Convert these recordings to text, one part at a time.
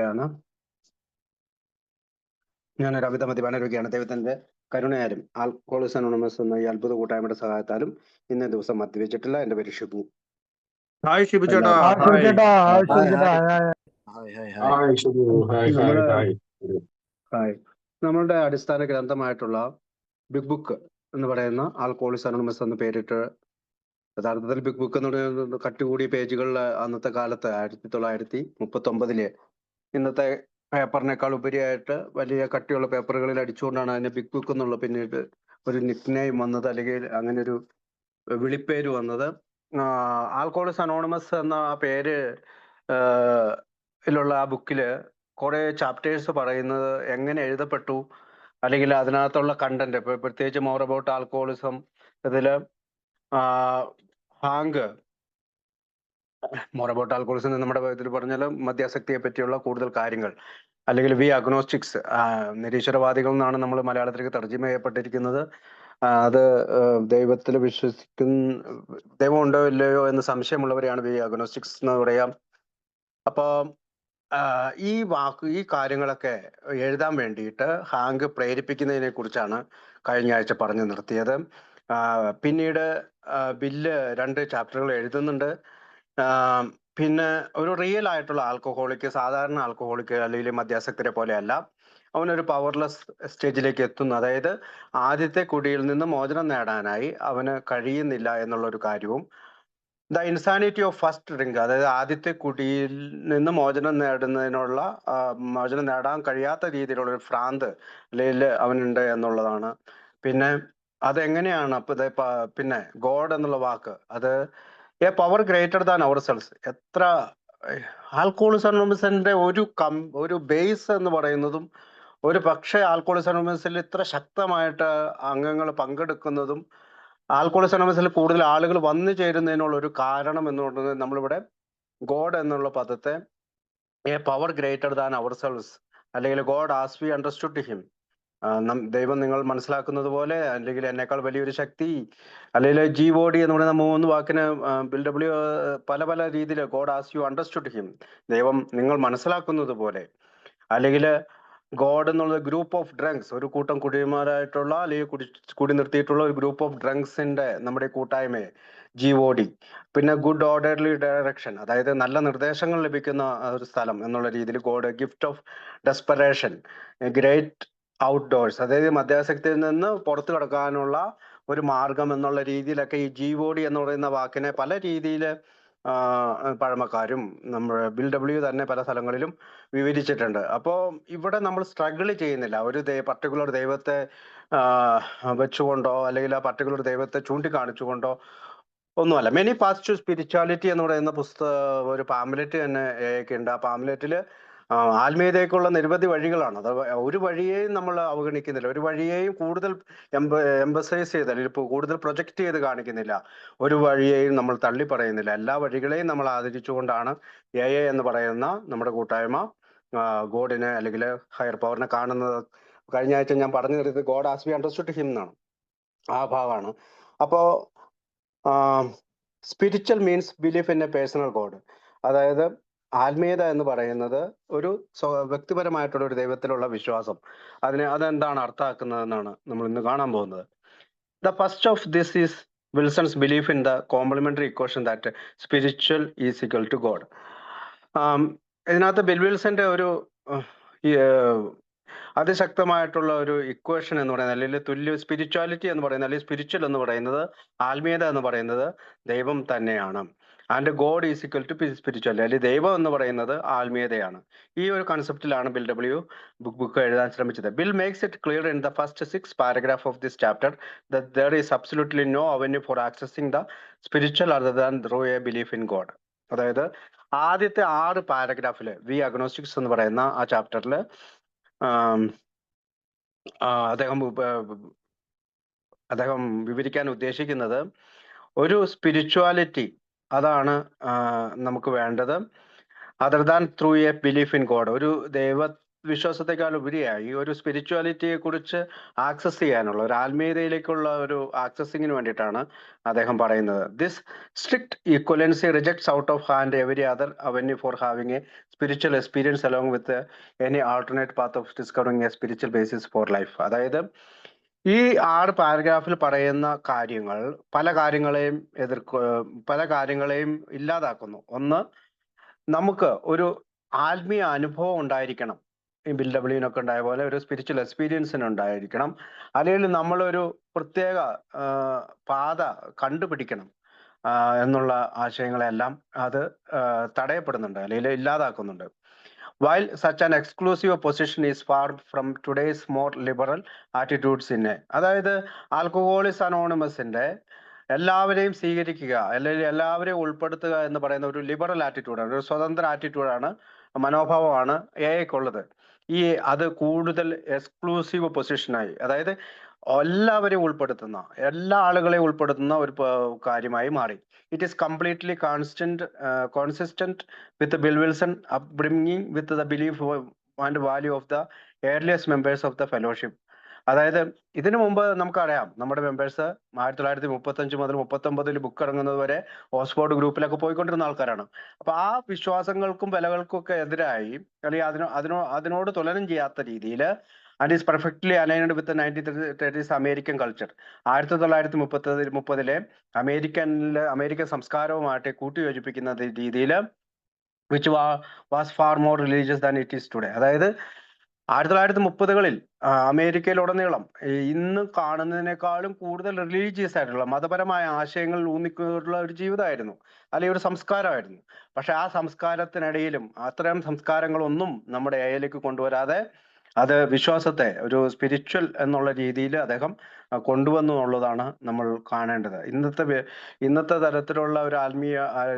ാണ് ഞാനൊരു അമിത മദ്യപാന രോഗിയാണ്. ദൈവത്തിന്റെ കരുണയാലും ആൽക്കോളിക്സ് അനോണിമസ് എന്ന ഈ അത്ഭുത കൂട്ടായ്മയുടെ സഹായത്താലും ഇന്നേ ദിവസം മദ്യപിച്ചിട്ടില്ല. എന്റെ പേര് ഷിബു. ഹായ് ഷിബു ചേട്ടാ. നമ്മളുടെ അടിസ്ഥാന ഗ്രന്ഥമായിട്ടുള്ള ബിഗ് ബുക്ക് എന്ന് പറയുന്ന ആൽക്കോളിക്സ് അനോണിമസ് എന്ന് പേരിട്ട്, യഥാർത്ഥത്തിൽ ബിഗ് ബുക്ക് എന്ന് പറയുന്നത് കട്ടുകൂടിയ പേജുകളിൽ അന്നത്തെ കാലത്ത് 1939 ഇന്നത്തെ പേപ്പറിനേക്കാൾ ഉപരിയായിട്ട് വലിയ കട്ടിയുള്ള പേപ്പറുകളിൽ അടിച്ചുകൊണ്ടാണ് അതിന് ബിഗ് ബുക്ക് എന്നുള്ള പിന്നീട് ഒരു നിക്നെയിം വന്നത്, അല്ലെങ്കിൽ അങ്ങനെ ഒരു വിളിപ്പേര് വന്നത്. ആൽക്കോളിക്സ് അനോണിമസ് എന്ന പേര് ിലുള്ള ആ ബുക്കില് കുറെ ചാപ്റ്റേഴ്സ് പറയുന്നത് എങ്ങനെ എഴുതപ്പെട്ടു, അല്ലെങ്കിൽ അതിനകത്തുള്ള കണ്ടന്റ്, ഇപ്പൊ പ്രത്യേകിച്ച് മോർ അബൌട്ട് ആൽക്കോളിസം, ഇതില് മോർ അബൌട്ട് ആൽക്കോളിസം നമ്മുടെ ഇതിൽ പറഞ്ഞാൽ മദ്യാസക്തിയെ പറ്റിയുള്ള കൂടുതൽ കാര്യങ്ങൾ, അല്ലെങ്കിൽ വി അഗ്നോസ്റ്റിക്സ്, നിരീശ്വരവാദികൾ എന്നാണ് നമ്മൾ മലയാളത്തിലേക്ക് തർജ്ജിമ ചെയ്യപ്പെട്ടിരിക്കുന്നത്. അത് ദൈവത്തിൽ ദൈവം ഉണ്ടോ ഇല്ലയോ എന്ന് സംശയമുള്ളവരെയാണ് വി അഗ്നോസ്റ്റിക്സ് എന്ന് പറയാം. അപ്പൊ ഈ കാര്യങ്ങളൊക്കെ എഴുതാൻ വേണ്ടിയിട്ട് ഹാങ്ക് പ്രേരിപ്പിക്കുന്നതിനെ കുറിച്ചാണ് കഴിഞ്ഞ ആഴ്ച പറഞ്ഞു നിർത്തിയത്. പിന്നീട് ബില്ല് 2 ചാപ്റ്ററുകൾ എഴുതുന്നുണ്ട്. പിന്നെ ഒരു റിയൽ ആയിട്ടുള്ള ആൽക്കഹോളിക്ക്, സാധാരണ ആൽക്കഹോളിക്ക് അല്ലെങ്കിൽ മദ്യാസക്തരെ പോലെയല്ല, അവനൊരു പവർലെസ് സ്റ്റേജിലേക്ക് എത്തുന്നു. അതായത് ആദ്യത്തെ കുടിയിൽ നിന്ന് മോചനം നേടാനായി അവന് കഴിയുന്നില്ല എന്നുള്ള ഒരു കാര്യവും, the insanity of first drink, അതായത് ആദ്യത്തെ കുടിയിൽ നിന്ന് മോചനം നേടാൻ കഴിയാത്ത രീതിയിലുള്ള ഒരു ഭ്രാന്ത് അല്ലെങ്കിൽ അവനുണ്ട് എന്നുള്ളതാണ്. പിന്നെ അതെങ്ങനെയാണ് പിന്നെ ഗോഡ് എന്നുള്ള വാക്ക്, അത് a power greater than our selves. എത്ര ആൽക്കോളിക്സ് അനോണിമസിന്റെ ഒരു ബേസ് എന്ന് പറയുന്നതും, ഒരു പക്ഷേ ആൽക്കോളിക്സ് അനോണിമസിൽ ഇത്ര ശക്തമായിട്ട് അംഗങ്ങൾ പങ്കെടുക്കുന്നതും, ആൽക്കോളിക്സ് അനോണിമസിൽ കൂടുതൽ ആളുകൾ വന്നു ചേരുന്നതിനുള്ള ഒരു കാരണം എന്ന് പറയുന്നത്, നമ്മളിവിടെ ഗോഡ് എന്നുള്ള പദത്തെ a power greater than our selves, അല്ലെങ്കിൽ God as we understood him, ദൈവം നിങ്ങൾ മനസ്സിലാക്കുന്നത് പോലെ, അല്ലെങ്കിൽ എന്നേക്കാൾ വലിയൊരു ശക്തി, അല്ലെങ്കിൽ GOD എന്ന് പറയുന്ന 3 വാക്കിന് ബിൽ ഡബ്ല്യു പല പല രീതിയിൽ, God as you understood him, ദൈവം നിങ്ങൾ മനസ്സിലാക്കുന്നത് പോലെ, അല്ലെങ്കിൽ ഗോഡ് എന്നുള്ള ഗ്രൂപ്പ് ഓഫ് ഡ്രങ്ക്സ്, ഒരു കൂട്ടം കുടിയന്മാരായിട്ടുള്ള അല്ലെങ്കിൽ കുടി നിർത്തിയിട്ടുള്ള ഒരു ഗ്രൂപ്പ് ഓഫ് ഡ്രങ്ക്സിന്റെ നമ്മുടെ കൂട്ടായ്മയെ GOD. പിന്നെ ഗുഡ് ഓർഡർലി ഡയറക്ഷൻ, അതായത് നല്ല നിർദ്ദേശങ്ങൾ ലഭിക്കുന്ന ഒരു സ്ഥലം എന്നുള്ള രീതിയിൽ God. Gift of desperation, great outdoors, അതായത് മദ്യാസക്തിയിൽ നിന്ന് പുറത്തു കടക്കാനുള്ള ഒരു മാർഗം എന്നുള്ള രീതിയിലൊക്കെ ഈ GOD എന്ന് പറയുന്ന വാക്കിനെ പല രീതിയിൽ പഴമക്കാരും നമ്മുടെ ബിൽ ഡബ്ല്യു തന്നെ പല സ്ഥലങ്ങളിലും വിവരിച്ചിട്ടുണ്ട്. അപ്പോൾ ഇവിടെ നമ്മൾ സ്ട്രഗിൾ ചെയ്യുന്നില്ല ഒരു പർട്ടിക്കുലർ ദൈവത്തെ വെച്ചുകൊണ്ടോ അല്ലെങ്കിൽ ആ പർട്ടിക്കുലർ ദൈവത്തെ ചൂണ്ടിക്കാണിച്ചുകൊണ്ടോ ഒന്നുമല്ല. മെനി പാസ്റ്റ് ടു സ്പിരിച്വാലിറ്റി എന്ന് പറയുന്ന ഒരു പാംലെറ്റ് തന്നെ ഉണ്ട്. ആ പാംലെറ്റില് ആത്മീയതയ്ക്കുള്ള നിരവധി വഴികളാണ്. അത് ഒരു വഴിയെയും നമ്മൾ അവഗണിക്കുന്നില്ല, ഒരു വഴിയെയും കൂടുതൽ എംബസൈസ് ചെയ്ത് അല്ലെങ്കിൽ കൂടുതൽ പ്രൊജക്റ്റ് ചെയ്ത് കാണിക്കുന്നില്ല, ഒരു വഴിയെയും നമ്മൾ തള്ളി പറയുന്നില്ല. എല്ലാ വഴികളെയും നമ്മൾ ആദരിച്ചുകൊണ്ടാണ് AA എന്ന് പറയുന്ന നമ്മുടെ കൂട്ടായ്മ ഗോഡിനെ അല്ലെങ്കിൽ ഹയർ പവറിനെ കാണുന്നത്. കഴിഞ്ഞ ആഴ്ച ഞാൻ പറഞ്ഞു തരുന്നത് God as we understood him എന്നാണ്, ആ ഭാഗമാണ്. അപ്പോ spiritual means belief in a personal God, അതായത് ആത്മീയത എന്ന് പറയുന്നത് ഒരു വ്യക്തിപരമായിട്ടുള്ള ഒരു ദൈവത്തിലുള്ള വിശ്വാസം. അതെന്താണ് അർത്ഥമാക്കുന്നതെന്നാണ് നമ്മൾ ഇന്ന് കാണാൻ പോകുന്നത്. The first of this is Wilson's belief in the complementary equation that spiritual is equal to God. ഇതിനകത്ത് ബിൽ വിൽസന്റെ ഒരു അതിശക്തമായിട്ടുള്ള ഒരു ഇക്വേഷൻ എന്ന് പറയുന്നത്, അല്ലെങ്കിൽ സ്പിരിച്വാലിറ്റി എന്ന് പറയുന്നത്, അല്ലെങ്കിൽ സ്പിരിച്വൽ എന്ന് പറയുന്നത്, ആത്മീയത എന്ന് പറയുന്നത് ദൈവം തന്നെയാണ്. And God is equal to spirituality, അല്ലെങ്കിൽ ദൈവം എന്ന് പറയുന്നത് ആത്മീയതയാണ്. ഈ ഒരു കൺസെപ്റ്റിലാണ് ബിൽ ഡബ്ല്യു ബുക്ക് എഴുതാൻ ശ്രമിച്ചത്. Bill makes it clear in the first 6 paragraph of this chapter that there is absolutely no avenue for accessing the spiritual other than through a belief in God. അതായത് ആദ്യത്തെ 6 പാരഗ്രാഫില് V അഗ്നോസ്റ്റിക്സ് എന്ന് പറയുന്ന ആ ചാപ്റ്ററിൽ അദ്ദേഹം വിവരിക്കാൻ ഉദ്ദേശിക്കുന്നത് ഒരു സ്പിരിച്വാലിറ്റി, അതാണ് നമുക്ക് വേണ്ടത്, other than through a belief in God. ഒരു ദൈവ വിശ്വാസത്തെക്കാൾ ഉപരിയായി ഒരു സ്പിരിച്വാലിറ്റിയെ കുറിച്ച് ആക്സസ് ചെയ്യാനുള്ള, ഒരു ആത്മീയതയിലേക്കുള്ള ഒരു ആക്സസിങ്ങിന് വേണ്ടിയിട്ടാണ് അദ്ദേഹം പറയുന്നത്. This strict equivalency rejects out of hand every other avenue four having A spiritual experience along with any alternate path of discovering a spiritual basis for life. അതായത് ഈ 6 പാരഗ്രാഫിൽ പറയുന്ന കാര്യങ്ങൾ പല കാര്യങ്ങളെയും ഇല്ലാതാക്കുന്നു. ഒന്ന്, നമുക്ക് ഒരു ആത്മീയ അനുഭവം ഉണ്ടായിരിക്കണം. ഈ ബിൽ ഡബ്ല്യുവിനൊക്കെ ഉണ്ടായ പോലെ ഒരു സ്പിരിച്വൽ എക്സ്പീരിയൻസിന് ഉണ്ടായിരിക്കണം. അല്ലെങ്കിൽ നമ്മളൊരു പ്രത്യേക പാത കണ്ടുപിടിക്കണം എന്നുള്ള ആശയങ്ങളെല്ലാം അത് തടയപ്പെടുന്നുണ്ട്, അല്ലെങ്കിൽ ഇല്ലാതാക്കുന്നുണ്ട്. While such an exclusive position is far from today's more liberal attitudes in a, അതായത് ആൽക്കഹോളിക്സ് അനോണിമസിന്റെ എല്ലാവരെയും സ്വീകരിക്കുക അല്ലെങ്കിൽ എല്ലാവരെയും ഉൾപ്പെടുത്തുക എന്ന് പറയുന്ന ഒരു ലിബറൽ ആറ്റിറ്റ്യൂഡാണ്, ഒരു സ്വതന്ത്ര ആറ്റിറ്റ്യൂഡാണ്, മനോഭാവമാണ് എഐക്കുള്ളത്. അത് കൂടുതൽ എക്സ്ക്ലൂസീവ് പൊസിഷനായി, അതായത് എല്ലാവരെയും ഉൾപ്പെടുത്തുന്ന, എല്ലാ ആളുകളെയും ഉൾപ്പെടുത്തുന്ന ഒരു കാര്യമായി മാറി. It is completely consistent with the Bill Wilson upbringing with the belief and value of the earliest members of the fellowship. അതായത് ഇതിനു മുമ്പ് നമുക്കറിയാം, നമ്മുടെ മെമ്പേഴ്സ് 1935 മുതൽ 39 ബുക്ക് ഇറങ്ങുന്നത് വരെ ഓക്സ്ഫോർഡ് ഗ്രൂപ്പിലൊക്കെ പോയിക്കൊണ്ടിരുന്ന ആൾക്കാരാണ്. അപ്പൊ ആ വിശ്വാസങ്ങൾക്കും വിലകൾക്കും ഒക്കെ എതിരായി, അല്ലെങ്കിൽ അതിനോട് തുലനം ചെയ്യാത്ത രീതിയിൽ and is perfectly aligned with the 1930s American culture. 1930 American സംസ്കാരവുമായിട്ട് കൂട്ടിയോജിപ്പിക്കുന്ന രീതിയിൽ which was far more religious than it is today. അതായത് 1930-കളിൽ അമേരിക്കയിലുടനീളം ഇന്ന് കാണുന്നതിനേക്കാളും കൂടുതൽ റിലീജിയസ് ആയിട്ടുള്ള മതപരമായ ആശയങ്ങൾ ഊന്നിക്കൊണ്ടുള്ള ഒരു ജീവിതമായിരുന്നു, അല്ലെങ്കിൽ ഒരു സംസ്കാരമായിരുന്നു. പക്ഷെ ആ സംസ്കാരത്തിനിടയിലും അത്തരം സംസ്കാരങ്ങളൊന്നും നമ്മുടെ ഏയിലേക്ക് കൊണ്ടുവരാതെ അത് വിശ്വാസത്തെ ഒരു സ്പിരിച്വൽ എന്നുള്ള രീതിയിൽ അദ്ദേഹം കൊണ്ടുവന്നു എന്നുള്ളതാണ് നമ്മൾ കാണേണ്ടത്. ഇന്നത്തെ തരത്തിലുള്ള ഒരു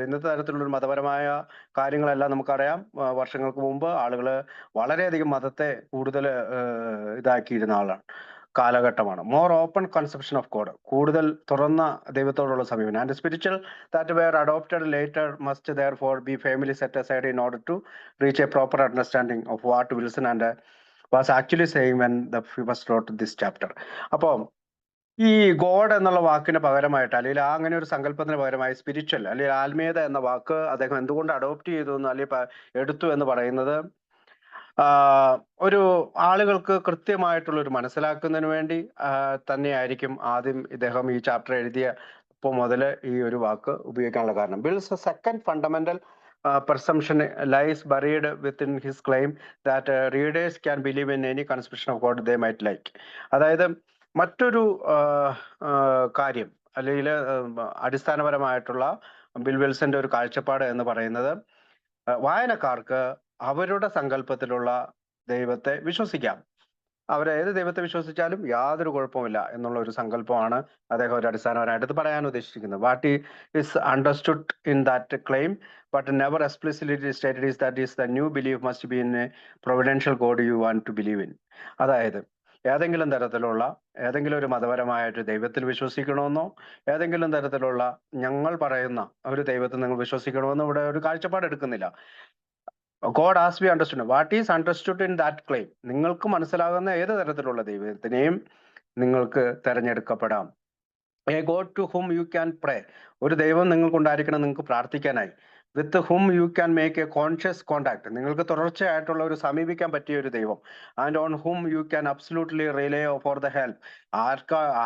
ഇന്നത്തെ തരത്തിലുള്ള ഒരു മതപരമായ കാര്യങ്ങളെല്ലാം നമുക്കറിയാം. വർഷങ്ങൾക്ക് മുമ്പ് ആളുകൾ വളരെയധികം മതത്തെ കൂടുതൽ ഇതാക്കിയിരുന്ന കാലഘട്ടമാണ്. More open conception of God, കൂടുതൽ തുറന്ന ദൈവത്തോടുള്ള സമീപനം. And spiritual that were adopted later must therefore be firmly set aside in order to reach a proper understanding of what Wilson and was actually saying when the first wrote this chapter. അപ്പോൾ ഈ God എന്നുള്ള വാക്കിന് പകരമായിട്ട്, അല്ലെങ്കിൽ അങ്ങനെ ഒരു സങ്കല്പത്തിന് പകരമായി spiritual അല്ലെങ്കിൽ ആത്മീയത എന്ന വാക്ക് അദ്ദേഹം എന്തുകൊണ്ട് അഡോപ്റ്റ് ചെയ്തു അല്ലെങ്കിൽ എടുത്തു എന്ന് പറയുന്നത് ഒരു ആളുകൾക്ക് കൃത്യമായിട്ടുള്ള ഒരു മനസ്സിലാക്കുന്നതിന് വേണ്ടി തന്നെയായിരിക്കും ആദ്യം ഇദ്ദേഹം ഈ ചാപ്റ്റർ എഴുതിയപ്പോൾ മുതൽ ഈ ഒരു വാക്ക് ഉപയോഗിക്കാനുള്ള കാരണം. Bills second fundamental presumption lies buried within his claim that readers can believe in any conception of God they might like. അതായത് മറ്റൊരു കാര്യം, അല്ലെങ്കിൽ അടിസ്ഥാനപരമായിട്ടുള്ള ബിൽ വിൽസന്റെ ഒരു കാഴ്ചപ്പാട് എന്ന് പറയുന്നത്, വായനക്കാർക്ക് അവരുടെ സങ്കല്പത്തിലുള്ള ദൈവത്തെ വിശ്വസിക്കാം, ഏത് ദൈവത്തെ വിശ്വസിച്ചാലും യാതൊരു കുഴപ്പമില്ല എന്നുള്ള ഒരു സങ്കല്പമാണ് അദ്ദേഹം ഒരു അടിസ്ഥാനപരമായിട്ട് പറയാൻ ഉദ്ദേശിക്കുന്നത്. What is understood in that claim but never explicitly stated is that is the new belief must be in a providential God you want to believe in. അതായത് ഏതെങ്കിലും ഒരു മതപരമായിട്ട് ദൈവത്തിൽ വിശ്വസിക്കണമെന്നോ, ഏതെങ്കിലും തരത്തിലുള്ള ഞങ്ങൾ പറയുന്ന ഒരു ദൈവത്തിൽ നിങ്ങൾ വിശ്വസിക്കണമെന്നോ ഇവിടെ ഒരു കാഴ്ചപ്പാട് എടുക്കുന്നില്ല. God as we understood. What is understood in that claim? നിങ്ങൾക്ക് മനസ്സിലാകുന്ന ഏത് തരത്തിലുള്ള ദൈവത്തിനെയും നിങ്ങൾക്ക് തെരഞ്ഞെടുക്കപ്പെടാം. A God to whom you can pray. ഒരു ദൈവം നിങ്ങൾക്കുണ്ടായിരിക്കണം നിങ്ങൾക്ക് പ്രാർത്ഥിക്കാനായി. With whom you can make a conscious contact. നിങ്ങൾക്ക് തുടർച്ചയായിട്ടുള്ള ഒരു സമീപിക്കാൻ പറ്റിയ ഒരു ദൈവം. And on whom you can absolutely rely for the help.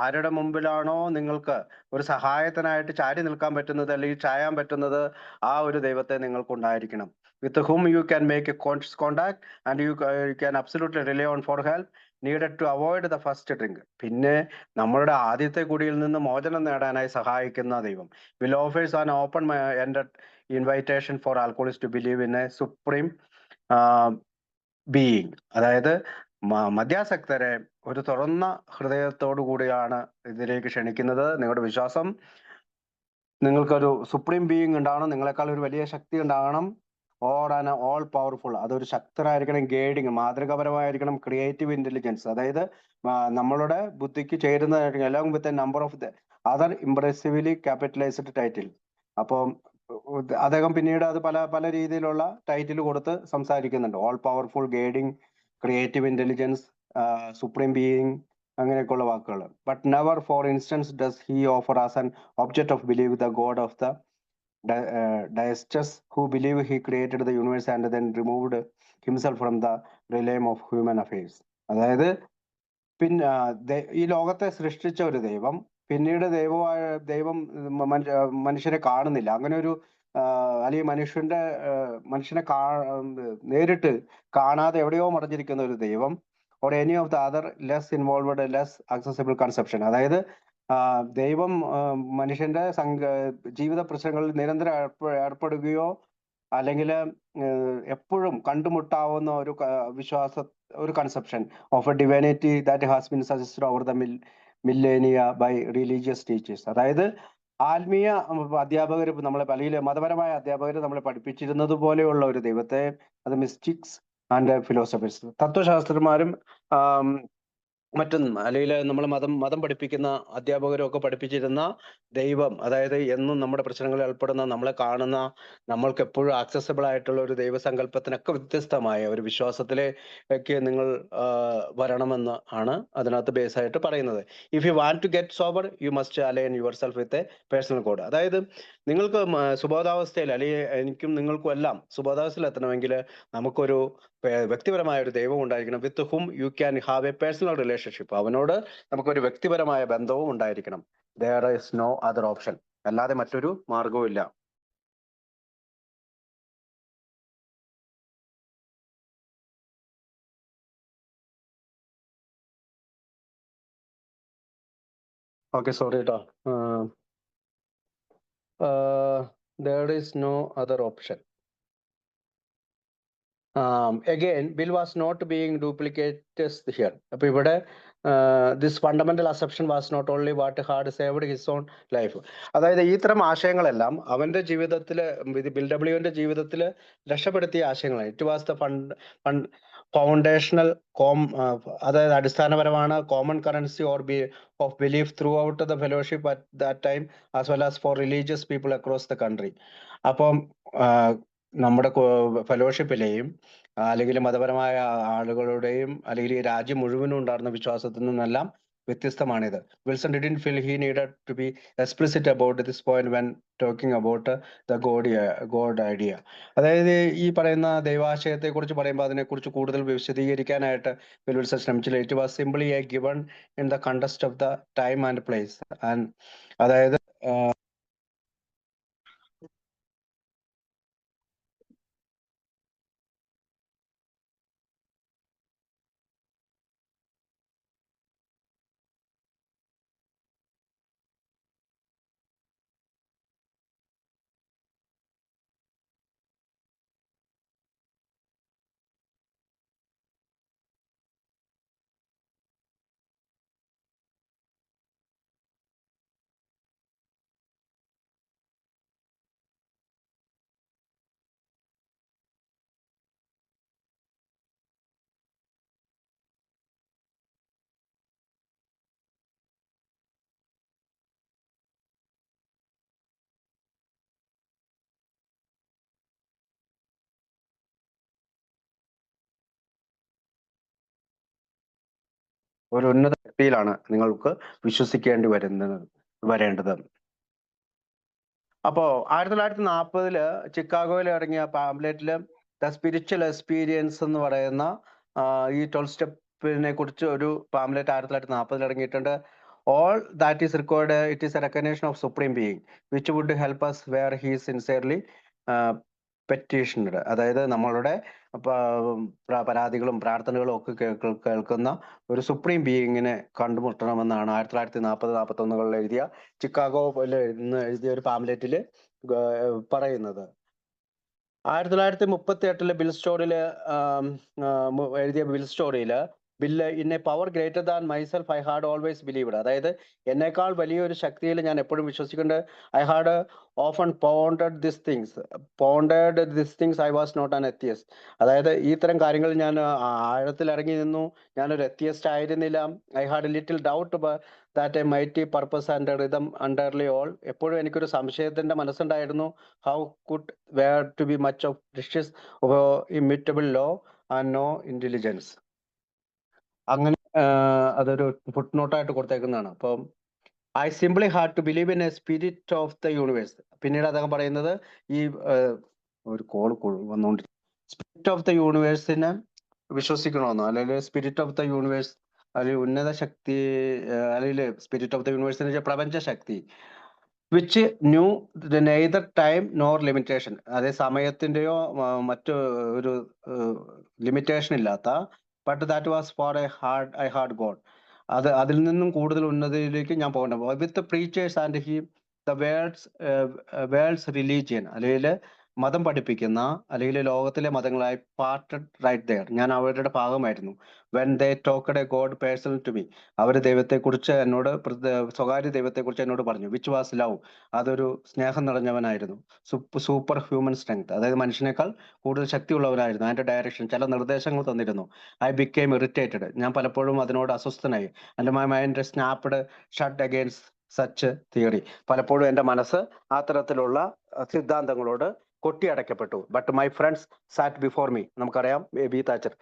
ആരുടെ മുമ്പിലാണോ നിങ്ങൾക്ക് ഒരു സഹായത്തിനായിട്ട് ചാരി നിൽക്കാൻ പറ്റുന്നത് അല്ലെങ്കിൽ ചായാൻ പറ്റുന്നത്, ആ ഒരു ദൈവത്തെ നിങ്ങൾക്കുണ്ടായിരിക്കണം. With whom you can make a conscious contact and you can absolutely rely on for help needed to avoid the first drink. പിന്നെ നമ്മളുടെ ആദ്യത്തെ കുടിയിൽ നിന്ന് മോചനം നേടാനായി സഹായിക്കുന്ന ദൈവം. Will offers an open-ended invitation for alcoholists to believe in a supreme being. അതായത് മദ്യാസക്തരെ ഒരു തുറന്ന ഹൃദയത്തോടു കൂടിയാണ് ഇതിലേക്ക് ക്ഷണിക്കുന്നത്. നിങ്ങളുടെ വിശ്വാസം നിങ്ങൾക്കൊരു സുപ്രീം ബീയിങ് ഉണ്ടാവണം, നിങ്ങളെക്കാൾ ഒരു വലിയ ശക്തി ഉണ്ടാകണം. ഓൾ പവർഫുൾ, അതൊരു ശക്തരായിരിക്കണം. ഗൈഡിങ്, മാതൃകാപരമായിരിക്കണം. ക്രിയേറ്റീവ് ഇന്റലിജൻസ്, അതായത് നമ്മളുടെ ബുദ്ധിക്ക് ചേരുന്നതായിരിക്കും. Along with a number of other impressively capitalized title. അപ്പം അദ്ദേഹം പിന്നീട് അത് പല രീതിയിലുള്ള ടൈറ്റിൽ കൊടുത്ത് സംസാരിക്കുന്നുണ്ട്. All powerful, guiding, creative intelligence, supreme being, അങ്ങനെയൊക്കെയുള്ള വാക്കുകൾ. But never for instance does he offer as an object of believe the God of the Diastus, who believed he created the universe and then removed himself from the realm of human affairs. അതായത് പിന്നെ ഈ ലോകത്തെ സൃഷ്ടിച്ച ഒരു ദൈവം പിന്നീട് ദൈവം മനുഷ്യരെ കാണുന്നില്ല. അങ്ങനെ ഒരു അല്ലെങ്കിൽ മനുഷ്യനെ നേരിട്ട് കാണാതെ എവിടെയോ മറഞ്ഞിരിക്കുന്ന ഒരു ദൈവം, or any of the other less involved less accessible conception. അതായത് ദൈവം മനുഷ്യന്റെ ജീവിത പ്രശ്നങ്ങളിൽ നിരന്തരം ഏർപ്പെടുകയോ അല്ലെങ്കിൽ എപ്പോഴും കണ്ടുമുട്ടാവുന്ന ഒരു ഒരു conception of a divinity that has been suggested over the millennia by religious teachers. അതായത് ആത്മീയ അധ്യാപകർ നമ്മളെ അല്ലെങ്കിൽ മതപരമായ അധ്യാപകർ നമ്മളെ പഠിപ്പിച്ചിരുന്നത് പോലെയുള്ള ഒരു ദൈവത്തെ, അത് മിസ്റ്റിക്സ് ആൻഡ് ഫിലോസഫേഴ്സ്, തത്വശാസ്ത്രന്മാരും മറ്റും അല്ലെങ്കിൽ നമ്മൾ മതം പഠിപ്പിക്കുന്ന അധ്യാപകരും ഒക്കെ പഠിപ്പിച്ചിരുന്ന ദൈവം, അതായത് എന്നും നമ്മുടെ പ്രശ്നങ്ങളിൽ ഏർപ്പെടുന്ന, നമ്മളെ കാണുന്ന, നമ്മൾക്ക് എപ്പോഴും ആക്സസിബിൾ ആയിട്ടുള്ള ഒരു ദൈവസങ്കല്പത്തിനൊക്കെ വ്യത്യസ്തമായ ഒരു വിശ്വാസത്തിലേക്ക് നിങ്ങൾ വരണമെന്ന് ആണ് അതിനകത്ത് ബേസ് ആയിട്ട് പറയുന്നത്. If you want to get sober you must align yourself with a personal God. അതായത് നിങ്ങൾക്ക് സുബോധാവസ്ഥയിൽ, അല്ലെങ്കിൽ എനിക്കും നിങ്ങൾക്കും എല്ലാം സുബോധാവസ്ഥയിൽ എത്തണമെങ്കിൽ നമുക്കൊരു വ്യക്തിപരമായ ഒരു ദൈവം ഉണ്ടായിരിക്കണം. With whom you can have a personal relationship. അവനോട് നമുക്കൊരു വ്യക്തിപരമായ ബന്ധവും ഉണ്ടായിരിക്കണം. There is no other option. അല്ലാതെ മറ്റൊരു മാർഗവും ഇല്ല. ഓക്കെ, സോറി കേട്ടോ. There is no other option. Again, Bill was not being duplicated here. അപ്പൊ ഇവിടെ this fundamental assumption was not only what had saved his own life. അതായത് ഇത്തരം ആശയങ്ങളെല്ലാം അവന്റെ ജീവിതത്തില്, ബിൽ ഡബ്ല്യുവിന്റെ ജീവിതത്തില് രക്ഷപ്പെടുത്തിയ ആശയങ്ങളാണ്. ഇറ്റ് വാസ് ദ ഫൗണ്ടേഷണൽ അതായത് അടിസ്ഥാനപരമാണ് common currency of belief throughout the fellowship at that time as well as for religious people across the country. അപ്പം നമ്മുടെ ഫെലോഷിപ്പിലെയും അല്ലെങ്കിൽ മതപരമായ ആളുകളുടെയും അല്ലെങ്കിൽ ഈ രാജ്യം മുഴുവനും ഉണ്ടായിരുന്ന വിശ്വാസത്തിൽ നിന്നെല്ലാം വ്യത്യസ്തമാണിത്. Wilson didn't feel he needed to be explicit about this point when talking about the God idea. അതായത് ഈ പറയുന്ന ദൈവാശയത്തെ കുറിച്ച് പറയുമ്പോൾ അതിനെക്കുറിച്ച് കൂടുതൽ വിശദീകരിക്കാനായിട്ട് വിൽസൺ ശ്രമിച്ചില്ല. It was simply a given in the context of the time and place. And അതായത് ഒരു ഉന്നത ശക്തിയിലാണ് നിങ്ങൾക്ക് വിശ്വസിക്കേണ്ടി വരേണ്ടത്. അപ്പോ 1940 ചിക്കാഗോയിൽ ഇറങ്ങിയ പാംപ്ലെറ്റില് ദ സ്പിരിച്വൽ എക്സ്പീരിയൻസ് എന്ന് പറയുന്ന ഈ 12 സ്റ്റെപ്പിനെ കുറിച്ച് ഒരു പാംപ്ലെറ്റ് 1940 ഇറങ്ങിയിട്ടുണ്ട്. All that is required, it is a recognition of supreme being which would help us where he sincerely petitioned. അതായത് നമ്മളുടെ പരാതികളും പ്രാർത്ഥനകളും ഒക്കെ കേൾക്കുന്ന ഒരു സുപ്രീം ബീയിങ്ങിനെ കണ്ടുമുട്ടണമെന്നാണ് 1940-41 എഴുതിയ ചിക്കാഗോയിൽ എഴുതിയ ഒരു പാംലെറ്റില് പറയുന്നത്. 1938 ബിൽ സ്റ്റോറിയില് എഴുതിയ ബിൽ സ്റ്റോറിയില് Bill in a power greater than myself I had always believed. അതായത് എന്നേക്കാൾ വലിയൊരു ശക്തിയിൽ ഞാൻ എപ്പോഴും വിശ്വസിക്കുന്നുണ്ട്. I had often pondered this things I was not an atheist. അതായത് ഈ തരം കാര്യങ്ങൾ ഞാൻ ആഴത്തിൽ ഇറങ്ങി നിന്നു. ഞാനൊരു എത്തിയസ്റ്റ് ആയിരുന്നില്ല. I had little doubt that a mighty purpose and rhythm underlie all. എപ്പോഴും എനിക്കൊരു സംശയത്തിന്റെ മനസ്സുണ്ടായിരുന്നു. How could there to be much of ഡിഷ്യസ് immutable law and no intelligence. അങ്ങനെ അതൊരു ഫുട് നോട്ടായിട്ട് കൊടുത്തേക്കുന്നതാണ്. അപ്പം I simply had to believe in a spirit of the universe. പിന്നീട് അദ്ദേഹം പറയുന്നത് ഈ ഒരു കോൾ വന്നുകൊണ്ട് സ്പിരിറ്റ് ഓഫ് ദ യൂണിവേഴ്സിനെ വിശ്വസിക്കണമെന്നോ, അല്ലെങ്കിൽ സ്പിരിറ്റ് ഓഫ് ദ യൂണിവേഴ്സ്, അല്ലെങ്കിൽ ഉന്നത ശക്തി, അല്ലെങ്കിൽ സ്പിരിറ്റ് ഓഫ് ദ യൂണിവേഴ്സ് എന്ന് വെച്ചാൽ പ്രപഞ്ച ശക്തി, which knew neither time nor limitation, അതായത് സമയത്തിന്റെയോ മറ്റു ഒരു ലിമിറ്റേഷൻ ഇല്ലാത്ത, but that was for I had God, അതിൽ നിന്നും കൂടുതൽ ഉന്നതിയിലേക്ക് ഞാൻ പോകണ്ട, with preachers and he the world's religion, അല്ലെങ്കിൽ മതം പഠിപ്പിക്കുന്ന, അല്ലെങ്കിൽ ലോകത്തിലെ മതങ്ങളായി പാർട്ടഡ് റൈറ്റ് ദെയർ, ഞാൻ അവരുടെ ഭാഗമായിരുന്നു. When they talked a God personal to me, അവർ ദൈവത്തെക്കുറിച്ച് എന്നോട് സ്വകാര്യ ദൈവത്തെക്കുറിച്ച് എന്നോട് പറഞ്ഞു. വിച്ച് വാസ് ലവ്, അതൊരു സ്നേഹം നിറഞ്ഞവനായിരുന്നു. സൂപ്പർ ഹ്യൂമൻ സ്ട്രെങ്ത്, അതായത് മനുഷ്യനേക്കാൾ കൂടുതൽ ശക്തിയുള്ളവനായിരുന്നു. അതിന്റെ ഡയറക്ഷൻ, ചില നിർദ്ദേശങ്ങൾ തന്നിരുന്നു. ഐ ബിക്കെയിം ഇറിറ്റേറ്റഡ്, ഞാൻ പലപ്പോഴും അതിനോട് അസ്വസ്ഥനായി. And my mind snapped shut against such theory, പലപ്പോഴും എൻ്റെ മനസ്സ് അത്തരത്തിലുള്ള സിദ്ധാന്തങ്ങളോട് കൊട്ടിയടക്കപ്പെട്ടു. But my friends sat before me, നമുക്കറിയാം ബി താച്ചർ,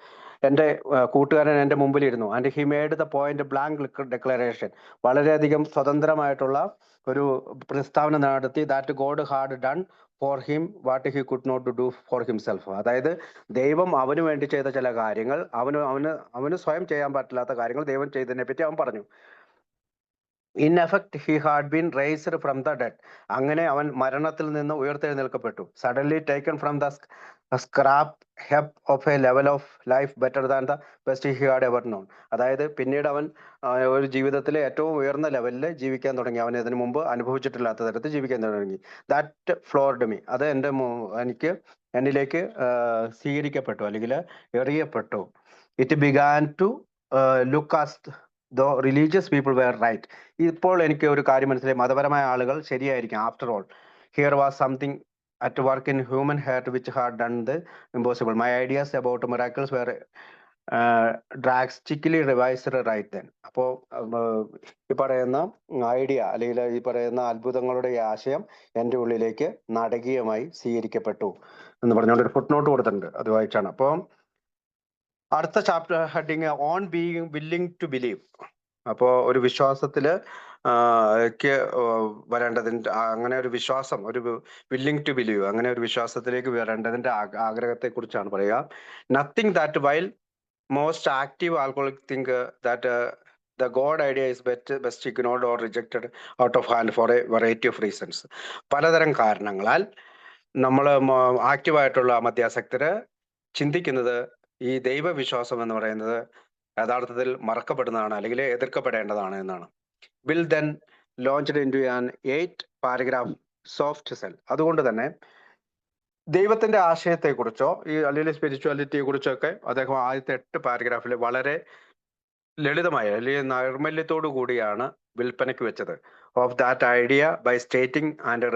എൻ്റെ കൂട്ടുകാരൻ എൻ്റെ മുമ്പിലിരുന്നു. And he made the point blank declaration, വളരെയധികം സ്വതന്ത്രമായിട്ടുള്ള ഒരു പ്രസ്താവന നടത്തി. That God had done for him what he could not do for himself, അതായത് ദൈവം അവന് വേണ്ടി ചെയ്ത ചില കാര്യങ്ങൾ, അവന് സ്വയം ചെയ്യാൻ പറ്റില്ലാത്ത കാര്യങ്ങൾ ദൈവം ചെയ്തതിനെ പറ്റി അവൻ പറഞ്ഞു. In effect he had been raised from the dead, അങ്ങനെ അവൻ മരണത്തിൽ നിന്ന് ഉയർത്തെഴുന്നേൽക്കപ്പെട്ടു. Suddenly taken from the scrap heap of a level of life better than the best he had ever known, അതായത് പിന്നീട് അവൻ ഒരു ജീവിതത്തിലെ ഏറ്റവും ഉയർന്ന ലെവലിൽ ജീവിക്കാൻ തുടങ്ങി. അവൻ ഇതിനു മുമ്പ് അനുഭവിച്ചിട്ടില്ലാത്ത തരത്തിൽ ജീവിക്കാൻ തുടങ്ങി. ദാറ്റ് ഫ്ലോർഡ് മീ, അത് എന്നിലേക്ക് സ്വീകരിക്കപ്പെട്ടു, അല്ലെങ്കിൽ എറിയപ്പെട്ടു. It began to look as though religious people were right, ഇപ്പോൾ എനിക്ക് ഒരു കാര്യം മനസ്സിലായി, മതപരമായ ആളുകൾ ശരിയായിരിക്കും. After all here was something at work in human heart which had done the impossible. My ideas about miracles were drastically revised right then. അപ്പോൾ ഈ പറയുന്ന ഐഡിയ, അല്ലെങ്കിൽ ഈ പറയുന്ന അത്ഭുതങ്ങളുടെ ഈ ആശയം എൻ്റെ ഉള്ളിലേക്ക് നാടകീയമായി സ്വീകരിക്കപ്പെട്ടു എന്ന് പറഞ്ഞുകൊണ്ട് ഒരു ഫുട് നോട്ട് കൊടുത്തിട്ടുണ്ട്, അത് വായിച്ചാണ്. അപ്പോൾ അടുത്ത chapter heading on being willing to believe. അപ്പോൾ ഒരു വിശ്വാസത്തില് വരേണ്ടതിന്റെ, അങ്ങനെ ഒരു വിശ്വാസം, ഒരു വില്ലിംഗ് ടു ബിലീവ്, അങ്ങനെ ഒരു വിശ്വാസത്തിലേക്ക് വരേണ്ടതിന്റെ ആഗ്രഹത്തെ കുറിച്ചാണ് പറയുക. Nothing that while most active alcoholic think that the God idea is best ignored or rejected out of hand four A variety of reasons. പലതരം കാരണങ്ങളാൽ നമ്മൾ ആക്റ്റീവായിട്ടുള്ള മധ്യാസക്തര് ചിന്തിക്കുന്നത് ഈ ദൈവവിശ്വാസം എന്ന് പറയുന്നത് യഥാർത്ഥത്തിൽ മറക്കപ്പെടുന്നതാണ്, അല്ലെങ്കിൽ എതിർക്കപ്പെടേണ്ടതാണ് എന്നാണ്. Bill then launched into an 8 paragraph soft sell. അതുകൊണ്ട് തന്നെ ദൈവത്തിന്റെ ആശയത്തെക്കുറിച്ചോ അല്ലെങ്കിൽ സ്പിരിച്വാലിറ്റിയെ കുറിച്ചോ ഒക്കെ അദ്ദേഹം ആദ്യത്തെ 8 പാരഗ്രാഫിൽ വളരെ ലളിതമായ, അല്ലെങ്കിൽ നൈർമല്യത്തോടു കൂടിയാണ് വിൽപ്പനയ്ക്ക് വെച്ചത്. Of that idea by stating and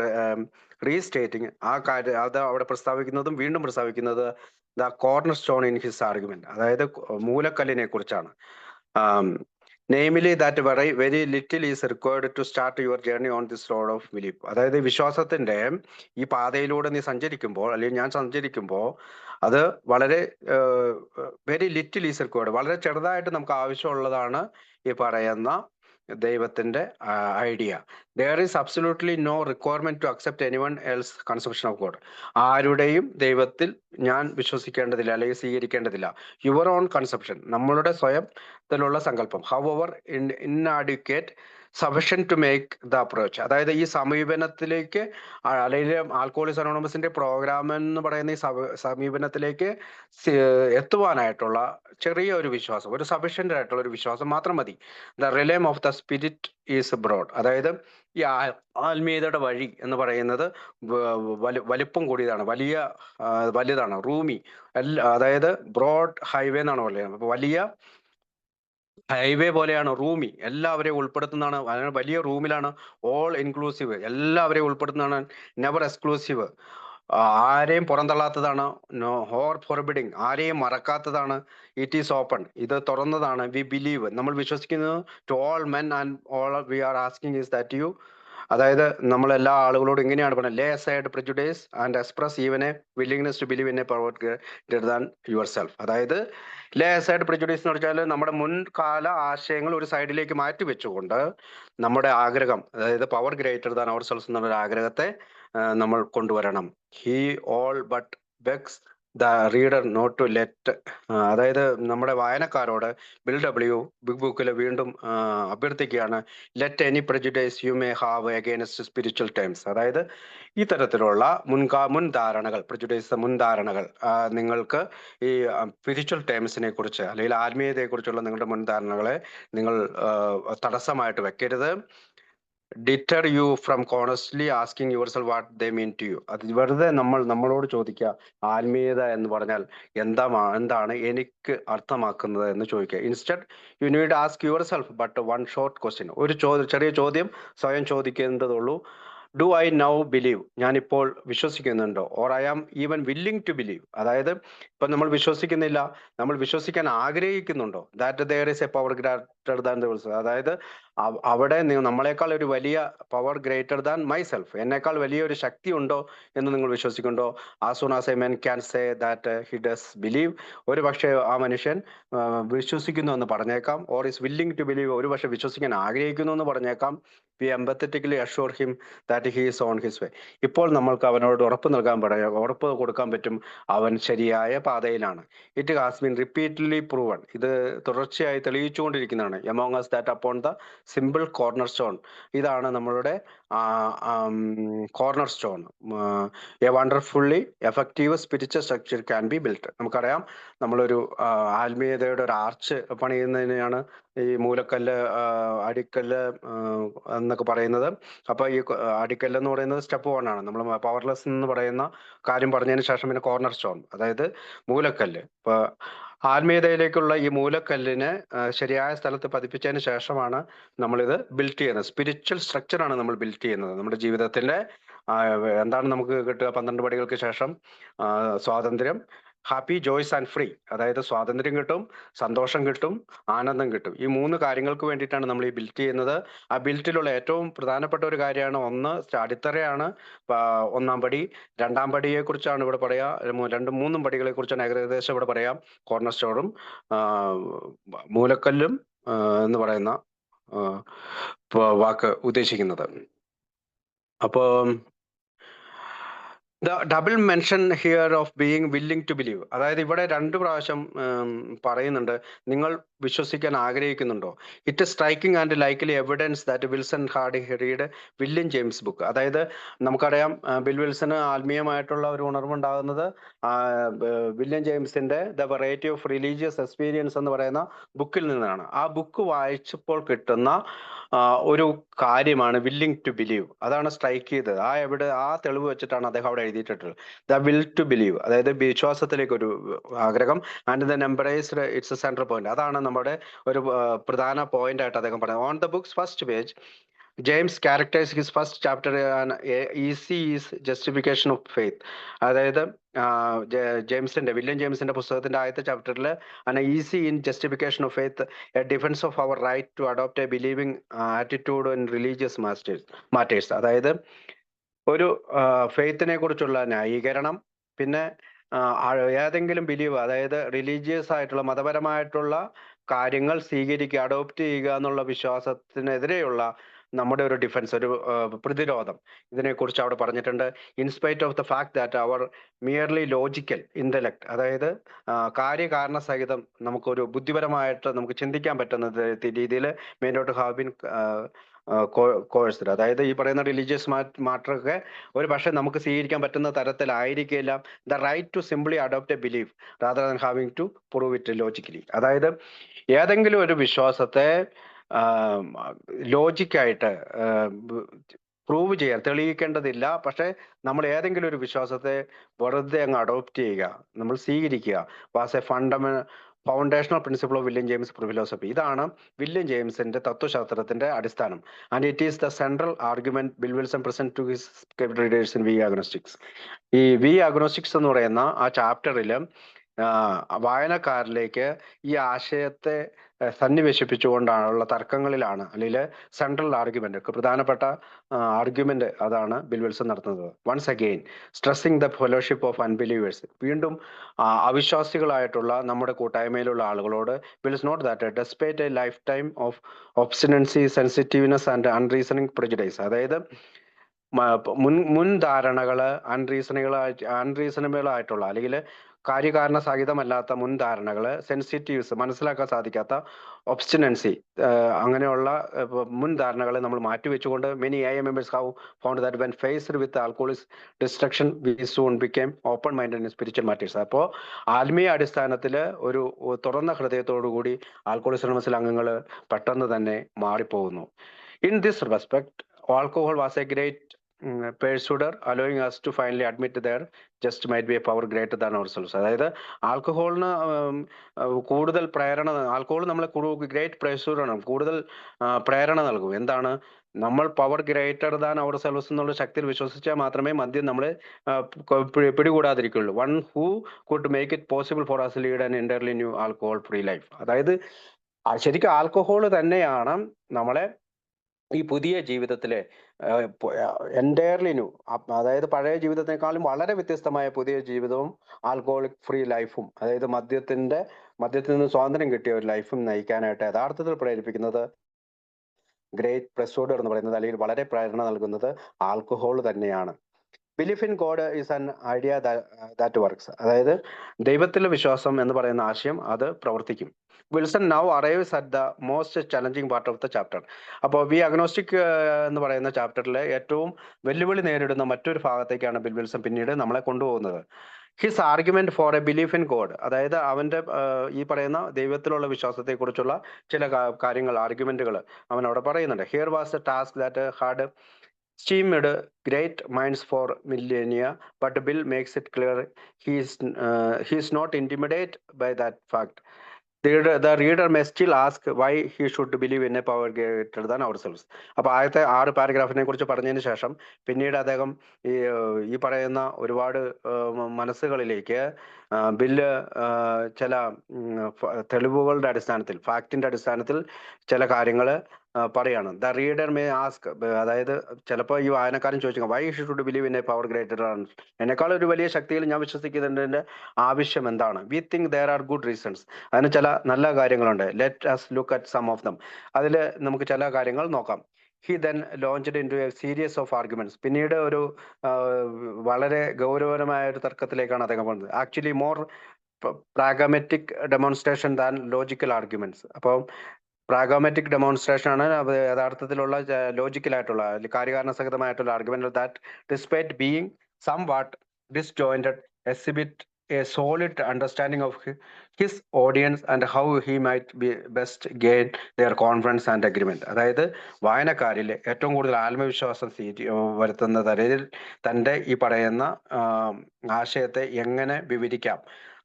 restating, ആ കാര്യം അത് അവിടെ പ്രസ്താവിക്കുന്നതും വീണ്ടും പ്രസ്താവിക്കുന്നത് the corner stone in his argument, അതായത് മൂലക്കല്ലിനെ കുറിച്ചാണ്. Namely that very little is required to start your journey on this road of belief, അതായത് വിശ്വാസത്തിന്റെ ഈ പാതയിലൂടെ നീ സഞ്ചരിക്കുമ്പോൾ, അല്ലെങ്കിൽ ഞാൻ സഞ്ചരിക്കുമ്പോൾ, അത് വളരെ വെരി ലിറ്റിൽ ഈസ് റിക്വയർഡ്, വളരെ ചെറുതായിട്ട് നമുക്ക് ആവശ്യമുള്ളതാണ് ഈ പറയുന്ന ദൈവത്തിന്റെ idea. There is absolutely no requirement to accept anyone else conception of God, ആരുടെയും ദൈവത്തിൽ ഞാൻ വിശ്വസിക്കേണ്ടതില്ല, അല്ലെങ്കിൽ സ്വീകരിക്കേണ്ടതില്ല. യുവർ ഓൺ കൺസെപ്ഷൻ, നമ്മളുടെ സ്വയത്തിലുള്ള സങ്കല്പം. However inadequate sufficient to make the approach, അതായത് ഈ സമീപനത്തിലേക്ക്, അല്ലെങ്കിൽ ആൽക്കഹോളിക്സ് അനോണിമസിന്റെ പ്രോഗ്രാം എന്ന് പറയുന്ന ഈ സമീപനത്തിലേക്ക് എത്തുവാനായിട്ടുള്ള ചെറിയ ഒരു വിശ്വാസം, ഒരു സഫിഷ്യന്റ് ആയിട്ടുള്ള ഒരു വിശ്വാസം മാത്രം മതി. The realm of the spirit is broad, അതായത് ഈ ആത്മീയതയുടെ വഴി എന്ന് പറയുന്നത് വലിപ്പം കൂടിയതാണ്, വലുതാണ്, റൂമി, അതായത് ബ്രോഡ് ഹൈവേ എന്നാണ് പറയുന്നത്. അപ്പൊ വലിയ ഹൈവേ പോലെയാണ് റൂമി, എല്ലാവരെയും ഉൾപ്പെടുത്തുന്നതാണ്, വലിയ റൂമിലാണ്, ഓൾ ഇൻക്ലൂസീവ്, എല്ലാവരെയും ഉൾപ്പെടുത്തുന്നതാണ്, നെവർ എക്സ്ക്ലൂസീവ്, ആരെയും പുറന്തള്ളാത്തതാണ്, നോ ഹോർ ഫോർബിഡിങ്, ആരെയും മറക്കാത്തതാണ്, ഇറ്റ് ഈസ് ഓപ്പൺ, ഇത് തുറന്നതാണ്, വി ബിലീവ്, നമ്മൾ വിശ്വസിക്കുന്നത്, to all men and all we are asking is that you, അതായത് നമ്മൾ എല്ലാ ആളുകളോടും ഇങ്ങനെയാണ് പറയുന്നത്, lay aside prejudice and express even a willingness to believe in a power greater than yourself. അതായത് ലേ അസൈഡ് പ്രിജുഡൈസ് എന്ന് വെച്ചാൽ നമ്മുടെ മുൻകാല ആശയങ്ങൾ ഒരു സൈഡിലേക്ക് മാറ്റി വെച്ചുകൊണ്ട് നമ്മുടെ ആഗ്രഹം, അതായത് power greater than ourself എന്നുള്ള ആഗ്രഹത്തെ നമ്മൾ കൊണ്ടുവരണം. He all but begs the reader not to let, അതായത് നമ്മുടെ വായനക്കാരോട് ബിൽ ഡബ്ല്യു ബിഗ് ബുക്കിൽ വീണ്ടും അഭ്യർത്ഥിക്കുകയാണ്, let any prejudice you may have against spiritual terms. അതായത് ഈ തരത്തിലുള്ള മുൻധാരണകൾ, പ്രെജുഡൈസ് മുൻധാരണകൾ നിങ്ങൾക്ക് ഈ സ്പിരിച്വൽ ടേംസിനെ കുറിച്ച് അല്ലെങ്കിൽ ആത്മീയതയെ കുറിച്ചുള്ള നിങ്ങളുടെ മുൻധാരണകളെ നിങ്ങൾ തടസ്സമായിട്ട് വെക്കരുത്. Deter you from constantly asking yourself what they mean to you. അത് വെറുതെ നമ്മളോട് ചോദിക്കുക, ആത്മീയത എന്ന് പറഞ്ഞാൽ എന്താണ് എനിക്ക് അർത്ഥമാക്കുന്നത് എന്ന് ചോദിക്കുക. Instead you need ask yourself but one short question. ഒരു ചെറിയ ചോദ്യം സ്വയം ചോദിക്കേണ്ടതുള്ളൂ. ഡു ഐ നൗ ബിലീവ്, ഞാനിപ്പോൾ വിശ്വസിക്കുന്നുണ്ടോ? Or I am even willing to believe, അതായത് ഇപ്പം നമ്മൾ വിശ്വസിക്കുന്നില്ല, നമ്മൾ വിശ്വസിക്കാൻ ആഗ്രഹിക്കുന്നുണ്ടോ? That there is a power greater than the world. അതായത് അവിടെ നമ്മളെക്കാൾ ഒരു വലിയ പവർ ഗ്രേറ്റർ ദാൻ മൈസെൽഫ്, എന്നേക്കാൾ വലിയൊരു ശക്തി ഉണ്ടോ എന്ന് നിങ്ങൾ വിശ്വസിക്കുന്നുണ്ടോ? As soon as a man can say that he does believe, ഒരു പക്ഷേ ആ മനുഷ്യൻ വിശ്വസിക്കുന്നു എന്ന് പറഞ്ഞേക്കാം. Or is willing to believe, ഒരു പക്ഷേ വിശ്വസിക്കാൻ ആഗ്രഹിക്കുന്നു എന്ന് പറഞ്ഞേക്കാം. We empathetically assure him that he is on his way. ഇപ്പോൾ നമ്മൾക്ക് അവനോട് ഉറപ്പ് കൊടുക്കാൻ പറ്റും, അവൻ ശരിയായ പാതയിലാണ്. It has been repeatedly proven, ഇത് തുടർച്ചയായി തെളിയിച്ചുകൊണ്ടിരിക്കുന്നതാണ്. Among us that upon the simple corner stone, ഇതാണ് നമ്മളുടെ corner stone. A wonderfully effective spiritual structure can be built. നമുക്കറിയാം, നമ്മളൊരു ആത്മീയതയുടെ ഒരു ആർച്ച് പണിയുന്നതിനെയാണ് ഈ മൂലക്കല്ല്, അടിക്കല്ല് എന്നൊക്കെ പറയുന്നത്. അപ്പൊ ഈ അടിക്കല്ല് എന്ന് പറയുന്നത് സ്റ്റെപ്പ് 1 ആണ്. നമ്മൾ പവർലെസ് എന്ന് പറയുന്ന കാര്യം പറഞ്ഞതിന് ശേഷം പിന്നെ കോർണർ സ്റ്റോൺ, അതായത് മൂലക്കല്ല്. ഇപ്പൊ ആത്മീയതയിലേക്കുള്ള ഈ മൂലക്കല്ലിനെ ശരിയായ സ്ഥലത്ത് പതിപ്പിച്ചതിന് ശേഷമാണ് നമ്മളിത് ബിൽറ്റ് ചെയ്യുന്നത്. സ്പിരിച്വൽ സ്ട്രക്ചറാണ് നമ്മൾ ബിൽറ്റ് ചെയ്യുന്നത്. നമ്മുടെ ജീവിതത്തിന്റെ എന്താണ് നമുക്ക് കിട്ടുക? 12 പടികൾക്ക് ശേഷം സ്വാതന്ത്ര്യം, ഹാപ്പി, ജോയ്സ് ആൻഡ് ഫ്രീ, അതായത് സ്വാതന്ത്ര്യം കിട്ടും, സന്തോഷം കിട്ടും, ആനന്ദം കിട്ടും. ഈ 3 കാര്യങ്ങൾക്ക് വേണ്ടിയിട്ടാണ് നമ്മൾ ഈ ബിൽറ്റ് ചെയ്യുന്നത്. ആ ബിൽറ്റിലുള്ള ഏറ്റവും പ്രധാനപ്പെട്ട ഒരു കാര്യമാണ്, ഒന്ന് അടിത്തറയാണ്, 1-ാം പടി. 2-ാം പടിയെ കുറിച്ചാണ് ഇവിടെ പറയാ, 2-ഉം 3-ഉം പടികളെ കുറിച്ചാണ് ഏകദേശം ഇവിടെ പറയാം. കോർണർ സ്റ്റോണും മൂലക്കല്ലും എന്ന് പറയുന്ന വാക്ക് ഉദ്ദേശിക്കുന്നത്. അപ്പോൾ the double mention here of being willing to believe, അതായത് ഇവിടെ 2 പ്രാവശ്യം പറയുന്നുണ്ട്, നിങ്ങൾ വിശ്വസിക്കാൻ ആഗ്രഹിക്കുന്നുണ്ടോ? It striking and likely evidence that Wilson had read William James book. അതായത് നമുക്കറിയാം, ബിൽ വിൽസന് ആത്മീയമായിട്ടുള്ള ഒരു ഉണർവുണ്ടാകുന്നത് വില്യം ജെയിംസിന്റെ the variety of religious experience എന്ന് പറയുന്ന ബുക്കിൽ നിന്നാണ്. ആ ബുക്ക് വായിച്ചപ്പോൾ കിട്ടുന്ന ഒരു കാര്യമാണ് വില്ലിംഗ് ടു ബിലീവ്. അതാണ് സ്ട്രൈക്ക് ചെയ്തത്. ആ തെളിവ് വെച്ചിട്ടാണ് അദ്ദേഹം അവിടെ എഴുതിയിട്ടുള്ളത്. ദ വിൽ ടു ബിലീവ്, അതായത് വിശ്വാസത്തിലേക്ക് ഒരു ആഗ്രഹം. And then embraced it's a central point, അതാണ് നമ്മുടെ ഒരു പ്രധാന പോയിന്റ് ആയിട്ട് അദ്ദേഹം പറയുന്നത്. On the book's first page, James characters his first chapter is is justification of faith. അതായത് വില്യം ജെയിംസിന്റെ പുസ്തകത്തിന്റെ ആദ്യത്തെ ചാപ്റ്ററിൽ is in justification of faith, a defence of our right to adopt a believing attitude in religious matters. അതായത് ഒരു ഫെയ്ത്തിനെ കുറിച്ചുള്ള ന്യായീകരണം, പിന്നെ ഏതെങ്കിലും ബിലീവ്, അതായത് റിലീജിയസ് ആയിട്ടുള്ള മതപരമായിട്ടുള്ള കാര്യങ്ങൾ സ്വീകരിക്കുക, അഡോപ്റ്റ് ചെയ്യുക എന്നുള്ള വിശ്വാസത്തിനെതിരെയുള്ള നമ്മുടെ ഒരു ഡിഫൻസ്, ഒരു പ്രതിരോധം, ഇതിനെക്കുറിച്ച് അവിടെ പറഞ്ഞിട്ടുണ്ട്. In spite of the fact that our merely logical intellect, അതായത് കാര്യകാരണ സഹിതം നമുക്കൊരു ബുദ്ധിപരമായിട്ട് നമുക്ക് ചിന്തിക്കാൻ പറ്റുന്ന രീതിയിൽ may not have been coerced, അതായത് ഈ പറയുന്ന റിലീജിയസ് മാറ്ററൊക്കെ ഒരു പക്ഷേ നമുക്ക് സ്വീകരിക്കാൻ പറ്റുന്ന തരത്തിലായിരിക്കില്ല. The right to simply adopt a belief rather than having to prove it logically. അതായത് ഏതെങ്കിലും ഒരു വിശ്വാസത്തെ ലോജിക്കായിട്ട് പ്രൂവ് ചെയ്യാൻ, തെളിയിക്കേണ്ടതില്ല. പക്ഷെ നമ്മൾ ഏതെങ്കിലും ഒരു വിശ്വാസത്തെ വെറുതെ അങ്ങ് അഡോപ്റ്റ് ചെയ്യുക, നമ്മൾ സ്വീകരിക്കുക. Was a foundational principle of William James philosophy. ഇതാണ് വില്യം ജെയിംസിന്റെ തത്വശാസ്ത്രത്തിന്റെ അടിസ്ഥാനം. And it is the central argument Bill Wilson present to his readers in we agnostics. ഈ വി അഗ്നോസ്റ്റിക്സ് എന്ന് പറയുന്ന ആ ചാപ്റ്ററിൽ വായനക്കാരിലേക്ക് ഈ ആശയത്തെ സന്നിവേശിപ്പിച്ചുകൊണ്ടാണുള്ള തർക്കങ്ങളിലാണ്, അല്ലെങ്കിൽ സെൻട്രൽ ആർഗ്യുമെന്റ്, പ്രധാനപ്പെട്ട ആർഗ്യുമെന്റ് അതാണ് ബിൽ വിൽസൺ നടത്തുന്നത്. Once again stressing the fellowship of unbelievers, വീണ്ടും അവിശ്വാസികളായിട്ടുള്ള നമ്മുടെ കൂട്ടായ്മയിലുള്ള ആളുകളോട് wills note that despite a life time of obstinacy, sensitiveness and unreasoning prejudice, അതായത് മുൻധാരണകള് അൺറീസണബിൾ ആയിട്ടുള്ള അല്ലെങ്കിൽ കാര്യകാരണ സഹിതമല്ലാത്ത മുൻധാരണകള്, സെൻസിറ്റീവ്സ്, മനസ്സിലാക്കാൻ സാധിക്കാത്ത ഒബ്സ്റ്റിനൻസി, അങ്ങനെയുള്ള മുൻധാരണകളെ നമ്മൾ മാറ്റിവെച്ചുകൊണ്ട് many I members have found that when faced with alcoholic destruction we soon became open mind in spiritual matters. അപ്പോൾ ആത്മീയ അടിസ്ഥാനത്തിൽ ഒരു തുറന്ന ഹൃദയത്തോടു കൂടി ആൽക്കോളിസ് അനോണിമസിലെ അംഗങ്ങൾ പെട്ടെന്ന് തന്നെ മാറിപ്പോകുന്നു. In this respect alcohol was a great persuader, allowing us to finally admit there just might be a power greater than ourselves. അതായത് ആൽക്കഹോളിന് കൂടുതൽ പ്രേരണ, ആൽക്കഹോൾ നമ്മളെ ഗ്രേറ്റ് പ്രേഷറാണ്, കൂടുതൽ പ്രേരണ നൽകും. എന്താണ്? നമ്മൾ power greater than ourselves എന്നുള്ള ശക്തിയിൽ വിശ്വസിച്ചാൽ മാത്രമേ മദ്യം നമ്മളെ പിടികൂടാതിരിക്കുള്ളൂ. One who could make it possible for us lead an entirely new alcohol free life. അതായത് ശരിക്കും ആൽക്കഹോൾ തന്നെയാണ് നമ്മളെ ഈ പുതിയ ജീവിതത്തിലെ എൻറ്റയർലി ന്യൂ, അതായത് പഴയ ജീവിതത്തെക്കാളും വളരെ വ്യത്യസ്തമായ പുതിയ ജീവിതവും ആൽക്കഹോളിക് ഫ്രീ ലൈഫും, അതായത് മദ്യത്തിൽ നിന്ന് സ്വാതന്ത്ര്യം കിട്ടിയ ഒരു ലൈഫും നയിക്കാനായിട്ട് യഥാർത്ഥത്തിൽ പ്രേരിപ്പിക്കുന്നത്, ഗ്രേറ്റ് പ്രസോഡർ എന്ന് പറയുന്നത്, അല്ലെങ്കിൽ വളരെ പ്രേരണ നൽകുന്നത് ആൽക്കഹോൾ തന്നെയാണ്. Belief in God is an idea that works. അതായത് ദൈവത്തിലെ വിശ്വാസം എന്ന് പറയുന്ന ആശയം അത് പ്രവർത്തിക്കും. Wilson now arrives at the most challenging part of the chapter. അപ്പോൾ വി അഗ്നോസ്റ്റിക് എന്ന് പറയുന്ന ചാപ്റ്ററിലെ ഏറ്റവും വെല്ലുവിളി നേരിടുന്ന മറ്റൊരു ഭാഗത്തേക്കാണ് ബിൽ വിൽസൺ പിന്നീട് നമ്മളെ കൊണ്ടുപോകുന്നത്. His argument for a belief in God, അതായത് അവന്റെ ഈ പറയുന്ന ദൈവത്തിലുള്ള വിശ്വാസത്തെക്കുറിച്ചുള്ള ചില കാര്യങ്ങൾ, ആർഗ്യുമെന്റുകൾ അവൻ അവിടെ പറയുന്നുണ്ട്. Here was A task that had steamed great minds for millennia, but Bill makes it clear he is not intimidated by that fact. The reader may still ask why he should believe in a power greater than ourselves. അപ്പോൾ ആദ്യത്തെ 6 പാരഗ്രാഫിനെ കുറിച്ച് പറഞ്ഞതിന് ശേഷം പിന്നീട് അദ്ദേഹം ഈ പറയുന്ന ഒരുപാട് മനസ്സുകളിലേക്ക് ബില്ല് ചില തെളിവുകളുടെ അടിസ്ഥാനത്തിൽ, ഫാക്റ്റിന്റെ അടിസ്ഥാനത്തിൽ ചില കാര്യങ്ങൾ പറയാണ്. ദ റീഡർ മേ ആസ്ക്, അതായത് ചിലപ്പോൾ ഈ വായനക്കാരൻ ചോദിച്ചു why should believe in a power greater ആണ്, എന്നെക്കാൾ ഒരു വലിയ ശക്തിയിൽ ഞാൻ വിശ്വസിക്കുന്നതിന്റെ ആവശ്യം എന്താണ്? We think there are good reasons. അതിന് ചില നല്ല കാര്യങ്ങളുണ്ട്. Let us look at some of them. അതിൽ നമുക്ക് ചില കാര്യങ്ങൾ നോക്കാം. He then launched in to a series of arguments. പിന്നീട് ഒരു വളരെ ഗൗരവപരമായ ഒരു തർക്കത്തിലേക്കാണ് അദ്ദേഹം പോകുന്നത്. Actually more pragmatic demonstration than logical arguments. അപ്പോൾ പ്രാഗമാറ്റിക് ഡെമോൺസ്ട്രേഷൻ ആണ് യഥാർത്ഥത്തിലുള്ള ലോജിക്കലായിട്ടുള്ള, കാര്യകാരണസഹിതമായിട്ടുള്ള argument that despite being somewhat disjointed exhibit a solid understanding of his audience and how he might be best gain their confidence and agreement. അതായത് വായനക്കാരിൽ ഏറ്റവും കൂടുതൽ ആത്മവിശ്വാസം വരുത്തുന്ന തരത്തിൽ തൻ്റെ ഈ പറയുന്ന ആശയത്തെ എങ്ങനെ വിവരിക്കാം,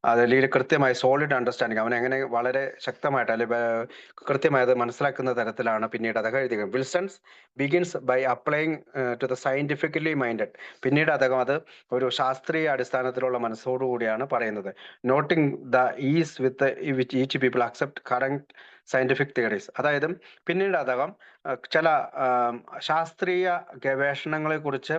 അതല്ലെങ്കിൽ കൃത്യമായി സോളിഡ് അണ്ടർസ്റ്റാൻഡിങ്, അവൻ എങ്ങനെ വളരെ ശക്തമായിട്ട് അല്ലെങ്കിൽ കൃത്യമായത് മനസ്സിലാക്കുന്ന തരത്തിലാണ് പിന്നീട് അദ്ദേഹം എഴുതിയത്. Wilson's begins by applying to the scientifically minded. പിന്നീട് അദ്ദേഹം അത് ഒരു ശാസ്ത്രീയ അടിസ്ഥാനത്തിലുള്ള മനസ്സോടുകൂടിയാണ് പറയുന്നത്. Noting the ease with each people accept current scientific theories. അതായത് പിന്നീട് അദ്ദേഹം ചില ശാസ്ത്രീയ ഗവേഷണങ്ങളെ കുറിച്ച്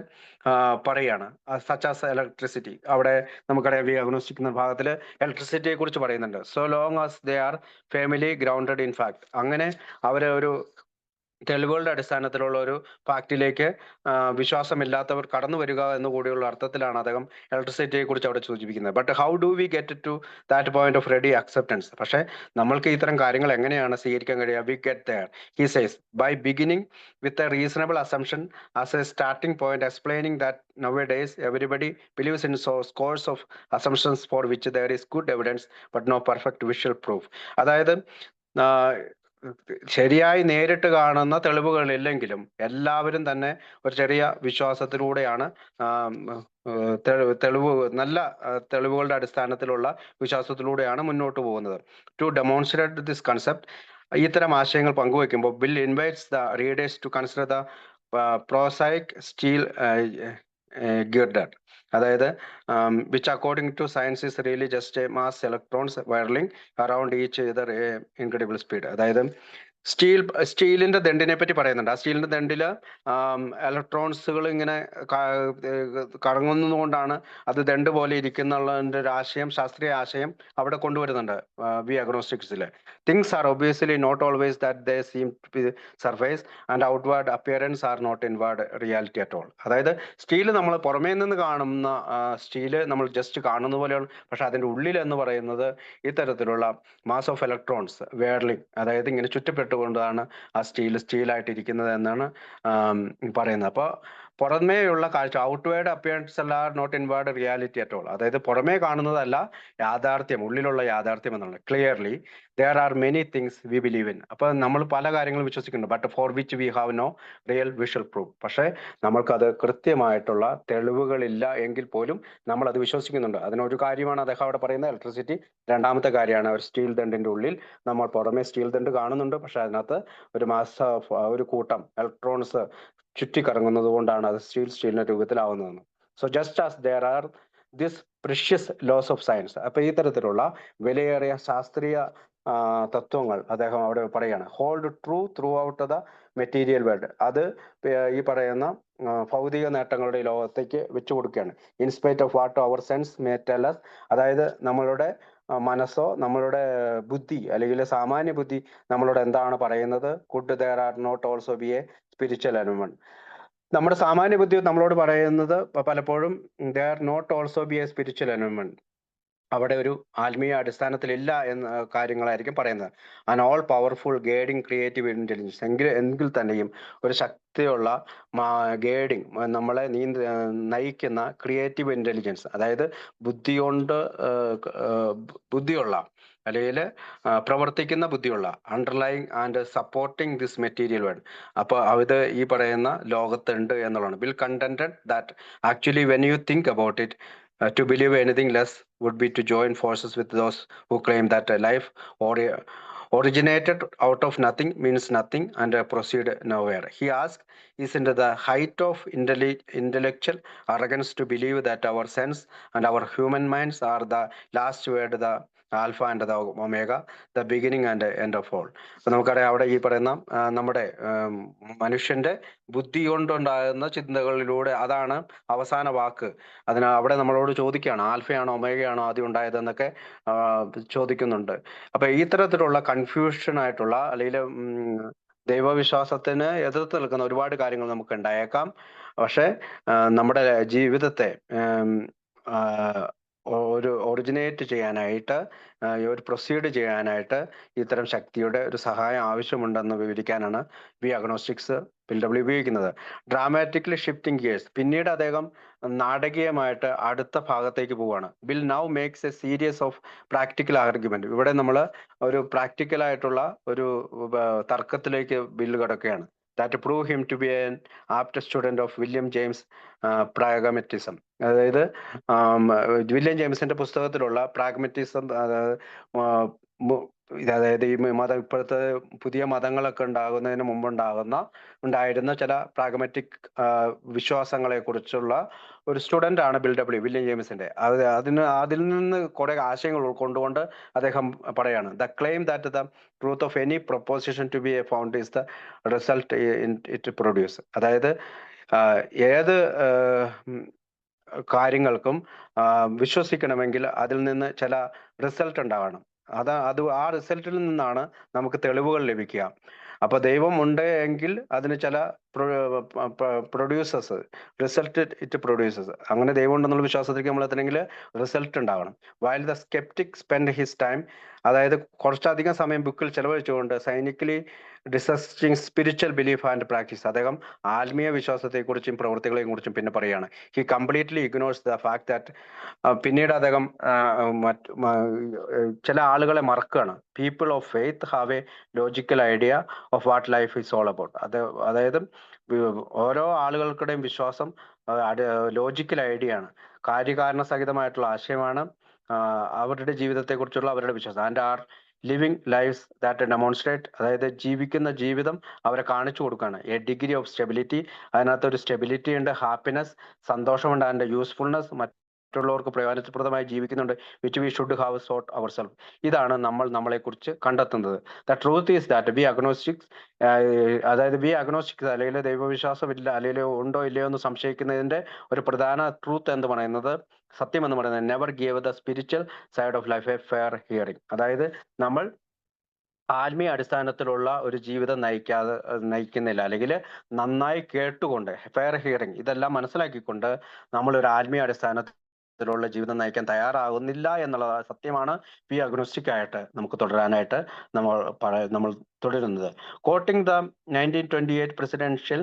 പറയാണ്. Such as electricity. അവിടെ നമുക്കറിയാം വി അഗ്നോസ്റ്റിക് ഭാഗത്തിൽ ഇലക്ട്രിസിറ്റിയെ കുറിച്ച് പറയുന്നുണ്ട്. So long as they are family grounded in fact. അങ്ങനെ അവരെ ഒരു തെളിവുകളുടെ അടിസ്ഥാനത്തിലുള്ള ഒരു ഫാക്റ്റിലേക്ക് വിശ്വാസമില്ലാത്തവർ കടന്നു വരിക എന്ന് കൂടിയുള്ള അർത്ഥത്തിലാണ് അദ്ദേഹം ഇലക്ട്രിസിറ്റിയെ കുറിച്ച് അവിടെ സൂചിപ്പിക്കുന്നത്. But how do we get to that point of ready acceptance? പക്ഷേ നമ്മൾക്ക് ഇത്തരം കാര്യങ്ങൾ എങ്ങനെയാണ് സ്വീകരിക്കാൻ കഴിയുക? We get there, he says, by beginning with a reasonable assumption as a starting point, explaining that nowadays everybody believes in scores of assumptions for which there is good evidence but no perfect visual proof. അതായത് ശരിയായി നേരിട്ട് കാണുന്ന തെളിവുകളില്ലെങ്കിലും എല്ലാവരും തന്നെ ഒരു ചെറിയ വിശ്വാസത്തിലൂടെയാണ്, നല്ല തെളിവുകളുടെ അടിസ്ഥാനത്തിലുള്ള വിശ്വാസത്തിലൂടെയാണ് മുന്നോട്ട് പോകുന്നത്. ടു ഡെമോൺസ്ട്രേറ്റ് ദിസ് കൺസെപ്റ്റ്, ഇത്തരം ആശയങ്ങൾ പങ്കുവയ്ക്കുമ്പോൾ Bill invites the readers to consider the prosaic steel girder. അതായത് which according to science is really just a mass electrons whirling around each other incredible speed. അതായത് സ്റ്റീലിന്റെ ദണ്ടിനെ പറ്റി പറയുന്നുണ്ട്. ആ സ്റ്റീലിന്റെ ദണ്ടില് ഇലക്ട്രോൺസുകൾ ഇങ്ങനെ കറങ്ങുന്നത് കൊണ്ടാണ് അത് ദണ്ട് പോലെ ഇരിക്കുന്നുള്ളതിന്റെ ഒരു ആശയം, ശാസ്ത്രീയ ആശയം അവിടെ കൊണ്ടുവരുന്നുണ്ട് വി അഗ്നോസ്റ്റിക്സിൽ. Things are obviously not always that they seem surface and outward appearance are not inward reality at all. അതായത് സ്റ്റീൽ നമ്മൾ പുറമേ നിന്ന് കാണുന്ന സ്റ്റീല് നമ്മൾ ജസ്റ്റ് കാണുന്ന പോലെയാണ്, പക്ഷെ അതിന്റെ ഉള്ളിൽ എന്ന് പറയുന്നത് ഇത്തരത്തിലുള്ള മാസ് ഓഫ് ഇലക്ട്രോൺസ് വേർലിംഗ്, അതായത് ഇങ്ങനെ ചുറ്റപ്പെട്ടുകൊണ്ടാണ് ആ സ്റ്റീലായിട്ട് ഇരിക്കുന്നത് എന്നാണ് പറയുന്നത്. അപ്പോൾ പുറമേയുള്ള കാഴ്ച, ഔട്ട്വേർഡ് അപ്പിയറൻസ് അല്ല not inward reality at all, അതായത് പുറമേ കാണുന്നതല്ല യാഥാർത്ഥ്യം, ഉള്ളിലുള്ള യാഥാർത്ഥ്യം എന്നുള്ളത്. Clearly there are many things we believe in. അപ്പൊ നമ്മൾ പല കാര്യങ്ങളും വിശ്വസിക്കുന്നുണ്ട്, but for which we have no real visual proof. പക്ഷേ നമ്മൾക്കത് കൃത്യമായിട്ടുള്ള തെളിവുകളില്ല എങ്കിൽ പോലും നമ്മൾ അത് വിശ്വസിക്കുന്നുണ്ട്. അതിനൊരു കാര്യമാണ് അദ്ദേഹം അവിടെ പറയുന്നത്, ഇലക്ട്രിസിറ്റി. രണ്ടാമത്തെ കാര്യമാണ് ഒരു സ്റ്റീൽ ദണ്ടിന്റെ ഉള്ളിൽ നമ്മൾ പുറമെ സ്റ്റീൽ ദണ്ട് കാണുന്നുണ്ട്, പക്ഷെ അതിനകത്ത് ഒരു കൂട്ടം ഇലക്ട്രോൺസ് ചുറ്റിക്കറങ്ങുന്നത് കൊണ്ടാണ് അത് സ്റ്റീലിന്റെ രൂപത്തിലാവുന്നതെന്ന്. So just as there are this precious laws of science. അപ്പൊ ഈ തരത്തിലുള്ള വിലയേറിയ ശാസ്ത്രീയ തത്വങ്ങൾ അദ്ദേഹം അവിടെ പറയാണ്. Hold true throughout the material world. അത് ഈ പറയുന്ന ഭൗതിക നേട്ടങ്ങളുടെ ലോകത്തേക്ക് വെച്ചു കൊടുക്കുകയാണ്. In spite of what our sense may tell us, അതായത് നമ്മളുടെ മനസ്സോ നമ്മളുടെ ബുദ്ധി അല്ലെങ്കിൽ സാമാന്യ ബുദ്ധി നമ്മളോട് എന്താണ് പറയുന്നത്. Could there are not also be a spiritual element. നമ്മുടെ സാമാന്യ ബുദ്ധി നമ്മളോട് പറയുന്നത് പലപ്പോഴും there not also be a spiritual element, അവിടെ ഒരു ആത്മീയ അടിസ്ഥാനത്തിലില്ല എന്ന കാര്യങ്ങളായിരിക്കും പറയുന്നത്. And all powerful guiding creative intelligence, എങ്കിൽ തന്നെയും ഒരു ശക്തിയുള്ള ഗൈഡിങ്, നമ്മളെ നയിക്കുന്ന ക്രിയേറ്റീവ് ഇന്റലിജൻസ്, അതായത് ബുദ്ധിയുള്ള അല്ലെങ്കിൽ പ്രവർത്തിക്കുന്ന ബുദ്ധിയുള്ള, underlying and supporting this material world. അപ്പോൾ ഇത് ഈ പറയുന്ന ലോകത്തുണ്ട് എന്നുള്ളതാണ്. Will contented that actually when you think about it, to believe anything less would be to join forces with those who claim that life originated out of nothing, means nothing, and proceed nowhere. He asked, isn't the height of intellectual arrogance to believe that our sense and our human minds are the last word, the alpha and the omega, the beginning and end of all. അപ്പൊ നമുക്കറിയാം അവിടെ ഈ പറയുന്ന നമ്മുടെ മനുഷ്യന്റെ ബുദ്ധി കൊണ്ടുണ്ടാകുന്ന ചിന്തകളിലൂടെ അതാണ് അവസാന വാക്ക്. അവിടെ നമ്മളോട് ചോദിക്കുകയാണ്, ആൽഫയാണോ ഒമേഗയാണോ ആദ്യം ഉണ്ടായതെന്നൊക്കെ ചോദിക്കുന്നുണ്ട്. അപ്പൊ ഈ തരത്തിലുള്ള കൺഫ്യൂഷൻ ആയിട്ടുള്ള അല്ലെങ്കിൽ ദൈവവിശ്വാസത്തിന് എതിർത്ത് നിൽക്കുന്ന ഒരുപാട് കാര്യങ്ങൾ നമുക്ക് ഉണ്ടായേക്കാം. പക്ഷെ നമ്മുടെ ജീവിതത്തെ ഒരു ഒറിജിനേറ്റ് ചെയ്യാനായിട്ട്, ഒരു പ്രൊസീഡ് ചെയ്യാനായിട്ട് ഇത്തരം ശക്തിയുടെ ഒരു സഹായം ആവശ്യമുണ്ടെന്ന് വിവരിക്കാനാണ് വി അഗ്നോസ്റ്റിക്സ് BW ഉപയോഗിക്കുന്നത്. ഡ്രാമാറ്റിക്കലി ഷിഫ്റ്റിംഗ് ഗിയേഴ്സ്, പിന്നീട് അദ്ദേഹം നാടകീയമായിട്ട് അടുത്ത ഭാഗത്തേക്ക് പോവുകയാണ്. Bill now makes a series of practical argument. ഇവിടെ നമ്മൾ ഒരു പ്രാക്ടിക്കൽ ആയിട്ടുള്ള ഒരു തർക്കത്തിലേക്ക് ബില്ല് കിടക്കുകയാണ്. That prove him to be an apt student of William James pragmatism. അതായത് വില്യം ജെയിംസിന്റെ പുസ്തകത്തിലുള്ള പ്രാഗ്മറ്റിസം, അതായത് ഈ ഇപ്പോഴത്തെ പുതിയ മതങ്ങളൊക്കെ ഉണ്ടാകുന്നതിന് ഉണ്ടായിരുന്ന ചില പ്രാഗ്മാറ്റിക് വിശ്വാസങ്ങളെ കുറിച്ചുള്ള ഒരു സ്റ്റുഡന്റ് ആണ് വില്യം ജെയിംസിന്റെ. അതിൽ നിന്ന് കുറെ ആശയങ്ങൾ ഉൾക്കൊണ്ടുകൊണ്ട് അദ്ദേഹം പറയാണ്, the claim that the truth of any proposition to be a found is the result it produce. അതായത് ഏത് കാര്യങ്ങൾക്കും വിശ്വസിക്കണമെങ്കിൽ അതിൽ നിന്ന് ചില റിസൾട്ട് ഉണ്ടാവണം. ആ റിസൾട്ടിൽ നിന്നാണ് നമുക്ക് തെളിവുകൾ ലഭിക്കുക. അപ്പൊ ദൈവം ഉണ്ട് എങ്കിൽ അതിന് ചില പ്രൊഡ്യൂസേഴ്സ്, റിസൾട്ട് ഇറ്റ് പ്രൊഡ്യൂസേഴ്സ്. അങ്ങനെ ദൈവം ഉണ്ടെന്നുള്ള വിശ്വാസത്തിലേക്ക് നമ്മൾ എത്തണമെങ്കിൽ റിസൾട്ട് ഉണ്ടാവണം. While the skeptic spend his time, അതായത് കുറച്ചധികം സമയം ബുക്കിൽ ചെലവഴിച്ചുകൊണ്ട് cynically dissecting spiritual belief and practice, അദ്ദേഹം ആത്മീയ വിശ്വാസത്തെക്കുറിച്ചും പ്രവൃത്തികളെയും കുറിച്ചും പിന്നെ പറയുകയാണ്. He completely ignores the fact that, പിന്നീട് അദ്ദേഹം ചില ആളുകളെ മറക്കുകയാണ്. People of faith have a logical idea of what life is all about. അതായത് ഓരോ ആളുകൾക്കുടെയും വിശ്വാസം ലോജിക്കൽ ഐഡിയ ആണ്, കാര്യകാരണ സഹിതമായിട്ടുള്ള ആശയമാണ് അവരുടെ ജീവിതത്തെക്കുറിച്ചുള്ള അവരുടെ വിശ്വാസം. And are living lifes that demonstrate, അതായത് ജീവിക്കുന്ന ജീവിതം അവരെ കാണിച്ചു കൊടുക്കുകയാണ്. എ ഡിഗ്രി ഓഫ് സ്റ്റെബിലിറ്റി, അതിനകത്ത് ഒരു സ്റ്റെബിലിറ്റി ഉണ്ട്, ഹാപ്പിനെസ്, സന്തോഷമുണ്ട്, ആൻഡ് യൂസ്ഫുൾനെസ്, മറ്റുള്ളവർക്ക് പ്രയോജനപ്രദമായി ജീവിക്കുന്നുണ്ട്, which we should have sought ourself. ഇതാണ് നമ്മൾ നമ്മളെക്കുറിച്ച് കണ്ടെത്തുന്നത്. The truth is that we agnostics, അതായത് വി അഗ്നോസ്റ്റിക്സ് അല്ലെങ്കിൽ ദൈവവിശ്വാസമില്ല അല്ലെങ്കിൽ ഉണ്ടോ ഇല്ലയോ എന്ന് സംശയിക്കുന്നതിന്റെ ഒരു പ്രധാന ട്രൂത്ത് എന്ന് പറയുന്നത്, സത്യം എന്ന് പറയുന്നത്, never give the spiritual side of life A fair hearing. അതായത് നമ്മൾ ആത്മീയ അടിസ്ഥാനത്തിലുള്ള ഒരു ജീവിതം നയിക്കുന്നില്ല, അല്ലെങ്കിൽ നന്നായി കേട്ടുകൊണ്ട് ഫെയർ ഹിയറിംഗ് ഇതെല്ലാം മനസ്സിലാക്കിക്കൊണ്ട് നമ്മൾ ഒരു ആത്മീയ അടിസ്ഥാനത്തിലുള്ള ജീവിതം നയിക്കാൻ തയ്യാറാകുന്നില്ല എന്നുള്ള സത്യമാണ് വി അഗ്നോസ്റ്റിക് ആയിട്ട് നമുക്ക് തുടരാനായിട്ട് നമ്മൾ തുടരുന്നത്. Coating the 1928 presidential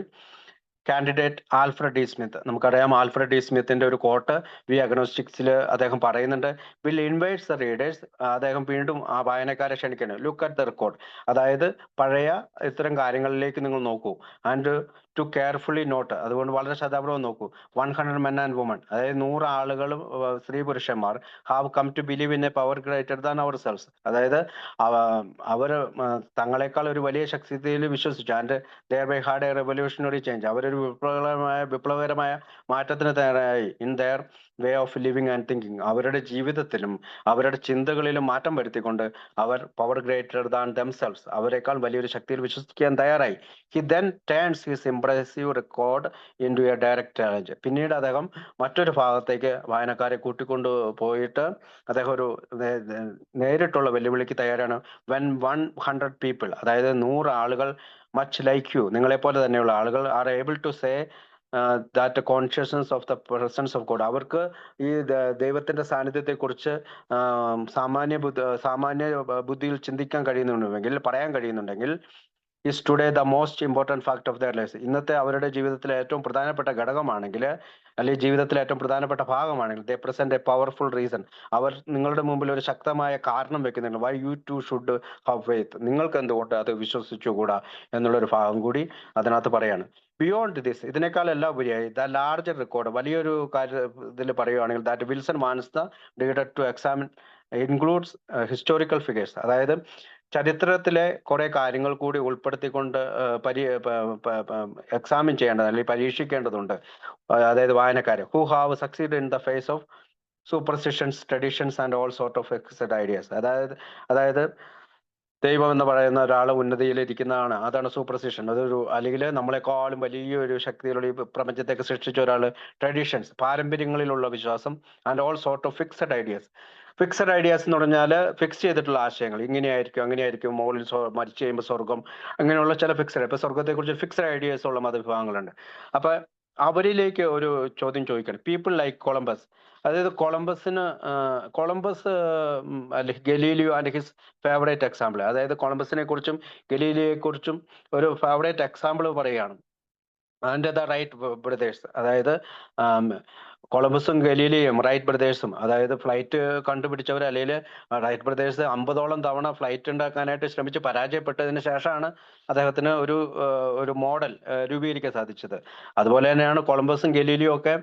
candidate Alfred D Smith, നമുക്കറിയാം ആൽഫ്രഡ് ഡി സ്മിത്തിന്റെ ഒരു കോട്ട് വി അഗ്നോസ്റ്റിക്സിൽ അദ്ദേഹം പറയുന്നുണ്ട്, വിൽ ഇൻവൈറ്റ്സ് ദ റീഡേഴ്സ്, അദ്ദേഹം വീണ്ടും ആ വായനക്കാരെ ക്ഷണിക്കണം, ലുക്ക് അറ്റ് ദ റെക്കോർഡ്, അതായത് പഴയ ഇത്തരം കാര്യങ്ങളിലേക്ക് നിങ്ങൾ നോക്കൂ, ആൻഡ് ടു കെയർഫുള്ളി നോട്ട്, അതുകൊണ്ട് വളരെ ശ്രദ്ധാപൂർവ്വം നോക്കൂ, 100 മെൻ ആൻഡ് വുമൺ, അതായത് 100 ആളുകളും സ്ത്രീ പുരുഷന്മാർ, have come to believe in a power greater than our selves, അതായത് അവർ തങ്ങളെക്കാൾ ഒരു വലിയ ശക്തിയിൽ വിശ്വസിച്ചു, and thereby had a revolutionary change, അവരൊരു വിപ്ലവകരമായ മാറ്റത്തിന് തയ്യാറായി, in their way of living and thinking, അവരുടെ ജീവിതത്തിലും അവരുടെ ചിന്തകളിലും മാറ്റം വരുത്തിക്കൊണ്ട് അവർ പവർ ഗ്രേറ്റർ ദാൻ ദംസെൽസ്, അവരെക്കാൾ വലിയൊരു ശക്തിയിൽ വിശ്വസിക്കാൻ തയ്യാറായി. He then turns his impressive record in to a direct challenge, പിന്നീട് അദ്ദേഹം മറ്റൊരു ഭാഗത്തേക്ക് വായനക്കാരെ കൂട്ടിക്കൊണ്ടു പോയിട്ട് അദ്ദേഹം ഒരു നേരിട്ടുള്ള വെല്ലുവിളിക്ക് തയ്യാറാണ്. വെൻ 100 പീപ്പിൾ, അതായത് 100 ആളുകൾ, മച്ച് ലൈക്ക് യു, നിങ്ങളെപ്പോലെ തന്നെയുള്ള ആളുകൾ, are able to say that consciousness of the presence of God, അവർക്ക് ഈ ദൈവത്തിന്റെ സാന്നിധ്യത്തെ കുറിച്ച് സാമാന്യ ബുദ്ധിയിൽ ചിന്തിക്കാൻ കഴിയുന്നുണ്ടെങ്കിൽ, പറയാൻ കഴിയുന്നുണ്ടെങ്കിൽ, is today the most important fact of their life, ഇന്നത്തെ അവരുടെ ജീവിതത്തിലെ ഏറ്റവും പ്രധാനപ്പെട്ട ഘടകമാണെങ്കിൽ, അല്ലെങ്കിൽ ജീവിതത്തിലെ ഏറ്റവും പ്രധാനപ്പെട്ട ഭാഗമാണെങ്കിൽ, they present a powerful reason, അവർ നിങ്ങളുടെ മുമ്പിൽ ഒരു ശക്തമായ കാരണം വെക്കുന്നുണ്ട്, why you too should have faith, നിങ്ങൾക്ക് എന്തുകൊണ്ട് അത് വിശ്വസിച്ചുകൂടാ എന്നുള്ളൊരു ഭാഗം കൂടി അതിനകത്ത് പറയാണ്. ബിയോണ്ട് ദിസ്, ഇതിനേക്കാൾ എല്ലാം ഉപരിയായി, ദ ലാർജർ റെക്കോർഡ്, വലിയൊരു ഇതിൽ പറയുകയാണെങ്കിൽ, that Wilson wants the reader to examine includes historical figures, അതായത് ചരിത്രത്തിലെ കുറെ കാര്യങ്ങൾ കൂടി ഉൾപ്പെടുത്തിക്കൊണ്ട് എക്സാമിൻ ചെയ്യേണ്ടത് അല്ലെങ്കിൽ പരീക്ഷിക്കേണ്ടതുണ്ട്, അതായത് വായനക്കാരെ, who have succeed in the face of superstitions, traditions and all sort of fixed ideas, അതായത് ദൈവം എന്ന് പറയുന്ന ഒരാൾ ഉന്നതിയിൽ ഇരിക്കുന്നതാണ്, അതാണ് സൂപ്പർസ്റ്റിഷൻ, അതൊരു അല്ലെങ്കിൽ നമ്മളെക്കാളും വലിയൊരു ശക്തിയിലുള്ള ഈ പ്രപഞ്ചത്തേക്ക് സൃഷ്ടിച്ച ഒരാൾ, ട്രഡീഷൻസ് പാരമ്പര്യങ്ങളിലുള്ള വിശ്വാസം, and all sort of fixed ideas, fixed ideas എന്ന് പറഞ്ഞാൽ ഫിക്സ് ചെയ്തിട്ടുള്ള ആശയങ്ങൾ, ഇങ്ങനെയായിരിക്കും അങ്ങനെയായിരിക്കും, മുകളിൽ മരിച്ചു കഴിയുമ്പോൾ സ്വർഗം, അങ്ങനെയുള്ള ചില ഫിക്സഡ്, ഇപ്പൊ സ്വർഗത്തെക്കുറിച്ച് ഫിക്സഡ് ഐഡിയാസ് ഉള്ള മതവിഭാഗങ്ങളുണ്ട്. അപ്പൊ അവരിലേക്ക് ഒരു ചോദ്യം ചോദിക്കണം, പീപ്പിൾ ലൈക്ക് കൊളംബസ്, അതായത് കൊളംബസ് അല്ലെങ്കിൽ Galileo and his favourite example, അതായത് കൊളംബസിനെ കുറിച്ചും ഗലീലിയെ കുറിച്ചും ഒരു ഫേവറേറ്റ് എക്സാമ്പിൾ പറയുകയാണ്. ആൻഡ് ദ റൈറ്റ് ബ്രദേഴ്സ്, അതായത് കൊളംബസും ഗലീലിയും റൈറ്റ് ബ്രദേഴ്സും, അതായത് ഫ്ലൈറ്റ് കണ്ടുപിടിച്ചവർ, അല്ലെങ്കിൽ റൈറ്റ് ബ്രദേഴ്സ് 50ഓളം തവണ ഫ്ലൈറ്റ് ഉണ്ടാക്കാനായിട്ട് ശ്രമിച്ച് പരാജയപ്പെട്ടതിന് ശേഷമാണ് അദ്ദേഹത്തിന് ഒരു മോഡൽ രൂപീകരിക്കാൻ സാധിച്ചത്. അതുപോലെ തന്നെയാണ് കൊളംബസും ഗലീലിയും ഒക്കെ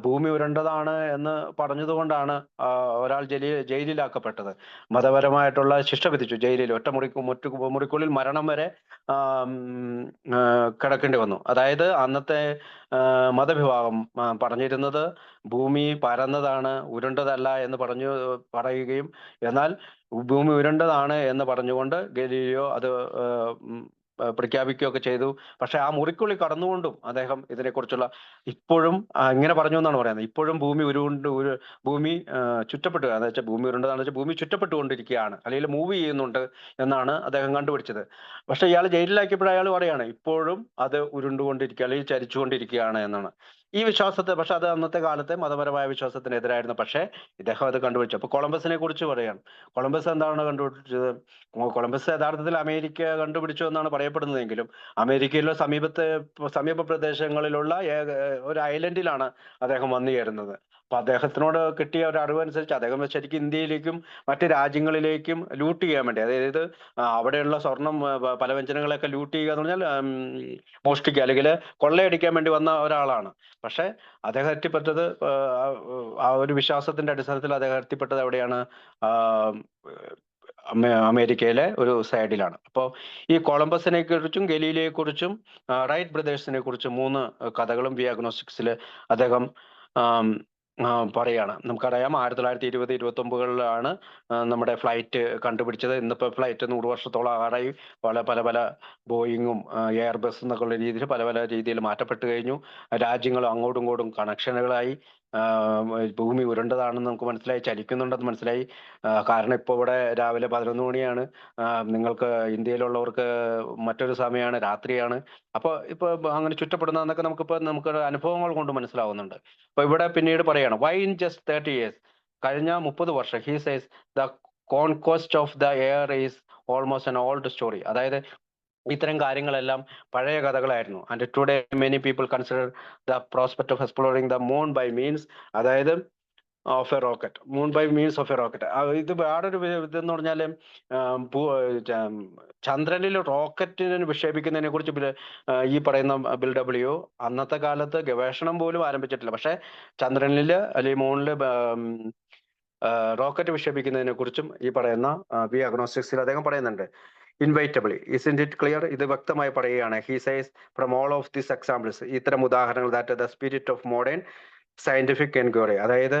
ഭൂമി ഉരുണ്ടതാണ് എന്ന് പറഞ്ഞതുകൊണ്ടാണ് ഒരാൾ ജയിലിലാക്കപ്പെട്ടത്, മതപരമായിട്ടുള്ള ശിക്ഷ വിധിച്ചു, ജയിലിൽ ഒറ്റ മുറിക്കുള്ളിൽ മരണം വരെ കിടക്കേണ്ടി വന്നു. അതായത് അന്നത്തെ മതവിഭാഗം പറഞ്ഞിരുന്നത് ഭൂമി പരന്നതാണ്, ഉരുണ്ടതല്ല എന്ന് പറയുകയും, എന്നാൽ ഭൂമി ഉരുണ്ടതാണ് എന്ന് പറഞ്ഞുകൊണ്ട് ഗലീലിയോ അത് പ്രഖ്യാപിക്കുകയൊക്കെ ചെയ്തു. പക്ഷെ ആ മുറിക്കുള്ളിൽ കടന്നുകൊണ്ടും അദ്ദേഹം ഇതിനെക്കുറിച്ചുള്ള ഇപ്പോഴും ഇങ്ങനെ പറഞ്ഞു എന്നാണ് പറയുന്നത്, ഇപ്പോഴും ഭൂമി ചുറ്റപ്പെട്ടു, എന്ന് വെച്ചാൽ ഭൂമി ഉരുണ്ടതാണെന്ന് വെച്ചാൽ ഭൂമി ചുറ്റപ്പെട്ടുകൊണ്ടിരിക്കുകയാണ്, അല്ലെങ്കിൽ മൂവ് ചെയ്യുന്നുണ്ട് എന്നാണ് അദ്ദേഹം കണ്ടുപിടിച്ചത്. പക്ഷെ ഇയാൾ ജയിലിലാക്കിയപ്പോൾ അയാൾ പറയാണ് ഇപ്പോഴും അത് ഉരുണ്ടുകൊണ്ടിരിക്കുക അല്ലെങ്കിൽ ചരിച്ചുകൊണ്ടിരിക്കുകയാണ് എന്നാണ് ഈ വിശ്വാസത്തെ. പക്ഷെ അത് അന്നത്തെ കാലത്തെ മതപരമായ വിശ്വാസത്തിനെതിരായിരുന്നു. പക്ഷെ ഇദ്ദേഹം അത് കണ്ടുപിടിച്ചു. അപ്പൊ കൊളംബസിനെ കുറിച്ച് പറയാണ്, കൊളംബസ് എന്താണ് കണ്ടുപിടിച്ചത്? കൊളംബസ് യഥാർത്ഥത്തിൽ അമേരിക്ക കണ്ടുപിടിച്ചു എന്നാണ് പറയപ്പെടുന്നതെങ്കിലും അമേരിക്കയിലെ സമീപ പ്രദേശങ്ങളിലുള്ള ഒരു ഐലൻഡിലാണ് അദ്ദേഹം വന്നു ചേരുന്നത്. അപ്പൊ അദ്ദേഹത്തിനോട് കിട്ടിയ ഒരു അറിവനുസരിച്ച് അദ്ദേഹം ശരിക്കും ഇന്ത്യയിലേക്കും മറ്റ് രാജ്യങ്ങളിലേക്കും ലൂട്ട് ചെയ്യാൻ വേണ്ടി, അതായത് അവിടെയുള്ള സ്വർണം പലവ്യഞ്ജനങ്ങളൊക്കെ ലൂട്ട് ചെയ്യുക എന്ന് പറഞ്ഞാൽ മോഷ്ടിക്കുക അല്ലെങ്കിൽ കൊള്ളയടിക്കാൻ വേണ്ടി വന്ന ഒരാളാണ്. പക്ഷെ അദ്ദേഹം എത്തിപ്പെട്ടത് ആ ഒരു വിശ്വാസത്തിന്റെ അടിസ്ഥാനത്തിൽ അദ്ദേഹം എത്തിപ്പെട്ടത് എവിടെയാണ്? അമേരിക്കയിലെ ഒരു സൈഡിലാണ്. അപ്പോൾ ഈ കൊളംബസിനെ കുറിച്ചും ഗലീലിയെ കുറിച്ചും റൈറ്റ് ബ്രദേഴ്സിനെ കുറിച്ചും 3 കഥകളും വി അഗ്നോസ്റ്റിക്സിൽ അദ്ദേഹം പറയാണ്. നമുക്കറിയാം 1920, 29കളിലാണ് നമ്മുടെ ഫ്ലൈറ്റ് കണ്ടുപിടിച്ചത്. ഇന്നിപ്പോ ഫ്ലൈറ്റ് 100 വർഷത്തോളം ആകാറായി. പല പല ബോയിങ്ങും എയർബസ് എന്നൊക്കെയുള്ള രീതിയിൽ പല പല രീതിയിൽ മാറ്റപ്പെട്ട് കഴിഞ്ഞു. രാജ്യങ്ങൾ അങ്ങോട്ടും ഇങ്ങോട്ടും കണക്ഷനുകളായി. ഭൂമി ഉരുണ്ടതാണെന്ന് നമുക്ക് മനസ്സിലായി, ചലിക്കുന്നുണ്ടെന്ന് മനസ്സിലായി. കാരണം ഇപ്പോൾ ഇവിടെ രാവിലെ 11 മണിയാണ്. നിങ്ങൾക്ക് ഇന്ത്യയിലുള്ളവർക്ക് മറ്റൊരു സമയമാണ്, രാത്രിയാണ്. അപ്പോൾ ഇപ്പോൾ അങ്ങനെ ചുറ്റപ്പെടുന്നതെന്നൊക്കെ നമുക്ക് അനുഭവങ്ങൾ കൊണ്ട് മനസ്സിലാവുന്നുണ്ട്. അപ്പൊ ഇവിടെ പിന്നീട് പറയാണ് വൈ ഇൻ ജസ്റ്റ് 30 ഇയേഴ്സ്, കഴിഞ്ഞ 30 വർഷം he says the conquest of the air is almost an old story. അതായത് ഇത്തരം കാര്യങ്ങളെല്ലാം പഴയ കഥകളായിരുന്നു. And today many people consider the prospect of exploring the moon by means, അതായത് of a rocket, moon by means of a rocket. ഇത് വേറൊരു ഇതെന്ന് പറഞ്ഞാൽ ചന്ദ്രനിൽ റോക്കറ്റിന് വിക്ഷേപിക്കുന്നതിനെ കുറിച്ച് ഈ പറയുന്ന ബിൽ ഡബ്ല്യു അന്നത്തെ കാലത്ത് ഗവേഷണം പോലും ആരംഭിച്ചിട്ടില്ല. പക്ഷെ ചന്ദ്രനിൽ അല്ലെങ്കിൽ മൂണില് റോക്കറ്റ് വിക്ഷേപിക്കുന്നതിനെ കുറിച്ചും ഈ പറയുന്ന വി അഗ്നോസ്റ്റിക്സിൽ അദ്ദേഹം പറയുന്നുണ്ട്. ഇൻവൈറ്റബിളി ഇസിന്റ് ഇറ്റ് ക്ലിയർ, ഇത് വ്യക്തമായി പറയുകയാണ്. He says from all of these examples, ഇത്തരം ഉദാഹരണങ്ങൾ, that the spirit of modern scientific enquiry, അതായത്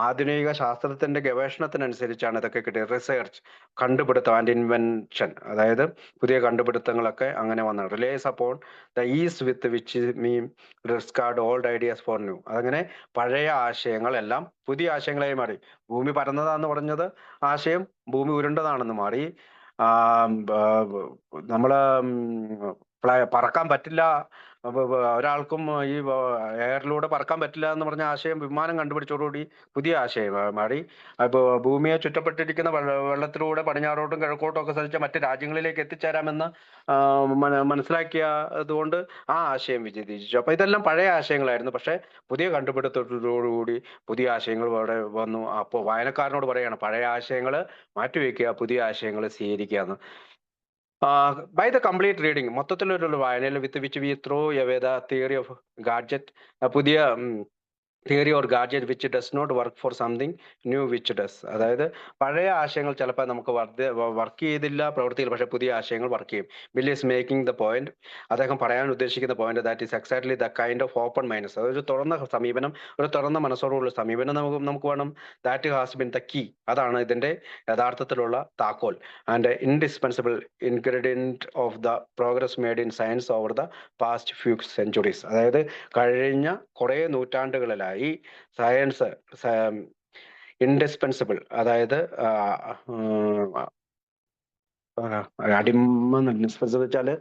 ആധുനിക ശാസ്ത്രത്തിന്റെ ഗവേഷണത്തിനനുസരിച്ചാണ് ഇതൊക്കെ കിട്ടിയത്. റിസർച്ച്, കണ്ടുപിടുത്തം ആൻഡ് ഇൻവെൻഷൻ, അതായത് പുതിയ കണ്ടുപിടുത്തങ്ങളൊക്കെ അങ്ങനെ വന്നു. Relays upon the ease with which mean discard old ideas for new, അതങ്ങനെ പഴയ ആശയങ്ങളെല്ലാം പുതിയ ആശയങ്ങളായി മാറി. ഭൂമി പരന്നതാന്ന് പറഞ്ഞത് ആശയം ഭൂമി ഉരുണ്ടതാണെന്ന് മാറി. നമ്മള് പറക്കാൻ പറ്റില്ല, ഒരാൾക്കും ഈ എയറിലൂടെ പറക്കാൻ പറ്റില്ല എന്ന് പറഞ്ഞ ആശയം വിമാനം കണ്ടുപിടിച്ചതോടുകൂടി പുതിയ ആശയം മാറി. അപ്പോൾ ഭൂമിയെ ചുറ്റപ്പെട്ടിരിക്കുന്ന വെള്ളത്തിലൂടെ പടിഞ്ഞാറോട്ടും കിഴക്കോട്ടും ഒക്കെ സഞ്ചരിച്ച മറ്റ് രാജ്യങ്ങളിലേക്ക് എത്തിച്ചേരാമെന്ന് മനസ്സിലാക്കിയതുകൊണ്ട് ആ ആശയം വിജയിച്ചു. അപ്പൊ ഇതെല്ലാം പഴയ ആശയങ്ങളായിരുന്നു. പക്ഷെ പുതിയ കണ്ടുപിടുത്തത്തോടുകൂടി പുതിയ ആശയങ്ങൾ അവിടെ വന്നു. അപ്പോൾ വായനക്കാരനോട് പറയാണ് പഴയ ആശയങ്ങൾ മാറ്റിവെക്കുക, പുതിയ ആശയങ്ങൾ സ്വീകരിക്കുക എന്ന്. ബൈ ദ കംപ്ലീറ്റ് റീഡിങ്, മൊത്തത്തിലൊരു വായനയിൽ with which we throw away the theory of gadget, പുതിയ theory or gadget which does not work for something new which does. അതായത് പഴയ ആശയങ്ങൾ ചിലപ്പോൾ നമുക്ക് വർക്ക് ചെയ്തില്ല പ്രവൃത്തിയിൽ, പക്ഷെ പുതിയ ആശയങ്ങൾ വർക്ക് ചെയ്യും. Bill is making the point, അദ്ദേഹം പറയാൻ ഉദ്ദേശിക്കുന്ന point, that is exactly the kind of open minds, അതൊരു തുറന്ന സമീപനം, ഒരു തുറന്ന മനസ്സോടുള്ള സമീപനം നമുക്ക് വേണം. That has been the key, അതാണ് ഇതിന്റെ യഥാർത്ഥത്തിലുള്ള താക്കോൽ. And indispensable ingredient of the progress made in science over the past few centuries, അതായത് കഴിഞ്ഞ കുറേ നൂറ്റാണ്ടുകളിലായി സയൻസ് ഇൻഡിസ്പെൻസിബിൾ, അതായത് ഇൻഡിസ്പെൻസിബിൾ വെച്ചാല്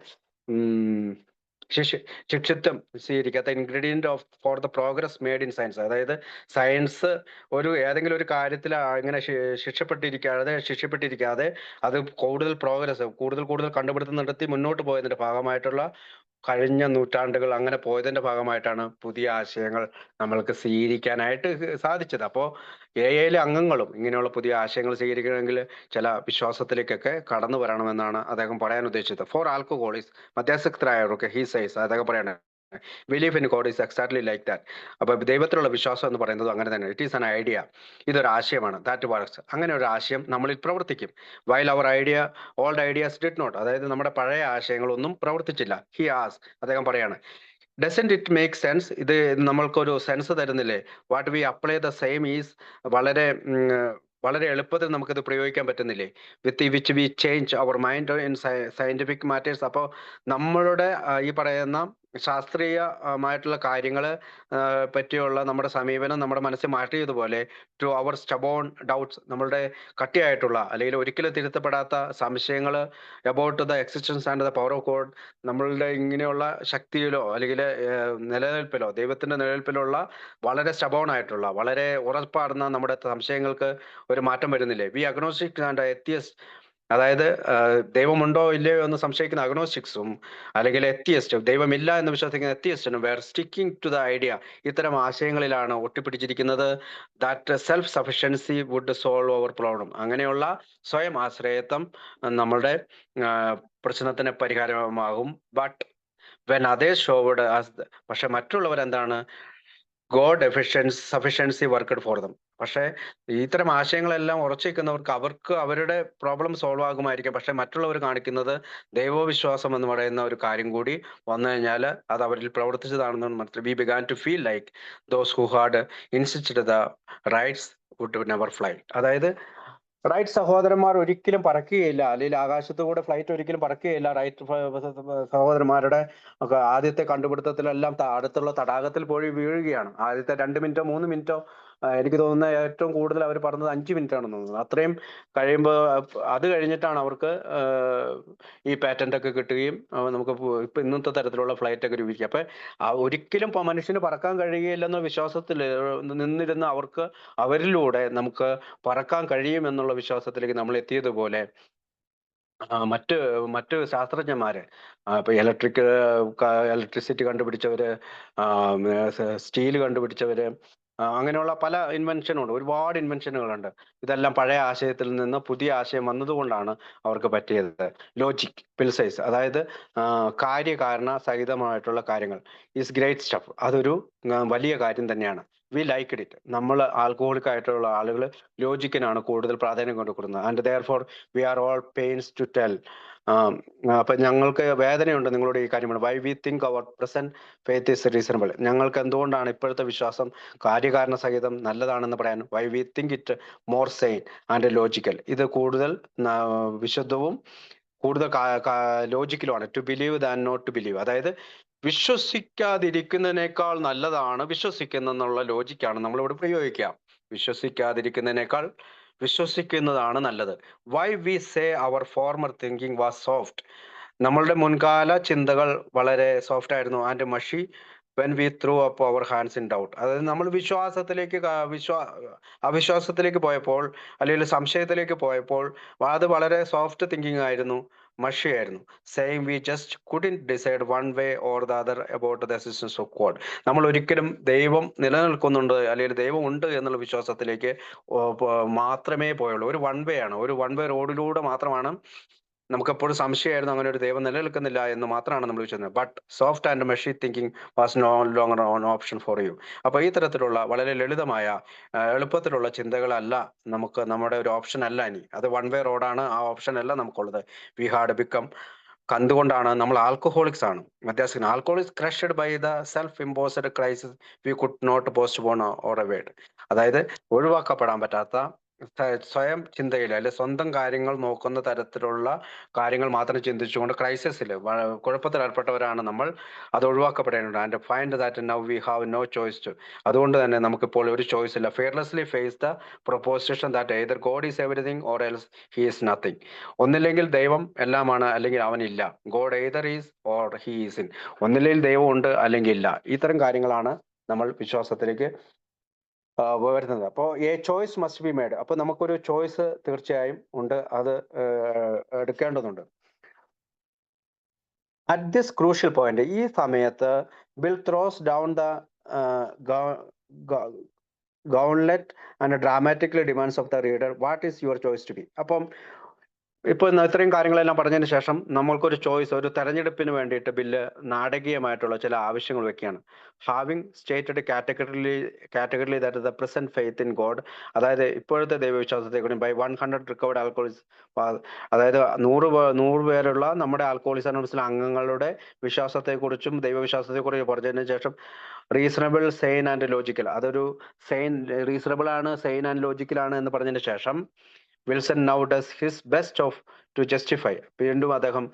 ശിക്ഷിത്വം സ്വീകരിക്കാത്ത ingredient of for the progress made in science, അതായത് സയൻസ് ഏതെങ്കിലും ഒരു കാര്യത്തിൽ ഇങ്ങനെ ശിക്ഷപ്പെട്ടിരിക്കാതെ അത് കൂടുതൽ പ്രോഗ്രസ്, കൂടുതൽ കണ്ടുപിടുത്തം നടത്തി മുന്നോട്ട് പോയതിന്റെ ഭാഗമായിട്ടുള്ള കഴിഞ്ഞ നൂറ്റാണ്ടുകൾ അങ്ങനെ പോയതിന്റെ ഭാഗമായിട്ടാണ് പുതിയ ആശയങ്ങൾ നമ്മൾക്ക് സ്വീകരിക്കാനായിട്ട് സാധിച്ചത്. അപ്പോൾ എയിലെ അംഗങ്ങളും ഇങ്ങനെയുള്ള പുതിയ ആശയങ്ങൾ സ്വീകരിക്കണമെങ്കിൽ ചില വിശ്വാസത്തിലേക്കൊക്കെ കടന്നു വരണമെന്നാണ് അദ്ദേഹം പറയാൻ ഉദ്ദേശിച്ചത്. ഫോർ ആൽക്കഹോളിക്സ്, മദ്യാസക്തരായവർക്ക് ഹി സൈസ്, അദ്ദേഹം പറയണേ belief in God is exactly like that. അപ്പൊ ദൈവത്തിലുള്ള വിശ്വാസം എന്ന് പറയുന്നത് അങ്ങനെ തന്നെ. ഇറ്റ് ഈസ് ആൻ ഐഡിയ, ഇതൊരു ആശയമാണ്. ദാറ്റ് വർക്ക്സ്, അങ്ങനെ ഒരു ആശയം നമ്മളിൽ പ്രവർത്തിക്കും. While our old ideas did not, അതായത് നമ്മുടെ പഴയ ആശയങ്ങളൊന്നും പ്രവർത്തിച്ചില്ല. ഹി ആസ്, അദ്ദേഹം പറയാണ് ഡസൻറ്റ് ഇറ്റ് മേക്ക് സെൻസ്, ഇത് നമ്മൾക്കൊരു സെൻസ് തരുന്നില്ലേ? What we apply the same is, വളരെ എളുപ്പത്തിൽ നമുക്കിത് പ്രയോഗിക്കാൻ പറ്റുന്നില്ലേ? With which we change our mind in scientific matters. അപ്പോൾ നമ്മളുടെ ഈ പറയുന്ന ശാസ്ത്രീയമായിട്ടുള്ള കാര്യങ്ങൾ പറ്റിയുള്ള നമ്മുടെ സമീപനം നമ്മുടെ മനസ്സിൽ മാറ്റിയതുപോലെ ടു അവർ സ്റ്റബോൺ ഡൗട്ട്സ്, നമ്മളുടെ കട്ടിയായിട്ടുള്ള അല്ലെങ്കിൽ ഒരിക്കലും തിരുത്തപ്പെടാത്ത സംശയങ്ങൾ about the existence and the power of God, നമ്മളുടെ ഇങ്ങനെയുള്ള ശക്തിയിലോ അല്ലെങ്കിൽ നിലനിൽപ്പിലോ, ദൈവത്തിന്റെ നിലനിൽപ്പിലുള്ള വളരെ സ്റ്റബോൺ ആയിട്ടുള്ള വളരെ ഉറപ്പാടുന്ന നമ്മുടെ സംശയങ്ങൾക്ക് ഒരു മാറ്റം വരുന്നില്ലേ? വി അഗ്നോസ്റ്റിക് ആൻഡ് എത്തിയസ്റ്റ്, അതായത് ദൈവമുണ്ടോ ഇല്ലയോ എന്ന് സംശയിക്കുന്ന അഗ്നോസ്റ്റിക്സും അല്ലെങ്കിൽ എത്തിയസ്റ്റ്, ദൈവമില്ല എന്ന് വിശ്വസിക്കുന്ന എത്തിയസ്റ്റിനും were sticking to the idea, ഇത്തരം ആശയങ്ങളിലാണ് ഒട്ടിപ്പിടിച്ചിരിക്കുന്നത്. That self sufficiency would solve our problem, അങ്ങനെയുള്ള സ്വയം ആശ്രയത്വം നമ്മളുടെ പ്രശ്നത്തിന് പരിഹാരമാകും. ബട്ട് വെൻ അതേ ഷോവുഡ്, പക്ഷെ മറ്റുള്ളവരെന്താണ് God sufficiency worked for them, പക്ഷേ ഇത്തരം ആശയങ്ങളെല്ലാം ഉറച്ചുനിൽക്കുന്നവർക്ക് അവർക്ക് അവരുടെ പ്രോബ്ലം സോൾവ് ആകുമായിരിക്കും. പക്ഷേ മറ്റുള്ളവർ കാണിക്കുന്നത് ദൈവവിശ്വാസം എന്ന് പറയുന്ന ഒരു കാര്യം കൂടി വന്നു കഴിഞ്ഞാൽ അത് അവരിൽ പ്രവർത്തിച്ചതാണെന്ന് മനസ്സിലായി. We began to feel like those who had insisted the Wrights would never fly. അതായത് റൈറ്റ് സഹോദരന്മാർ ഒരിക്കലും പറക്കുകയില്ല, അല്ലെങ്കിൽ ആകാശത്തുകൂടെ ഫ്ലൈറ്റ് ഒരിക്കലും പറക്കുകയില്ല. റൈറ്റ് സഹോദരന്മാരുടെ ആദ്യത്തെ കണ്ടുപിടുത്തത്തിലെല്ലാം അടുത്തുള്ള തടാകത്തിൽ പോയി വീഴുകയാണ്. ആദ്യത്തെ 2 മിനിറ്റോ 3 മിനിറ്റോ, എനിക്ക് തോന്നുന്ന ഏറ്റവും കൂടുതൽ അവർ പറഞ്ഞത് 5 മിനിറ്റ് ആണെന്ന് തോന്നുന്നു. അത്രയും കഴിയുമ്പോൾ അത് കഴിഞ്ഞിട്ടാണ് അവർക്ക് ഈ പാറ്റന്റ് ഒക്കെ കിട്ടുകയും നമുക്ക് ഇപ്പൊ ഇന്നത്തെ തരത്തിലുള്ള ഫ്ലൈറ്റ് ഒക്കെ രൂപീകരിക്കുക. അപ്പൊ ഒരിക്കലും മനുഷ്യന് പറക്കാൻ കഴിയുകയില്ലെന്ന വിശ്വാസത്തിൽ നിന്നിരുന്ന അവർക്ക് അവരിലൂടെ നമുക്ക് പറക്കാൻ കഴിയും എന്നുള്ള വിശ്വാസത്തിലേക്ക് നമ്മൾ എത്തിയതുപോലെ മറ്റ് മറ്റ് ശാസ്ത്രജ്ഞന്മാര്, ഇപ്പൊ ഇലക്ട്രിസിറ്റി കണ്ടുപിടിച്ചവര്, സ്റ്റീൽ കണ്ടുപിടിച്ചവര്, അങ്ങനെയുള്ള പല ഇൻവെൻഷനുണ്ട്, ഒരുപാട് ഇൻവെൻഷനുകളുണ്ട്. ഇതെല്ലാം പഴയ ആശയത്തിൽ നിന്ന് പുതിയ ആശയം വന്നതുകൊണ്ടാണ് അവർക്ക് പറ്റിയത്. ലോജിക് പിൽസൈസ്, അതായത് കാര്യകാരണ സഹിതമായിട്ടുള്ള കാര്യങ്ങൾ ഈസ് ഗ്രേറ്റ് സ്റ്റഫ്. അതൊരു വലിയ കാര്യം തന്നെയാണ്. We liked it. നമ്മൾ ആൽക്കഹോളിക് ആയിട്ടുള്ള ആളുകൾ ലോജിക്കിനാണ് കൂടുതൽ പ്രാധാന്യം കൊടുക്കുന്നത്. And therefore we are all pains to tell. അപ്പൊ ഞങ്ങൾക്ക് വേദനയുണ്ട് നിങ്ങളോട് ഈ കാര്യമാണ്. Why we think our present faith is reasonable. ഞങ്ങൾക്ക് എന്തുകൊണ്ടാണ് ഇപ്പോഴത്തെ വിശ്വാസം കാര്യകാരണ സഹിതം നല്ലതാണെന്ന് പറയാൻ? Why we think it more sane and logical. ഇത് കൂടുതൽ വിശുദ്ധവും കൂടുതൽ ലോജിക്കലുമാണ്. To believe than not to believe. അതായത് വിശ്വസിക്കാതിരിക്കുന്നതിനേക്കാൾ നല്ലതാണ് വിശ്വസിക്കുന്നെന്നുള്ള ലോജിക്കാണ് നമ്മളിവിടെ പ്രയോഗിക്കുക. വിശ്വസിക്കാതിരിക്കുന്നതിനേക്കാൾ വിശ്വസിക്കുന്നതാണ് നല്ലത്. Why we say our former thinking was soft. നമ്മളുടെ മുൻകാല ചിന്തകൾ വളരെ സോഫ്റ്റ് ആയിരുന്നു. And mushy when we threw up our hands in doubt. അതായത് നമ്മൾ വിശ്വാസത്തിലേക്ക് അവിശ്വാസത്തിലേക്ക് പോയപ്പോൾ, അല്ലെങ്കിൽ സംശയത്തിലേക്ക് പോയപ്പോൾ അത് വളരെ സോഫ്റ്റ് തിങ്കിങ് ആയിരുന്നു, മഷിയായിരുന്നു. Same we just couldn't decide one way or the other about the existence of God. നമ്മൾ ഒരിക്കലും ദൈവം നിലനിൽക്കുന്നുണ്ട് അല്ലെങ്കിൽ ദൈവം ഉണ്ട് എന്നുള്ള വിശ്വാസത്തിലേക്ക് മാത്രമേ പോയുള്ളൂ. ഒരു വൺ വേ ആണ്, ഒരു വൺ വേ റോഡിലൂടെ മാത്രമാണ്. നമുക്കെപ്പോഴും സംശയമായിരുന്നു, അങ്ങനെ ഒരു ദൈവം നിലനിൽക്കുന്നില്ല എന്ന് മാത്രമാണ് നമ്മൾ വിശ്വസിക്കുന്നത്. But soft and mushy thinking was no longer on option for you. അപ്പൊ ഈ തരത്തിലുള്ള വളരെ ലളിതമായ എളുപ്പത്തിലുള്ള ചിന്തകളല്ല നമുക്ക്, നമ്മുടെ ഒരു ഓപ്ഷൻ അല്ല ഇനി. അത് വൺ വേ റോഡാണ്, ആ ഓപ്ഷൻ അല്ല നമുക്കുള്ളത്. We had become. എന്തുകൊണ്ടാണ് നമ്മൾ ആൽക്കഹോളിക്സ് ആണ്, മദ്യാസകൻ. Alcoholics crushed by the self imposed crisis we could not postpone or avoid. അതായത് ഒഴിവാക്കപ്പെടാൻ പറ്റാത്ത സ്വയം ചിന്തയിൽ, അല്ലെ സ്വന്തം കാര്യങ്ങൾ നോക്കുന്ന തരത്തിലുള്ള കാര്യങ്ങൾ മാത്രം ചിന്തിച്ചുകൊണ്ട് ക്രൈസിസിൽ കുഴപ്പത്തിൽ ഏർപ്പെട്ടവരാണ് നമ്മൾ. അത് ഒഴിവാക്കപ്പെടേണ്ടത്. And find that now we have no choice to. അതുകൊണ്ട് തന്നെ നമുക്കിപ്പോൾ ഒരു ചോയ്സ് ഇല്ല. Fearlessly face the proposition that either God is everything or else he is nothing. ഒന്നില്ലെങ്കിൽ ദൈവം എല്ലാമാണ്, അല്ലെങ്കിൽ അവനില്ല. God either is or he is in. ഒന്നില്ലെങ്കിൽ ദൈവം ഉണ്ട് അല്ലെങ്കിൽ ഇല്ല. ഇത്തരം കാര്യങ്ങളാണ് നമ്മൾ വിശ്വാസത്തിലേക്ക് വരുന്നത്. അപ്പോൾ A choice must be made. അപ്പൊ നമുക്കൊരു ചോയ്സ് തീർച്ചയായും ഉണ്ട്, അത് എടുക്കേണ്ടതുണ്ട്. അറ്റ് ദിസ് ക്രൂഷ്യൽ പോയിന്റ്, ഈ സമയത്ത് Bill throws down the gauntlet and dramatically demands of the reader what is your choice to be. അപ്പം ഇപ്പൊ ഇത്രയും കാര്യങ്ങളെല്ലാം പറഞ്ഞതിന് ശേഷം നമ്മൾക്കൊരു ചോയ്സ്, ഒരു തെരഞ്ഞെടുപ്പിന് വേണ്ടിയിട്ട് ബില്ല് നാടകീയമായിട്ടുള്ള ചില ആവശ്യങ്ങൾ വെക്കുകയാണ്. Having stated categorically that the present faith in God. അതായത് ഇപ്പോഴത്തെ ദൈവവിശ്വാസത്തെ കൂടി ബൈ 100 റിക്കവർഡ് ആൽക്കോളിസ്, അതായത് 100 പേരുള്ള നമ്മുടെ ആൽക്കോളിസ് അനോണിമസിലെ അംഗങ്ങളുടെ വിശ്വാസത്തെക്കുറിച്ചും ദൈവവിശ്വാസത്തെക്കുറിച്ചും പറഞ്ഞതിന് ശേഷം റീസണബിൾ, സെയിൻ ആൻഡ് ലോജിക്കൽ. അതൊരു റീസണബിൾ ആണ്, സെയിൻ ആൻഡ് ലോജിക്കൽ ആണ് എന്ന് പറഞ്ഞതിന് ശേഷം Wilson now does his best of two justify. വീണ്ടും അദ്ദേഹം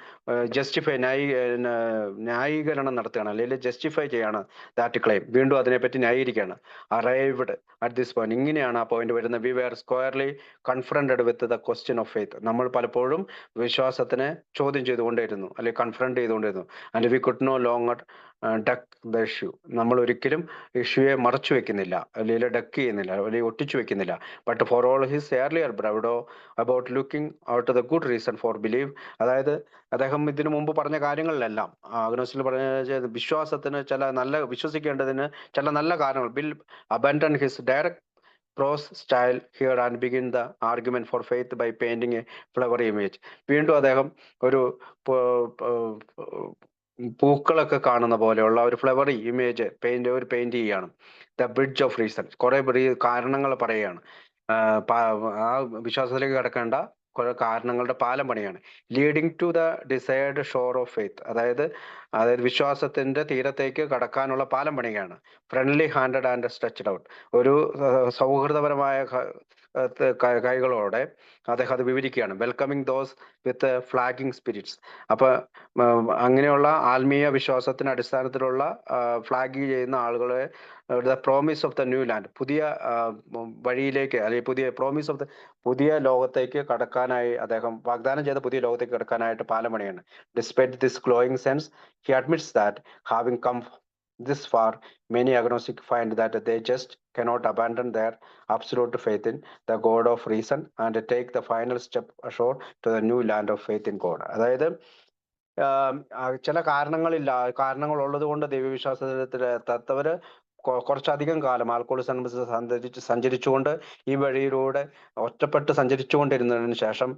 ന്യായീകരണം നടത്തുകയാണ്, അല്ലെങ്കിൽ ജസ്റ്റിഫൈ ചെയ്യാണ് ദാറ്റ് ക്ലെയിം. വീണ്ടും അതിനെപ്പറ്റി ന്യായീകരിക്കുകയാണ്. Arrived at this point. ഇങ്ങനെയാണ് ആ പോയിന്റ് വരുന്നത്. We were squarely confronted with the question of faith. നമ്മൾ പലപ്പോഴും വിശ്വാസത്തിനെ ചോദ്യം ചെയ്തുകൊണ്ടേയിരുന്നു, അല്ലെങ്കിൽ കൺഫ്രണ്ട് ചെയ്തുകൊണ്ടിരുന്നു. And we could no longer duck the issue. നമ്മൾ ഒരിക്കലും ഇഷ്യൂയെ മറച്ചു വെക്കുന്നില്ല, അല്ലെങ്കിൽ ഡക്ക് ചെയ്യുന്നില്ല, അല്ലെങ്കിൽ ഒട്ടിച്ചു വെക്കുന്നില്ല. But for all his earlier bravado about looking out the good reason for believe. അതായത് അദ്ദേഹം ഇതിനു മുമ്പ് പറഞ്ഞ കാര്യങ്ങളിലെല്ലാം, അഗ്നോസിൽ പറഞ്ഞ വിശ്വാസത്തിന് വിശ്വസിക്കേണ്ടതിന് ചില നല്ല കാരണങ്ങൾ. Bill abandon his direct prose style here and begin the argument for faith by painting a flower image. വീണ്ടും അദ്ദേഹം ഒരു പൂക്കളൊക്കെ കാണുന്ന പോലെയുള്ള ഒരു ഫ്ലവറി ഇമേജ് ഒരു പെയിന്റ് ചെയ്യാണ്. ദ ബ്രിഡ്ജ് ഓഫ് റീസൺ, കുറെ കാരണങ്ങൾ പറയുകയാണ്. ആ വിശ്വാസത്തിലേക്ക് കടക്കേണ്ട കുറെ കാരണങ്ങളുടെ പാലം പണിയാണ്. Leading to the desired shore of faith, അതായത് വിശ്വാസത്തിന്റെ തീരത്തേക്ക് കടക്കാനുള്ള പാലം പണിയാണ്. Friendly handed and stretched out, ഒരു സൗഹൃദപരമായ കൈകളോടെ അദ്ദേഹം അത് വിവരിക്കുകയാണ്. Welcoming those with flagging spirits. അപ്പൊ അങ്ങനെയുള്ള ആത്മീയ വിശ്വാസത്തിന് അടിസ്ഥാനത്തിലുള്ള ഫ്ലാഗ് ചെയ്യുന്ന ആളുകളെ the promise of the new land, പുതിയ വഴിയിലേക്ക്, അല്ലെങ്കിൽ പുതിയ ലോകത്തേക്ക് കടക്കാനായി അദ്ദേഹം വാഗ്ദാനം ചെയ്ത പുതിയ ലോകത്തേക്ക് കടക്കാനായിട്ട് പാലം പണിയാണ്. Despite this glowing sense, he admits that having come this far, many agnostic find that they just cannot abandon their absolute faith in the God of reason and take the final step ashore to the new land of faith in God. അതായത് ചില കാരണങ്ങൾ ഉള്ളത് കൊണ്ട് ദൈവവിശ്വാസത്തിൽ എത്താത്തവര് കുറച്ചധികം കാലം alcoholism സഞ്ചരിച്ചുകൊണ്ട് ഈ വഴിയിലൂടെ ഒറ്റപ്പെട്ട് സഞ്ചരിച്ചുകൊണ്ടിരുന്നതിന് ശേഷം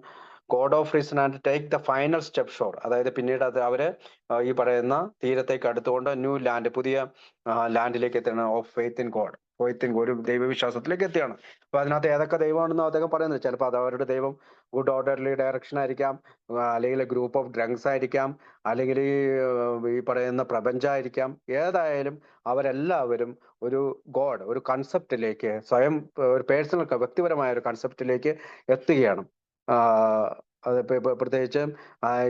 God of reason and take the final step shore, അതായത് പിന്നീട് അവര് ഈ പറയുന്ന തീരത്തേക്ക് അടുത്തുകൊണ്ട് ന്യൂ ലാൻഡ്, പുതിയ ലാൻഡിലേക്ക് എത്തുകയാണ്. ഓഫ് ഫെയ്ത്ത് ഇൻ ഗോഡ്, ഒരു ദൈവവിശ്വാസത്തിലേക്ക് എത്തുകയാണ്. അപ്പൊ അതിനകത്ത് ഏതൊക്കെ ദൈവമാണെന്ന് അദ്ദേഹം പറയുന്നത്, ചിലപ്പോൾ അത് അവരുടെ ദൈവം ഗുഡ് ഓർഡർലി ഡയറക്ഷൻ ആയിരിക്കാം, അല്ലെങ്കിൽ ഗ്രൂപ്പ് ഓഫ് ഡ്രങ്ക്സ് ആയിരിക്കാം, അല്ലെങ്കിൽ ഈ പറയുന്ന പ്രപഞ്ചമായിരിക്കാം. ഏതായാലും അവരെല്ലാവരും ഒരു ഗോഡ്, ഒരു കൺസെപ്റ്റിലേക്ക്, സ്വയം ഒരു പേഴ്സണൽ വ്യക്തിപരമായ ഒരു കൺസെപ്റ്റിലേക്ക് എത്തുകയാണ്. അത് പ്രത്യേകിച്ച്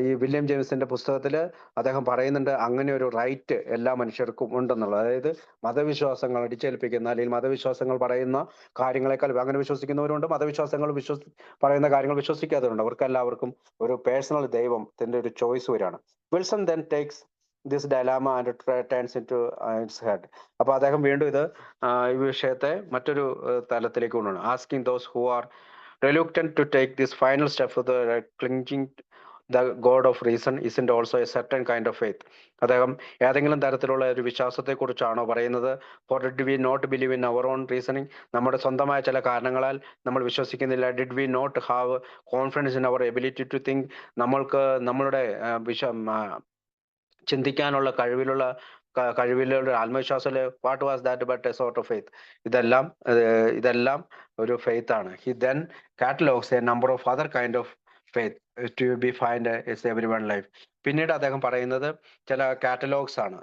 ഈ വില്യം ജെയിംസിന്റെ പുസ്തകത്തിൽ അദ്ദേഹം പറയുന്നുണ്ട്, അങ്ങനെ ഒരു റൈറ്റ് എല്ലാ മനുഷ്യർക്കും ഉണ്ടെന്നുള്ളത്. അതായത് മതവിശ്വാസങ്ങൾ അടിച്ചേൽപ്പിക്കുന്ന, അല്ലെങ്കിൽ മതവിശ്വാസങ്ങൾ പറയുന്ന കാര്യങ്ങളെക്കാൾ അങ്ങനെ വിശ്വസിക്കുന്നവരുണ്ട്, മതവിശ്വാസങ്ങൾ പറയുന്ന കാര്യങ്ങൾ വിശ്വസിക്കാത്തവരുണ്ട്. അവർക്കെല്ലാവർക്കും ഒരു പേഴ്സണൽ ദൈവത്തിന്റെ ഒരു ചോയ്സ് വരികയാണ്. Wilson then takes this dilemma and turns into its head. അപ്പൊ അദ്ദേഹം വീണ്ടും ഈ വിഷയത്തെ മറ്റൊരു തലത്തിലേക്ക് കൊണ്ടുവരണം. Asking those who are reluctant to take this final step of the clinging the God of reason isn't also a certain kind of faith. അദ്ദേഹം ഏതെങ്കിലും തരത്തിലുള്ള ഒരു വിശ്വാസത്തെ കുറിച്ചാണോ പറയുന്നത്? For did we not believe in our own reasoning? നമ്മുടെ സ്വന്തമായ ചില കാരണങ്ങളാൽ നമ്മൾ വിശ്വസിക്കുന്നില്ല. Did we not have confidence in our ability to think? നമ്മളുടെ ചിന്തിക്കാനുള്ള കഴിവിലുള്ള ആത്മവിശ്വാസത്തില് what was that but a sort of faith. ഇതെല്ലാം ഒരു ഫെയ്ത്ത് ആണ്. He then catalogs a number of other kind of faith to be find is every one life. പിന്നീട് അദ്ദേഹം പറയുന്നത് ചില കാറ്റലോഗ്സ് ആണ്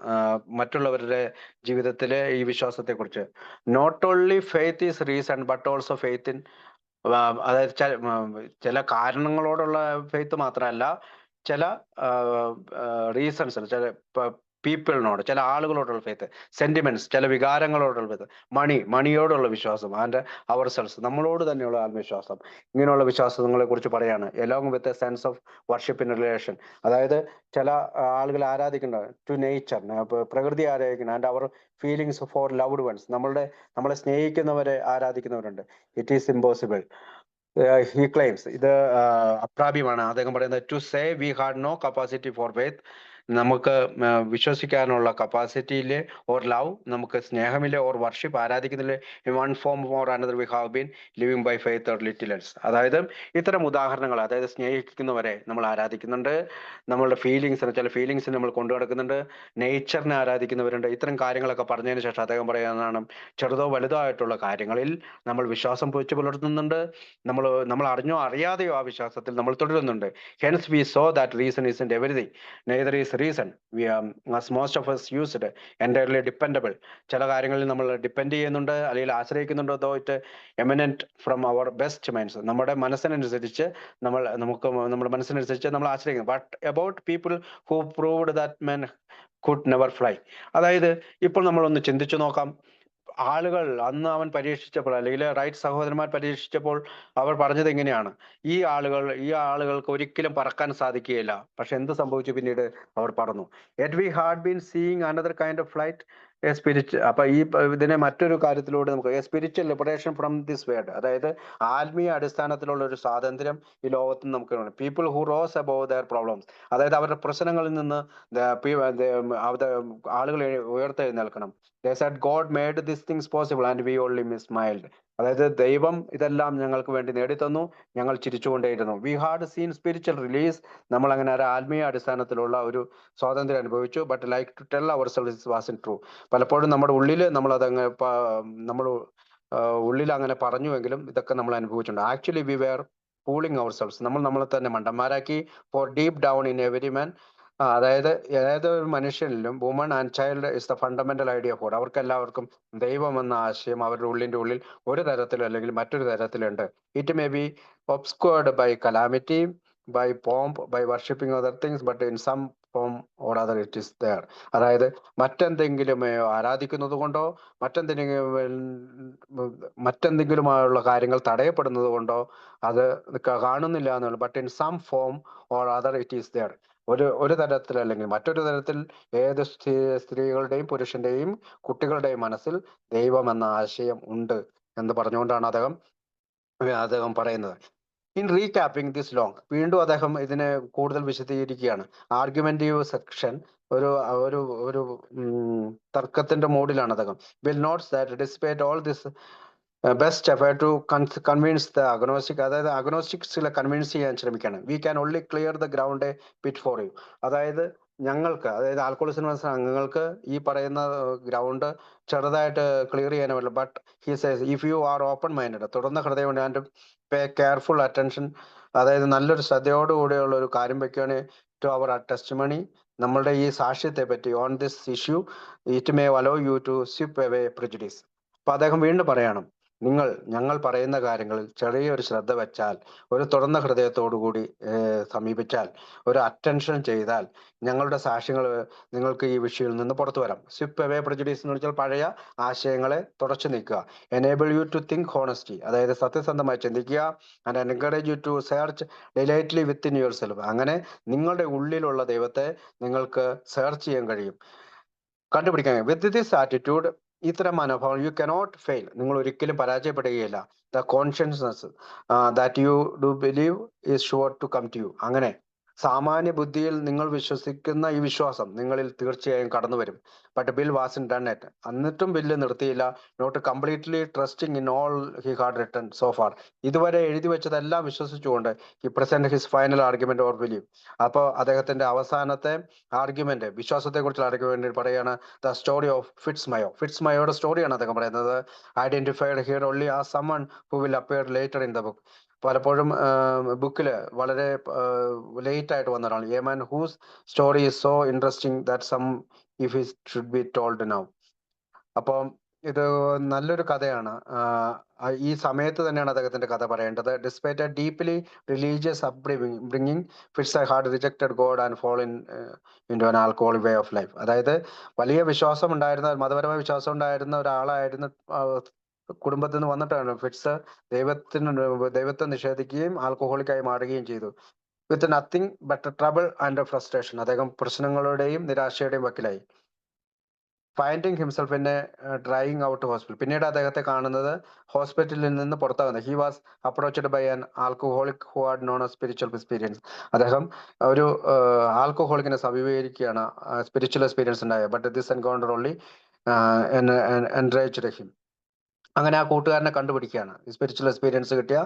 മറ്റുള്ളവരുടെ ജീവിതത്തിലെ ഈ വിശ്വാസത്തെ കുറിച്ച്. Not only faith is reason but also faith in, അതായത് ചില കാരണങ്ങളോടുള്ള ഫെയ്ത്ത് മാത്രമല്ല, ചില റീസൺസ്, ചില പീപ്പിളിനോട്, ചില ആളുകളോടുള്ള ഫെയ്ത്ത്, സെന്റിമെന്റ്സ്, ചില വികാരങ്ങളോടുള്ള ഫെയ്ത്ത്, മണിയോടുള്ള വിശ്വാസം, ആൻഡ് അവർ സെൽസ്, നമ്മളോട് തന്നെയുള്ള ആത്മവിശ്വാസം. ഇങ്ങനെയുള്ള വിശ്വാസങ്ങളെ കുറിച്ച് പറയാണ്. Along with a sense of worship in relation, അതായത് ചില ആളുകൾ ആരാധിക്കുന്നുണ്ട് ടു നേച്ചർ, പ്രകൃതി ആരാധിക്കണം, and our feelings for loved ones, നമ്മളെ സ്നേഹിക്കുന്നവരെ ആരാധിക്കുന്നവരുണ്ട്. It is impossible, he claims, ഇത് അപ്രാപ്യമാണ്. അദ്ദേഹം പറയുന്നത് to say we had no capacity for faith, നമുക്ക് വിശ്വസിക്കാനുള്ള കപ്പാസിറ്റിയില്, ഓർ ലവ്, നമുക്ക് സ്നേഹമില്ല, ഓർ വർഷിപ്പ്, ആരാധിക്കുന്നില്ല, in one form or another we have been living by faith or little else. അതായത് ഇത്തരം ഉദാഹരണങ്ങൾ, അതായത് സ്നേഹിക്കുന്നവരെ നമ്മൾ ആരാധിക്കുന്നുണ്ട്, നമ്മളുടെ ചില ഫീലിങ്സ് നമ്മൾ കൊണ്ടു നടക്കുന്നുണ്ട്, നേച്ചറിനെ ആരാധിക്കുന്നവരുണ്ട്. ഇത്തരം കാര്യങ്ങളൊക്കെ പറഞ്ഞതിന് ശേഷം അദ്ദേഹം പറയുന്നതാണ്, ചെറുതോ വലുതോ ആയിട്ടുള്ള കാര്യങ്ങളിൽ നമ്മൾ വിശ്വാസം വെച്ച് പുലർത്തുന്നുണ്ട്, നമ്മൾ അറിഞ്ഞോ അറിയാതെയോ ആ വിശ്വാസത്തിൽ നമ്മൾ തുടരുന്നുണ്ട്. Hence V so that reason isn't everything, neither is reason. We are, as most of us used, entirely dependable. ചില കാര്യങ്ങളിൽ നമ്മൾ ഡിപ്പെൻഡ് ചെയ്യുന്നുണ്ട്, അല്ലെങ്കിൽ ആശ്രയിക്കുന്നുണ്ട്, though it eminent from our best minds. നമ്മുടെ മനസ്സിനനുസരിച്ച് നമ്മൾ ആശ്രയിക്കുന്നു. But about people who proved that men could never fly. അതായത് ഇപ്പോൾ നമ്മളൊന്ന് ചിന്തിച്ചു നോക്കാം. ആളുകൾ അന്ന് അവൻ പരീക്ഷിച്ചപ്പോൾ, അല്ലെങ്കിൽ റൈറ്റ് സഹോദരന്മാർ പരീക്ഷിച്ചപ്പോൾ അവർ പറഞ്ഞത് എങ്ങനെയാണ്? ഈ ആളുകൾക്ക് ഒരിക്കലും പറക്കാൻ സാധിക്കുകയില്ല. പക്ഷെ എന്ത് സംഭവിച്ചു? പിന്നീട് അവർ പറന്നു. Yet we had been seeing another kind of flight, A spirit. അപ്പൊ ഇതിനെ മറ്റൊരു കാര്യത്തിലൂടെ നമുക്ക് A spiritual liberation from this world, അതായത് ആത്മീയ അടിസ്ഥാനത്തിലുള്ള ഒരു സ്വാതന്ത്ര്യം ഈ ലോകത്ത് നമുക്ക് വേണം. People who rose above their problems, അതായത് അവരുടെ പ്രശ്നങ്ങളിൽ നിന്ന് ആളുകൾ ഉയർത്തെഴുന്നേൽക്കണം. They said God made these things possible and we only smiled. അതായത് ദൈവം ഇതെല്ലാം ഞങ്ങൾക്ക് വേണ്ടി നേടിത്തന്നു, ഞങ്ങൾ ചിരിച്ചുകൊണ്ടേയിരുന്നു. We had seen spiritual release. നമ്മൾ അങ്ങനെ ഒരു ആത്മീയ അടിസ്ഥാനത്തിലുള്ള ഒരു സ്വാതന്ത്ര്യം അനുഭവിച്ചു. But like to tell ourselves was true. പലപ്പോഴും നമ്മുടെ ഉള്ളിൽ നമ്മൾ അതങ്ങ് നമ്മൾ ഉള്ളിൽ അങ്ങനെ പറഞ്ഞുവെങ്കിലും ഇതൊക്കെ നമ്മൾ അനുഭവിച്ചിട്ടുണ്ട്. Actually we were fooling ourselves. നമ്മൾ നമ്മളെ തന്നെ മണ്ടന്മാരാക്കി. For deep down in every man, അതായത് ഏതൊരു മനുഷ്യനിലും woman and child is the fundamental idea of God. അവർക്ക് എല്ലാവർക്കും ദൈവം എന്ന ആശയം അവരുടെ ഉള്ളിന്റെ ഉള്ളിൽ ഒരു തരത്തിലോ അല്ലെങ്കിൽ മറ്റൊരു തരത്തിലുണ്ട്. It may be obscured by calamity, by pomp, by worshipping other things, but in some form or other it is there. അതായത് മറ്റെന്തെങ്കിലും ആരാധിക്കുന്നത് കൊണ്ടോ മറ്റെന്തെങ്കിലുമായുള്ള കാര്യങ്ങൾ തടയപ്പെടുന്നത് കൊണ്ടോ അത് കാണുന്നില്ല എന്നുള്ളു. But in some form or other it is there. ഒരു തരത്തിൽ അല്ലെങ്കിൽ മറ്റൊരു തരത്തിൽ ഏത് സ്ത്രീകളുടെയും പുരുഷന്റെയും കുട്ടികളുടെയും മനസ്സിൽ ദൈവം എന്ന ആശയം ഉണ്ട് എന്ന് പറഞ്ഞുകൊണ്ടാണ് അദ്ദേഹം പറയുന്നത്. ഇൻ റീക്യാപ്പിംഗ് ദിസ് ലോങ്, വീണ്ടും അദ്ദേഹം ഇതിനെ കൂടുതൽ വിശദീകരിക്കുകയാണ്. ആർഗ്യുമെന്റീവ് സെക്ഷൻ, ഒരു ഒരു ഒരു തർക്കത്തിന്റെ മൂഡിലാണ് അദ്ദേഹം. Will notes that despite all this best effort to convince the agnostic, അതായത് അഗ്നോസ്റ്റിക്സിലെ കൺവിൻസ് ചെയ്യാൻ ശ്രമിക്കുകയാണ്. We can only clear the ground pit for you. അതായത് ഞങ്ങൾക്ക്, അതായത് ആൽക്കോളിക്സ് അനോണിമസ് അംഗങ്ങൾക്ക് ഈ പറയുന്ന ഗ്രൗണ്ട് ചെറുതായിട്ട് ക്ലിയർ ചെയ്യാനേ പറ്റില്ല. But he says if you are open minded, തുറന്ന ഹൃദയം ആൻഡ് പേ കെയർഫുൾ അറ്റൻഷൻ, അതായത് നല്ലൊരു ശ്രദ്ധയോടുകൂടിയുള്ള ഒരു കാര്യം വെക്കുകയാണ് ടു അവർ ടെസ്റ്റിമണി, നമ്മളുടെ ഈ സാക്ഷ്യത്തെ പറ്റി, on this issue, it may allow you to sweep away prejudice. അപ്പൊ അദ്ദേഹം വീണ്ടും പറയണം, ഞങ്ങൾ പറയുന്ന കാര്യങ്ങളിൽ ചെറിയൊരു ശ്രദ്ധ വെച്ചാൽ, ഒരു തുറന്ന ഹൃദയത്തോടുകൂടി സമീപിച്ചാൽ, ഒരു അറ്റൻഷൻ ചെയ്താൽ, ഞങ്ങളുടെ സാക്ഷ്യങ്ങൾ നിങ്ങൾക്ക് ഈ വിഷയത്തിൽ നിന്ന് പുറത്തു വരാം. സ്വിപ്പ് അവേ പ്രിജുഡീസ് എന്ന് വെച്ചാൽ പഴയ ആശയങ്ങളെ തുടച്ചു നീക്കുക. Enable you to think honesty, അതായത് സത്യസന്ധമായി ചിന്തിക്കുക. And encourage you to search diligently within yourself, അങ്ങനെ നിങ്ങളുടെ ഉള്ളിലുള്ള ദൈവത്തെ നിങ്ങൾക്ക് സെർച്ച് ചെയ്യാൻ കഴിയും, കണ്ടുപിടിക്കാൻ. വിത്ത് ദിസ് ആറ്റിറ്റ്യൂഡ്, ഇത്തരം മനോഭാവം, യു കനോട്ട് ഫെയിൽ, നിങ്ങൾ ഒരിക്കലും പരാജയപ്പെടുകയില്ല. The consciousness that you do believe is sure to come to you. അങ്ങനെ സാമാന്യ ബുദ്ധിയിൽ നിങ്ങൾ വിശ്വസിക്കുന്ന ഈ വിശ്വാസം നിങ്ങളിൽ തീർച്ചയായും കടന്നു വരും. But Bill wasn't done it, എന്നിട്ടും ബില്ല് നിർത്തിയില്ല. Not completely trusting in all he had written so far, ഇതുവരെ എഴുതി വെച്ചതെല്ലാം വിശ്വസിച്ചുകൊണ്ട് he present his final argument or believe. അപ്പോൾ അദ്ദേഹത്തിന്റെ അവസാനത്തെ ആർഗ്യുമെന്റ്, വിശ്വാസത്തെ കുറിച്ചുള്ള ആർഗ്യുമെന്റ് പറയാണ് ദ സ്റ്റോറി ഓഫ് ഫിറ്റ്സ്മയോ. ഫിറ്റ്സ്മയോയുടെ സ്റ്റോറിയാണ് അദ്ദേഹം പറയുന്നത്. Identified here only as someone who will appear later in the book. പലപ്പോഴും ബുക്കിൽ വളരെ ലേറ്റ് ആയിട്ട് വന്ന ഒരാൾ, a man whose story is so interesting that some if it should be told now. അപ്പം ഇത് നല്ലൊരു കഥയാണ്. ഈ സമയത്ത് തന്നെയാണ് അദ്ദേഹത്തിന്റെ കഥ പറയേണ്ടത്. Despite a deeply religious upbringing, Fitz had rejected God and fall into an alcoholic way of life. അതായത് വലിയ വിശ്വാസം ഉണ്ടായിരുന്ന, മതപരമായ വിശ്വാസം ഉണ്ടായിരുന്ന ഒരാളായിരുന്നു കുടുംബത്തിൽ നിന്ന് വന്നിട്ടാണ് ഫിറ്റ്സ് ദൈവത്തെ നിഷേധിക്കുകയും ആൽക്കഹോളിക്കായി മാറുകയും ചെയ്തു. With nothing but trouble and frustration, അദ്ദേഹം പ്രശ്നങ്ങളുടെയും നിരാശയുടെയും വക്കിലായി. Finding himself in a drying out hospital, പിന്നീട് അദ്ദേഹത്തെ കാണുന്നത് ഹോസ്പിറ്റലിൽ നിന്ന് പുറത്താകുന്നത്. He was approached by an alcoholic who had known a spiritual experience. അദ്ദേഹം ഒരു ആൽക്കഹോളിക്കിനെ സമീപിക്കുകയാണ്, സ്പിരിച്വൽ എക്സ്പീരിയൻസ് ഉണ്ടായ. But this encounter only enraged him. അങ്ങനെ ആ കൂട്ടുകാരനെ കണ്ടുപിടിക്കുകയാണ്. സ്പിരിച്വൽ എക്സ്പീരിയൻസ് കിട്ടിയ,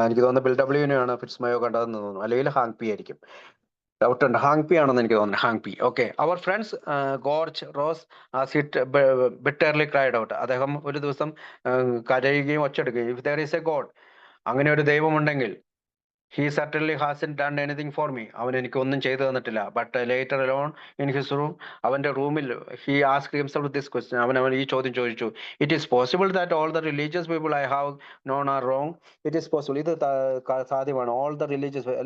എനിക്ക് തോന്നുന്നു ബിൽ ഡബ്ല്യുവിനെയാണ് ഫിറ്റ്സ്മയോ കണ്ടതെന്ന് തോന്നുന്നു, അല്ലെങ്കിൽ ഹാങ് പി ആയിരിക്കും, ഡൗട്ട് ഉണ്ട്. ഹാങ് പി ആണെന്ന് എനിക്ക് തോന്നുന്നു, ഹാങ് പി. ഓക്കെ. അവർ friends gorge rose bitterly cried out. അദ്ദേഹം ഒരു ദിവസം കരയുകയും ഒച്ചെടുക്കുകയും, if there is a God, അങ്ങനെ ഒരു ദൈവമുണ്ടെങ്കിൽ, he certainly hasn't done anything for me, അവൻ എനിക്ക് ഒന്നും ചെയ്തു തന്നിട്ടില്ല. But later alone in his room, അവന്റെ റൂമിൽ, he asked himself this question, അവൻ ഈ ചോദ്യം ചോദിച്ചു. It is possible that all the religious people I have known are wrong. It is possible, ഇത് സാധ്യമാണ്. ഓൾ ദ റിലീജിയസ്,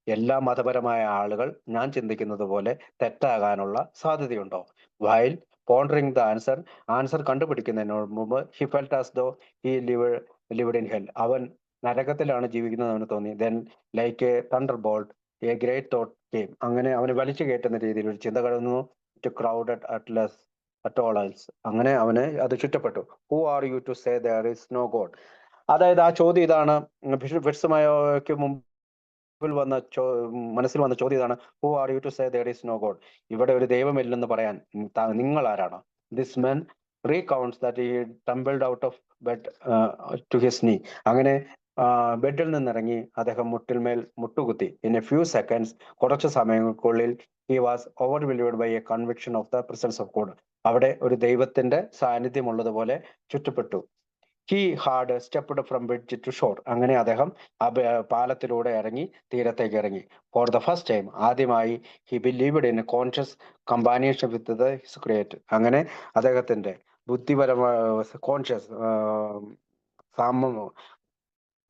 എല്ലാ മതപരമായ ആളുകൾ ഞാൻ ചിന്തിക്കുന്നത് പോലെ തെറ്റാകാനുള്ള സാധ്യതയുണ്ടോ? വൈൽ പോണ്ടറിംഗ് ദ ആൻസർ കണ്ടുപിടിക്കുന്നതിന് മുമ്പ്, he felt as though he lived in hell, അവൻ നരകത്തിലാണ് ജീവിക്കുന്നത് അവന് തോന്നി. Then like a thunderbolt a great thought came, അങ്ങനെ അവന് വലിച്ചു കയറ്റുന്ന രീതിയിൽ ഒരു ചിന്ത കടന്നു. To crowded at all else, അങ്ങനെ അവന് അത് ചുറ്റപ്പെട്ടു. Who are you to say there is no God? അതായത് ആ ചോദ്യം ഇതാണ്, ഫിറ്റ്സ്മയോയ്ക്ക് മനസ്സിൽ വന്ന ചോദ്യം ഇതാണ്, who are you to say there is no God? ഇവിടെ ഒരു ദൈവമില്ലെന്ന് പറയാൻ നിങ്ങൾ ആരാണ്? This men recounts that he tumbled out of bed to his knee. അങ്ങനെ ബെഡിൽ നിന്നിറങ്ങി അദ്ദേഹം മുട്ടിന്മേൽ മുട്ടുകുത്തി. In a few seconds, കുറച്ച് സമയങ്ങൾക്കുള്ളിൽ he was overwhelmed by a conviction of the presence of God. അവിടെ ഒരു ദൈവത്തിന്റെ സാന്നിധ്യം ഉള്ളതുപോലെ ചുറ്റപ്പെട്ടു. He had stepped from bridge to shore. അങ്ങനെ അദ്ദേഹം പാലത്തിലൂടെ ഇറങ്ങി തീരത്തേക്ക് ഇറങ്ങി. For the first time, ആദ്യമായി he believed in a conscious companionship with the his creator. അങ്ങനെ അദ്ദേഹത്തിന്റെ ബുദ്ധിപരമായ കോൺഷ്യസ്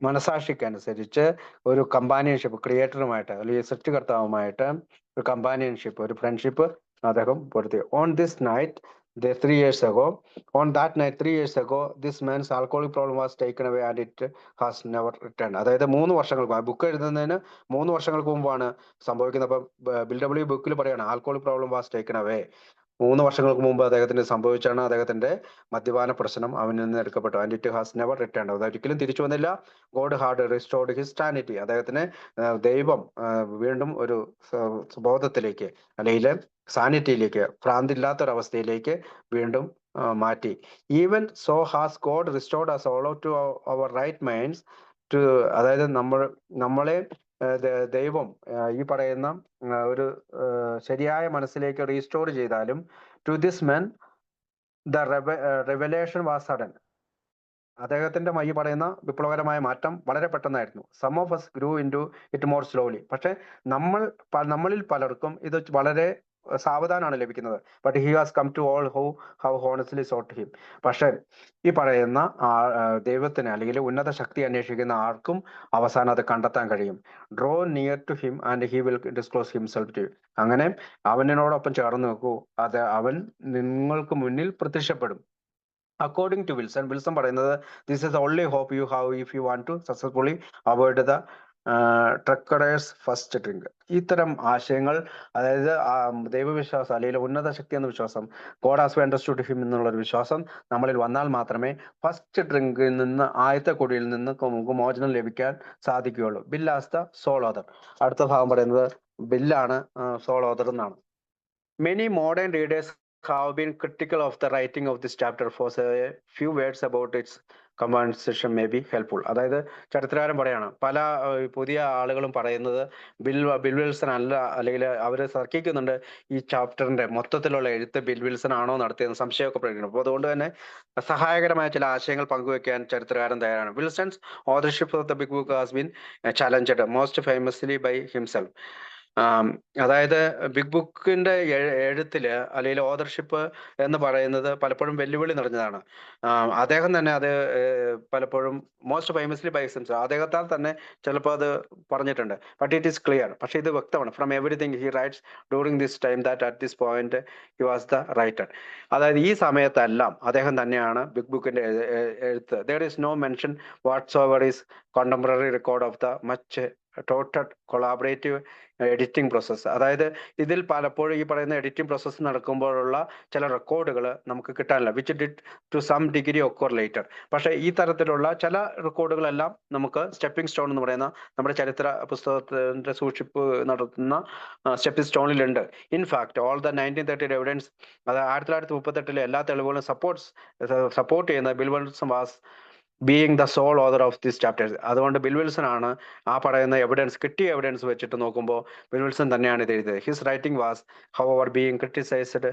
മനസാക്ഷിക്കനുസരിച്ച് ഒരു കമ്പാനിയൻഷിപ്പ് ക്രിയേറ്ററുമായിട്ട് അല്ലെങ്കിൽ സൃഷ്ടികർത്താവുമായിട്ട് ഒരു കമ്പാനിയൻഷിപ്പ്, ഒരു ഫ്രണ്ട്ഷിപ്പ് അദ്ദേഹം പുലർത്തി. On that night 3 years ago, this man's alcoholic problem was taken away and it has never returned. അതായത് 3 വർഷങ്ങൾക്ക് ബുക്ക് എഴുതുന്നതിന് 3 വർഷങ്ങൾക്ക് മുമ്പാണ് സംഭവിക്കുന്നത്. അപ്പൊ ബിൽഡബ്ല്യു ബുക്കിൽ പറയാണ് alcoholic problem was taken away. 3 വർഷങ്ങൾക്ക് മുമ്പ് അദ്ദേഹത്തിന് സംഭവിച്ചാണ് അദ്ദേഹത്തിന്റെ മദ്യപാന പ്രശ്നം അവനിൽ നിന്ന് എടുക്കപ്പെട്ടു. And it has never return. അത് ഒരിക്കലും തിരിച്ചു വന്നില്ല. God had restored his sanity. അദ്ദേഹത്തിന് ദൈവം വീണ്ടും ഒരു ബോധത്തിലേക്ക് അല്ലെങ്കിൽ സാനിറ്റിയിലേക്ക്, ഭ്രാന്തില്ലാത്തൊരവസ്ഥയിലേക്ക് വീണ്ടും മാറ്റി. Even so has God restored us all to our right minds to. അതായത് നമ്മളെ ദൈവം ഈ പറയുന്ന ഒരു ശരിയായ മനസ്സിലേക്ക് റീസ്റ്റോർ ചെയ്താലും to this men the revelation was sudden. അദ്ദേഹത്തിന്റെ ഈ പറയുന്ന വിപ്ലവകരമായ മാറ്റം വളരെ പെട്ടെന്നായിരുന്നു. Some of us grew into it more slowly. പക്ഷെ നമ്മളിൽ പലർക്കും ഇത് വളരെ സാവധാനമാണ് ലഭിക്കുന്നത്. But he has come to all who how honestly sought him. പക്ഷെ ഈ പറയുന്ന ദൈവത്തിന് അല്ലെങ്കിൽ ഉന്നത ശക്തി അന്വേഷിക്കുന്ന ആർക്കും അവസാനം അത് കണ്ടെത്താൻ കഴിയും. Draw near to him and he will disclose himself to you. അങ്ങനെ അവനോടൊപ്പം ചേർന്ന് നോക്കൂ, അത് അവൻ നിങ്ങൾക്ക് മുന്നിൽ പ്രത്യക്ഷപ്പെടും. According to വിൽസൺ പറയുന്നത് this is the only hope you have if you want to successfully avoid the truckers first drink. ഇത്തരം ആശയങ്ങൾ, അതായത് ദൈവവിശ്വാസം അല്ലെങ്കിൽ ഉന്നത ശക്തി എന്ന വിശ്വാസം, ഗോഡ് ഹാസ് അണ്ടർസ്റ്റുഡ് ഹിം എന്നുള്ളൊരു വിശ്വാസം നമ്മളിൽ വന്നാൽ മാത്രമേ ഫസ്റ്റ് ഡ്രിങ്കിൽ നിന്ന്, ആദ്യത്തെ കുടിയിൽ നിന്ന് നമുക്ക് മോചനം ലഭിക്കാൻ സാധിക്കുകയുള്ളൂ. Bill as the sole author. അടുത്ത ഭാഗം പറയുന്നത് ബില്ലാണ് സോൾ ഓതർ എന്നാണ്. Many modern readers have been critical of the writing of this chapter. For a few words about its composition may be helpful. അതായത് ചരിത്രകാരൻ പറയാണ്, പല പുതിയ ആളുകളും പറയുന്നത് ബിൽ വിൽസൺ അല്ല, അല്ലെങ്കിൽ അവർ തർക്കിക്കുന്നുണ്ട് ഈ ചാപ്റ്ററിന്റെ മൊത്തത്തിലുള്ള എഴുത്ത് ബിൽ വിൽസൺ ആണോ നടത്തിയെന്ന് സംശയമൊക്കെ പ്രകടിപ്പിക്കുന്നു. അപ്പോൾ അതുകൊണ്ട് തന്നെ സഹായകരമായ ചില ആശയങ്ങൾ പങ്കുവെക്കാൻ ചരിത്രകാരൻ തയ്യാറാണ്. Wilson's authorship of the big book has been challenged most famously by himself. അതായത് ബിഗ് ബുക്കിന്റെ എഴുത്തില് അല്ലെങ്കിൽ ഓതർഷിപ്പ് എന്ന് പറയുന്നത് പലപ്പോഴും വെല്ലുവിളി നിറഞ്ഞതാണ്. അദ്ദേഹം തന്നെ അത് പലപ്പോഴും മോസ്റ്റ് ഫേമസ്ലി ബൈ ഹിംസെൽഫ്, അദ്ദേഹത്താൽ തന്നെ ചിലപ്പോൾ അത് പറഞ്ഞിട്ടുണ്ട്. But it is clear. പക്ഷെ ഇത് വ്യക്തമാണ്. From everything he writes during this time that at this point he was the writer. അതായത് ഈ സമയത്തെല്ലാം അദ്ദേഹം തന്നെയാണ് ബിഗ് ബുക്കിന്റെ എഴുത്ത്. There is no mention whatsoever is contemporary record of the much touted collaborative editing process. അതായത് ഇതിൽ പലപ്പോഴും ഈ പറയുന്ന എഡിറ്റിംഗ് പ്രോസസ്സ് നടക്കുമ്പോഴുള്ള ചില റെക്കോർഡുകൾ നമുക്ക് കിട്ടാനില്ല. Which did to some degree occur later. പക്ഷേ ഈ തരത്തിലുള്ള ചില റെക്കോർഡുകളെല്ലാം നമുക്ക് സ്റ്റെപ്പിംഗ് സ്റ്റോൺ എന്ന് പറയുന്ന നമ്മുടെ ചരിത്ര പുസ്തകത്തിന്റെ സൂക്ഷിപ്പ് നടത്തുന്ന സ്റ്റെപ്പിംഗ് സ്റ്റോണിലുണ്ട്. ഇൻഫാക്ട് ഓൾ ദ 1930 എവിഡൻസ്, അത് 1938 എല്ലാ തെളിവുകളും സപ്പോർട്ട് ചെയ്യുന്ന Bill Wilson was being the sole author of this chapters. അതുകൊണ്ട് ബിൽ വിൽസൺ ആണ് ആ പറയുന്ന കിട്ടിയ എവിഡൻസ് വെച്ചിട്ട് നോക്കുമ്പോൾ ബിൽ വിൽസൺ തന്നെയാണ് ഇത് എഴുതിയത്. His writing was however being criticised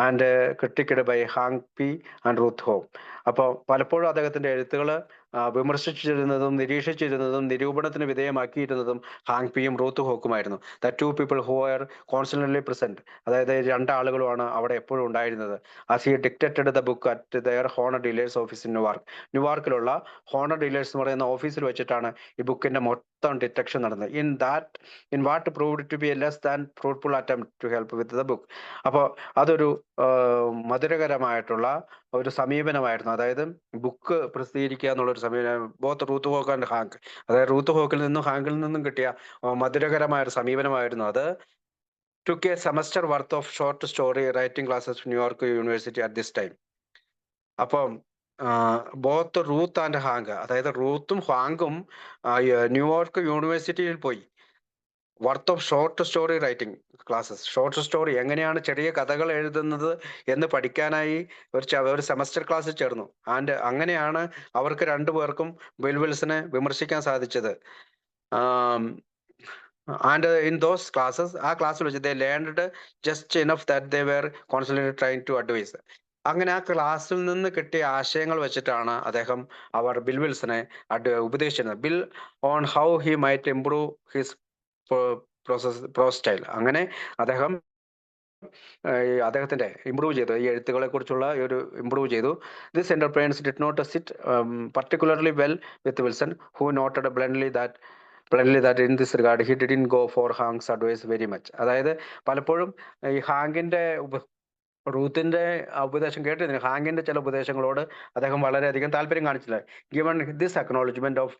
and critiqued by Hank P and Ruth Hock. അപ്പോൾ പലപ്പോഴും അദ്ദേഹത്തിന്റെ എഴുത്തുകൾ വിമർശിച്ചിരുന്നതും നിരീക്ഷിച്ചിരുന്നതും നിരൂപണത്തിന് വിധേയമാക്കിയിരുന്നതും ഹാങ് പിയും റൂത്ത് ഹോക്കുമായിരുന്നു. The two people who are constantly present. അതായത് രണ്ടാളുകളുമാണ് അവിടെ എപ്പോഴും ഉണ്ടായിരുന്നത്. As he dictated the book at their Honor Dealers office in ന്യൂയോർക്കിലുള്ള ഹോണർ ഡീലേഴ്സ് എന്ന് പറയുന്ന ഓഫീസിൽ വെച്ചിട്ടാണ് ഈ ബുക്കിന്റെ മൊത്തം ഡിറ്റക്ഷൻ നടന്നത്. In what proved to be A less than fruitful attempt to help with the book. അപ്പോൾ അതൊരു മധുരകരമായിട്ടുള്ള ഒരു സമീപനമായിരുന്നു. അതായത് ബുക്ക് പ്രസിദ്ധീകരിക്കുക എന്നുള്ളൊരു സമീപനം both Ruth Hock and Hank, അതായത് റൂത്ത് ഹോക്കിൽ നിന്നും ഹാങ്കിൽ നിന്നും കിട്ടിയ മധുരകരമായ ഒരു സമീപനമായിരുന്നു അത്. took a semester worth of short story writing classes from New York University at this time. അപ്പം ബോത്ത് റൂത്ത് ആൻഡ് ഹാങ്ക്, അതായത് റൂത്തും ഹാങ്കും ന്യൂയോർക്ക് യൂണിവേഴ്സിറ്റിയിൽ പോയി worth of short story writing classes. Short story എങ്ങനെയാണ് ചെറിയ കഥകൾ എഴുതുന്നത് എന്ന് പഠിക്കാനായി ഒരു സെമസ്റ്റർ ക്ലാസ്സിൽ ചേർന്നു. ആൻഡ് അങ്ങനെയാണ് അവർക്ക് രണ്ടുപേർക്കും ബിൽ വിൽസനെ വിമർശിക്കാൻ സാധിച്ചത്. ആൻഡ് ഇൻ ദോസ് ക്ലാസ്സസ്, ആ ക്ലാസ്സിൽ വെച്ച് they learned just enough that they were constantly trying to advise. അങ്ങനെ ആ ക്ലാസ്സിൽ നിന്ന് കിട്ടിയ ആശയങ്ങൾ വെച്ചിട്ടാണ് അവർ ബിൽ വിൽസനെ ഉപദേശിച്ചിരുന്നത്. Bill on how he might improve his style. അങ്ങനെ അദ്ദേഹം അദ്ദേഹത്തിന്റെ ഇംപ്രൂവ് ചെയ്തു, ഈ എഴുത്തുകളെ കുറിച്ചുള്ള ഒരു ഇംപ്രൂവ് ചെയ്തു. This entrepreneurs did not sit particularly well with Wilson, who noted bluntly that in this regard he didn't go for Hank's advice very much. അതായത് പലപ്പോഴും ഈ ഹാങ്കിന്റെ റൂത്തിന്റെ ഉപദേശം കേട്ടിരുന്നു. ഹാങ്കിന്റെ ചില ഉപദേശങ്ങളോട് അദ്ദേഹം വളരെയധികം താല്പര്യം കാണിച്ചില്ല. Given this acknowledgement of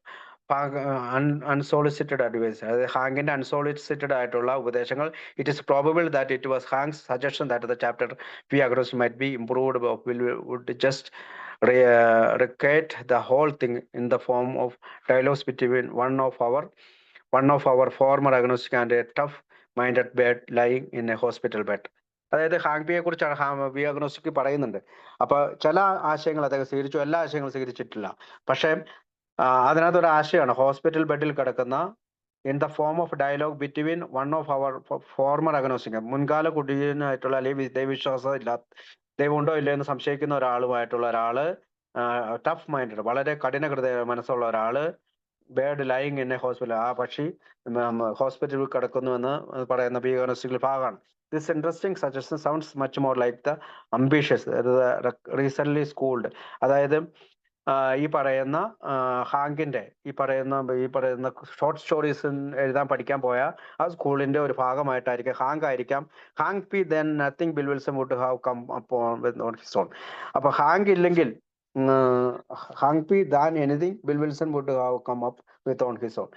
unsolicited advice, അതായത് ഹാങ്കിന്റെ അൺസോളിസിറ്റഡ് ആയിട്ടുള്ള ഉപദേശങ്ങൾ, it is probable that it was Hank's suggestion that the chapter we അഗ്രോസ് might be improved would just recreate the whole thing in the form of dialogues between one of our former agnostic and a tough-minded bed lying in a hospital bed. അതായത് ഹാങ്പിയെ കുറിച്ചാണ് V agnostic പറയുന്നുണ്ട്. അപ്പൊ ചില ആശയങ്ങൾ അദ്ദേഹം സ്വീകരിച്ചു, എല്ലാ ആശയങ്ങളും സ്വീകരിച്ചിട്ടില്ല. പക്ഷേ അതിനകത്ത് ഒരു ആശയമാണ് ഹോസ്പിറ്റൽ ബെഡിൽ കിടക്കുന്ന in the form of dialogue between one of our former agnostic, മുൻകാല കുടിയനായിട്ടുള്ള അല്ലെങ്കിൽ ദൈവവിശ്വാസം ദൈവമുണ്ടോ ഇല്ലയോ എന്ന് സംശയിക്കുന്ന ഒരാളുമായിട്ടുള്ള ഒരാള്, ടഫ് മൈൻഡ്, വളരെ കഠിന ഹൃദയ മനസ്സുള്ള ഒരാള്, bird lying in a hospital, ആ പക്ഷി ഹോസ്പിറ്റലിൽ കിടക്കുന്നു എന്ന് പറയുന്ന ബി അഗ്നോസ്റ്റിക്കിൽ ഭാഗമാണ്. This interesting suggestion sounds much more like the ambitious recent schooled. അതായത് ഈ പറയുന്ന ഹാങ്കിന്റെ ഈ പറയുന്ന ഷോർട്ട് സ്റ്റോറീസ് എഴുതാൻ പഠിക്കാൻ പോയ ആ സ്കൂളിന്റെ ഒരു ഭാഗമായിട്ടായിരിക്കും Hank P then nothing Bill Wilson would have come on his own. അപ്പൊ ഹാങ്ക് ഇല്ലെങ്കിൽ Hank P than anything Bill Wilson would have come up with on his own.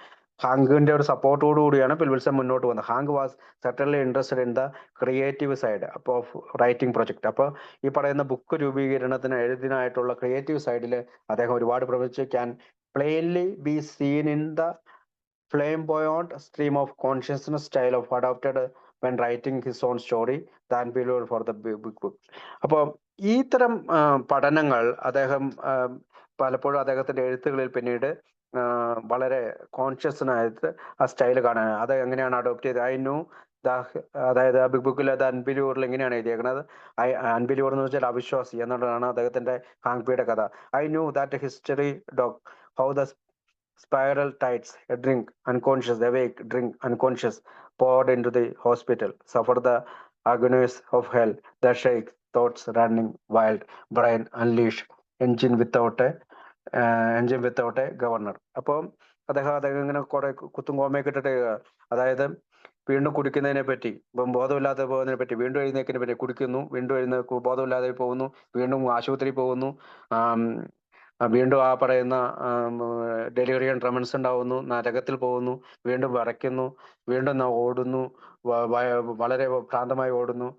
ഹാങ്കിന്റെ ഒരു സപ്പോർട്ടോടു കൂടിയാണ് ബിൽ വിൽസൺ മുന്നോട്ട് വന്നത്. Hank was certainly interested in the creative side അപ്പോൾ of writing project. അപ്പോൾ ഈ പറയുന്ന ബുക്ക് രൂപീകരണത്തിന് എഴുതിനായിട്ടുള്ള ക്രിയേറ്റീവ് സൈഡിൽ അദ്ദേഹം ഒരുപാട് പ്രവർത്തിച്ചു. Can plainly be seen in the flamboyant stream of consciousness style of adopted when writing his own story than below for the big book. അപ്പോൾ ഈ തരം പഠനങ്ങൾ അദ്ദേഹം പലപ്പോഴും അദ്ദേഹത്തിന്റെ എഴുത്തുകളിൽ പിന്നീട് വളരെ കോൺഷ്യസ്നായിട്ട് ആ സ്റ്റൈല് കാണാൻ, അത് എങ്ങനെയാണ് അഡോപ്റ്റ് ചെയ്തത്. ഐ ന്യൂ അതായത് ആ ബിഗ് ബുക്കിൽ അത് അൺബിലീവറിൽ ഇങ്ങനെയാണ് എഴുതിയേക്കുന്നത്. അൺബിലീവർ എന്ന് വെച്ചാൽ അവിശ്വാസി എന്നുള്ളതാണ് അദ്ദേഹത്തിന്റെ ഹാങ്പിയുടെ കഥ. I knew that history dog how the spiral tides, a drink, unconscious, awake, drink, unconscious, poured into the hospital, suffer the agonies of hell, the shake, thoughts running wild, brain unleashed, engine without a governor. അപ്പോൾ അദ്ദേഹം ഇങ്ങനെ കുറെ കുത്തും കോമയൊക്കെ ഇട്ടിട്ട്, അതായത് വീണ്ടും കുടിക്കുന്നതിനെ പറ്റി, ബോധമില്ലാതെ പോകുന്നതിനെ പറ്റി, വീണ്ടും എഴുന്നേക്കിനെ പറ്റി, കുടിക്കുന്നു, വീണ്ടും ബോധമില്ലാതെ പോകുന്നു, വീണ്ടും ആശുപത്രി പോകുന്നു, വീണ്ടും ആ പറയുന്ന ഡെലിവറിയൻ ട്രമൻസ് ഉണ്ടാവുന്നു, നരകത്തിൽ പോകുന്നു, വീണ്ടും വിറയ്ക്കുന്നു, വീണ്ടും ഓടുന്നു, വളരെ ഭ്രാന്തമായി ഓടുന്നു,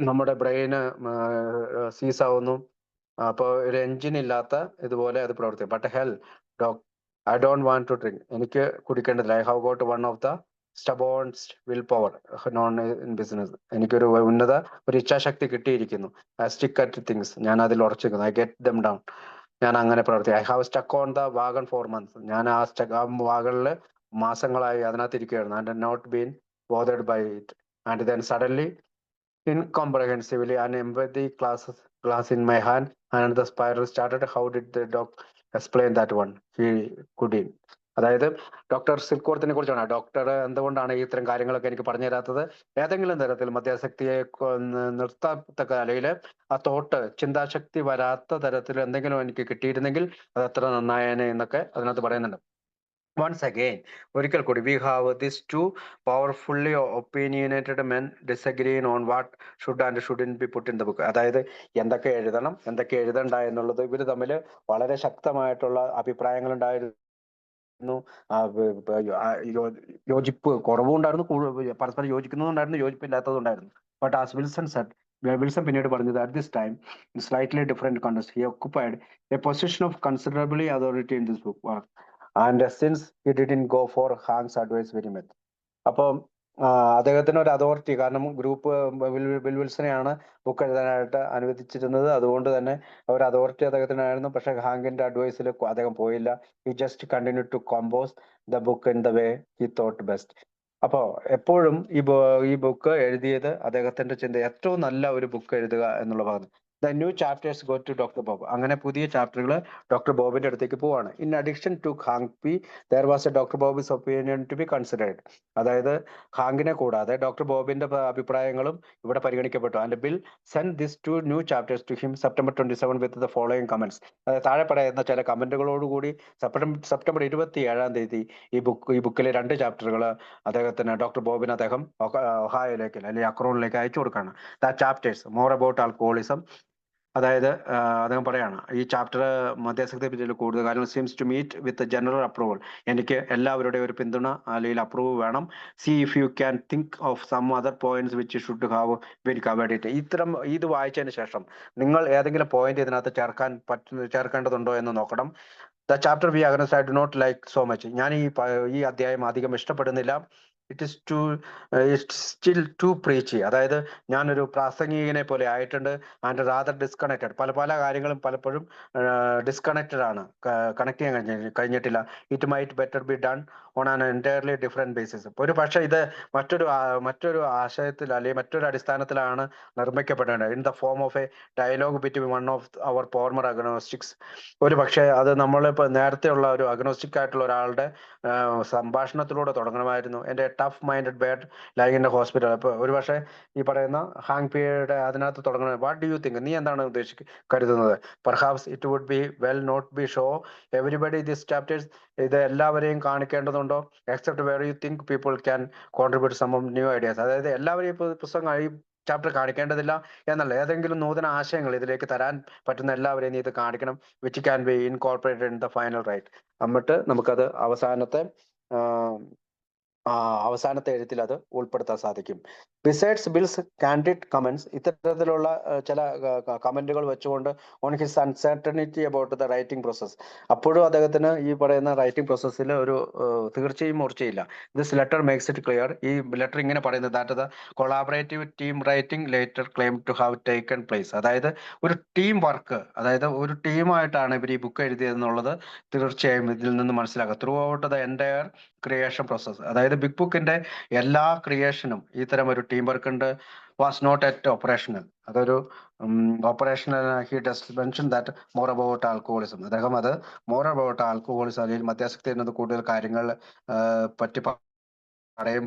നമ്മുടെ ബ്രെയിന് സീസാവുന്നു. അപ്പോൾ ഒരു എൻജിൻ ഇല്ലാത്ത ഇതുപോലെ അത് പ്രവർത്തിക്കും. But hell I don't want to drink, എനിക്ക് കുടിക്കേണ്ടതില്ല. I have got one of the stubbornest will power known in business, എനിക്കൊരു ഒരു ഇച്ഛാശക്തി കിട്ടിയിരിക്കുന്നു. ഐ സ്റ്റിക്ക് അറ്റ് തിങ്സ്, ഞാൻ അതിൽ ഉറച്ചിരിക്കുന്നു. ഐ ഗെറ്റ് ദം ഡൗൺ, ഞാൻ അങ്ങനെ പ്രവർത്തിക്കും. I have stuck on the wagon 4 months, ഞാൻ ആ വാഗണിൽ മാസങ്ങളായി അതിനകത്ത് ഇരിക്കുകയായിരുന്നു. And not been bothered by it. And then suddenly incomprehensibly an empathy glass in my hand and the spiral started. How did the doc explain that one? He couldn't. അതായത് doctor സിൽക്വർത്തിനെ കുറിച്ചാണ്. Doctor എന്തുകൊണ്ടാണ് ഇത്തരം കാര്യങ്ങളൊക്കെ എനിക്ക് പറഞ്ഞു തരാത്തത്? ഏതെങ്കിലും തരത്തിൽ മദ്യാസക്തിയെ നിർത്തത്തക്ക അല്ലെങ്കിൽ ആ ചിന്താശക്തി വരാത്ത തരത്തിൽ എന്തെങ്കിലും എനിക്ക് കിട്ടിയിരുന്നെങ്കിൽ അത് എത്ര നന്നായേനെ എന്നൊക്കെ അതിനകത്ത് പറയുന്നുണ്ട്. വൺസ് അഗെയിൻ, ഒരിക്കൽ കൂടി, we have this two powerfully opinionated men disagreeing on what should and shouldn't be put in the book. അതായത് എന്തൊക്കെ എഴുതണം, എന്തൊക്കെ എഴുതണ്ട എന്നുള്ളത് ഇവർ തമ്മിൽ വളരെ ശക്തമായിട്ടുള്ള അഭിപ്രായങ്ങൾ ഉണ്ടായിരുന്നു. യോജിപ്പ് കുറവുണ്ടായിരുന്നു, പരസ്പരം യോജിക്കുന്നതുണ്ടായിരുന്നു, യോജിപ്പില്ലാത്തതുണ്ടായിരുന്നു. But as Wilson said, Wilson പിന്നീട് പറഞ്ഞത്, at this time in slightly different context he occupied a position of considerably authority in this book. And since he didn't go for Hank's advice very much. അപ്പം അദ്ദേഹത്തിന് ഒരു authority, കാരണം group bill വിൽസനെയാണ് book എഴുതാനായിട്ട് അനുവദിച്ചിരുന്നത്. അതുകൊണ്ട് തന്നെ ഒരു authority അദ്ദേഹത്തിനായിരുന്നു. പക്ഷെ ഹാങ്കിന്റെ അഡ്വൈസിൽ അദ്ദേഹം പോയില്ല. He just continue to compose the book in the way he thought best. അപ്പോ എപ്പോഴും ഈ ബുക്ക് എഴുതിയത് അദ്ദേഹത്തിന്റെ ചിന്ത, ഏറ്റവും നല്ല ഒരു ബുക്ക് എഴുതുക എന്നുള്ള ഭാഗം. The new chapters go to doctor Bob. അങ്ങനെ പുതിയ ചാപ്റ്ററുകൾ ഡോക്ടർ ബോബിന്റെ അടുത്തേക്ക് പോവാണ്. In addition to Hank P there was a doctor Bob's opinion to be considered. അതായത് ഹാങ്കിനെ കൂടാതെ ഡോക്ടർ ബോബിന്റെ അഭിപ്രായങ്ങളും ഇവിടെ പരിഗണിക്കപ്പെട്ടു. And Bill send this two new chapters to him September 27 with the following comments. താഴെ പറയുന്ന ചില കമന്റുകളോടുകൂടി സെപ്റ്റംബർ 27 ഈ ബുക്കിലെ 2 ചാപ്റ്ററുകൾ അദ്ദേഹത്തിന് ഡോക്ടർ ബോബിന് അദ്ദേഹം ഒഹായോയിലേക്ക് അല്ലെങ്കിൽ അക്രോണിലേക്ക് അയച്ചു കൊടുക്കുകയാണ്. The chapters more about alcoholism. അതായത് അദ്ദേഹം പറയാണ്, ഈ ചാപ്റ്റർ മദ്യാസക്തിയെ പറ്റി കൂടുതൽ കാര്യം seems to meet with general approval. എനിക്ക് എല്ലാവരുടെയും ഒരു പിന്തുണ അല്ലെങ്കിൽ അപ്രൂവ് വേണം. See if you can think of some other points which should have been covered it. ഇത് വായിച്ചതിന് ശേഷം നിങ്ങൾ ഏതെങ്കിലും പോയിന്റ് ഇതിനകത്ത് ചേർക്കേണ്ടതുണ്ടോ എന്ന് നോക്കണം. The chapter we agnostics I do not like so much. ഞാൻ ഈ അധ്യായം അധികം ഇഷ്ടപ്പെടുന്നില്ല. It still too preachy. അതായത് ഞാനൊരു പ്രാസംഗികനെ പോലെ ആയിട്ടുണ്ട്. And rather disconnected. പല കാര്യങ്ങളും പലപ്പോഴും ഡിസ്കണക്റ്റഡ് ആണ്, കണക്ട് ചെയ്യാൻ കഴിഞ്ഞിട്ടില്ല. It might better be done on an entirely different basis. ഒരു പക്ഷെ ഇത് മറ്റൊരു ആശയത്തിൽ അല്ലെങ്കിൽ മറ്റൊരു അടിസ്ഥാനത്തിലാണ് നിർമ്മിക്കപ്പെടേണ്ടത്. In the form of a dialogue between one of our former അഗ്നോസ്റ്റിക്സ്. ഒരു പക്ഷേ അത് നമ്മളിപ്പോൾ നേരത്തെയുള്ള ഒരു അഗ്നോസ്റ്റിക് ആയിട്ടുള്ള ഒരാളുടെ സംഭാഷണത്തിലൂടെ തുടങ്ങണമായിരുന്നു. എൻ്റെ tough minded bird lying in hospital. അപ്പോൾ ഒരു പക്ഷേ ഈ പറയുന്ന ഹാങ് പിയുടെ അതിനകത്ത് തുടങ്ങണം. What do you think? നീ എന്താണ് കരുതുന്നത്? Perhaps it would be well not be show everybody this chapters. ഇത് എല്ലാവരെയും കാണിക്കേണ്ടതുണ്ടോ? Except where you think people can contribute some new ideas. അതായത് എല്ലാവരെയും പുസ്തകം ഈ ചാപ്റ്റർ കാണിക്കേണ്ടതില്ല എന്നല്ല, ഏതെങ്കിലും നൂതന ആശയങ്ങൾ ഇതിലേക്ക് തരാൻ പറ്റുന്ന എല്ലാവരെയും നീ ഇത് കാണിക്കണം. Which can be incorporated in the final write. എന്നിട്ട് നമുക്കത് അവസാനത്തെ എഴുത്തിൽ അത് ഉൾപ്പെടുത്താൻ സാധിക്കും. Besides Bill's candid comments. ഇത്തരത്തിലുള്ള ചില കമന്റുകൾ വെച്ചുകൊണ്ട് on his uncertainty about the writing process. അപ്പോഴും അദ്ദേഹത്തിന് ഈ പറയുന്ന റൈറ്റിംഗ് പ്രോസസ്സിൽ ഒരു തീർച്ചയും മൂർച്ചയില്ല. This letter makes it clear. ഈ ലെറ്റർ ഇങ്ങനെ പറയുന്നത് that the collaborative team writing later claim to have taken place. അതായത് ഒരു ടീം വർക്ക്, അതായത് ഒരു ടീമായിട്ടാണ് ഇവർ ഈ ബുക്ക് എഴുതിയതെന്നുള്ളത് തീർച്ചയായും ഇതിൽ നിന്ന് മനസ്സിലാക്കുക. Throughout the entire creation process. അതായത് ബിഗ് ബുക്കിന്റെ എല്ലാ ക്രിയേഷനും ഇത്തരം ഒരു ടീം വർക്ക് ഉണ്ട്. Was not at operational. അതൊരു operational. He does mention that more about alcoholism. അദ്ദേഹം അത് മോർ അബൌട്ട് ആൽക്കഹോളിസം അല്ലെങ്കിൽ മദ്യാസക്തി എന്നത് കൂടുതൽ കാര്യങ്ങൾ പറ്റി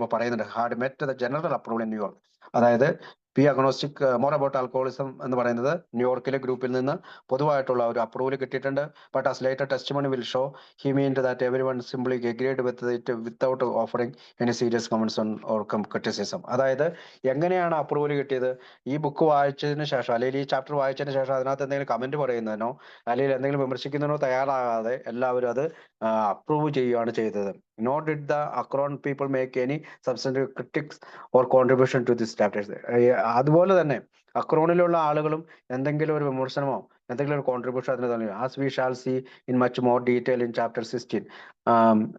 പറയുന്നുണ്ട്. Had met the general approval in New York. അതായത് പി അഗ്നോസ്റ്റിക് മോർ അബൌട്ട് ആൽക്കഹോളിസം എന്ന് പറയുന്നത് ന്യൂയോർക്കിലെ ഗ്രൂപ്പിൽ നിന്ന് പൊതുവായിട്ടുള്ള ഒരു അപ്രൂവൽ കിട്ടിയിട്ടുണ്ട്. But as later testimony will show he meant that everyone simply agreed with it without offering any serious comments or criticism. അതായത് എങ്ങനെയാണ് അപ്രൂവൽ കിട്ടിയത്? ഈ ബുക്ക് വായിച്ചതിന് ശേഷം അല്ലെങ്കിൽ ഈ ചാപ്റ്റർ വായിച്ചതിന് ശേഷം അതിനകത്ത് എന്തെങ്കിലും കമന്റ് പറയുന്നതിനോ അല്ലെങ്കിൽ എന്തെങ്കിലും വിമർശിക്കുന്നതിനോ തയ്യാറാകാതെ എല്ലാവരും അത് അപ്രൂവ് ചെയ്യുകയാണ് ചെയ്തത്. Nor did the Akron people make any substantive critics or contribution to this chapters. അതുപോലെ തന്നെ അക്രോണിലുള്ള ആളുകളും എന്തെങ്കിലും ഒരു വിമർശനമോ എന്തെങ്കിലും ഒരു കോൺട്രിബ്യൂഷൻ അതിന് തന്നെ. As we shall C in much more detail in chapter 16.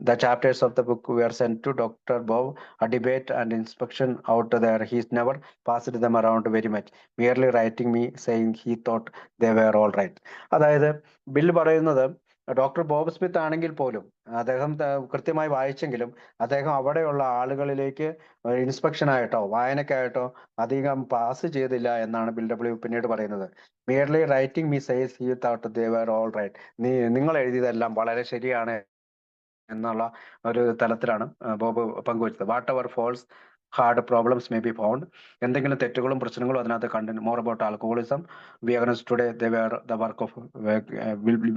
The chapters of the book were sent to Dr. Bob, a debate and inspection out there. He never passed them around very much, merely writing me saying he thought they were all right. അതായത് bill പറയുന്നത് doctor Bob Smith ആണെങ്കിൽ പോലും അദ്ദേഹം കൃത്യമായി വായിച്ചെങ്കിലും അദ്ദേഹം അവിടെയുള്ള ആളുകളിലേക്ക് inspection ആയിട്ടോ വായനക്കായിട്ടോ അധികം പാസ് ചെയ്തില്ല എന്നാണ് ബിൽ ഡബ്ല്യു പിന്നീട് പറയുന്നത്. Merely writing me says he thought they were all right. നിങ്ങൾ എഴുതിയതെല്ലാം വളരെ ശരിയാണ് എന്നുള്ള ഒരു തലത്തിലാണ് ബോബ് പങ്കുവച്ചത്. Whatever falls hard problems may be found. എന്തെങ്കിലും തെറ്റുകളും പ്രശ്നങ്ങളും അതിനകത്ത് കണ്ടു. More about alcoholism we against today they were the work of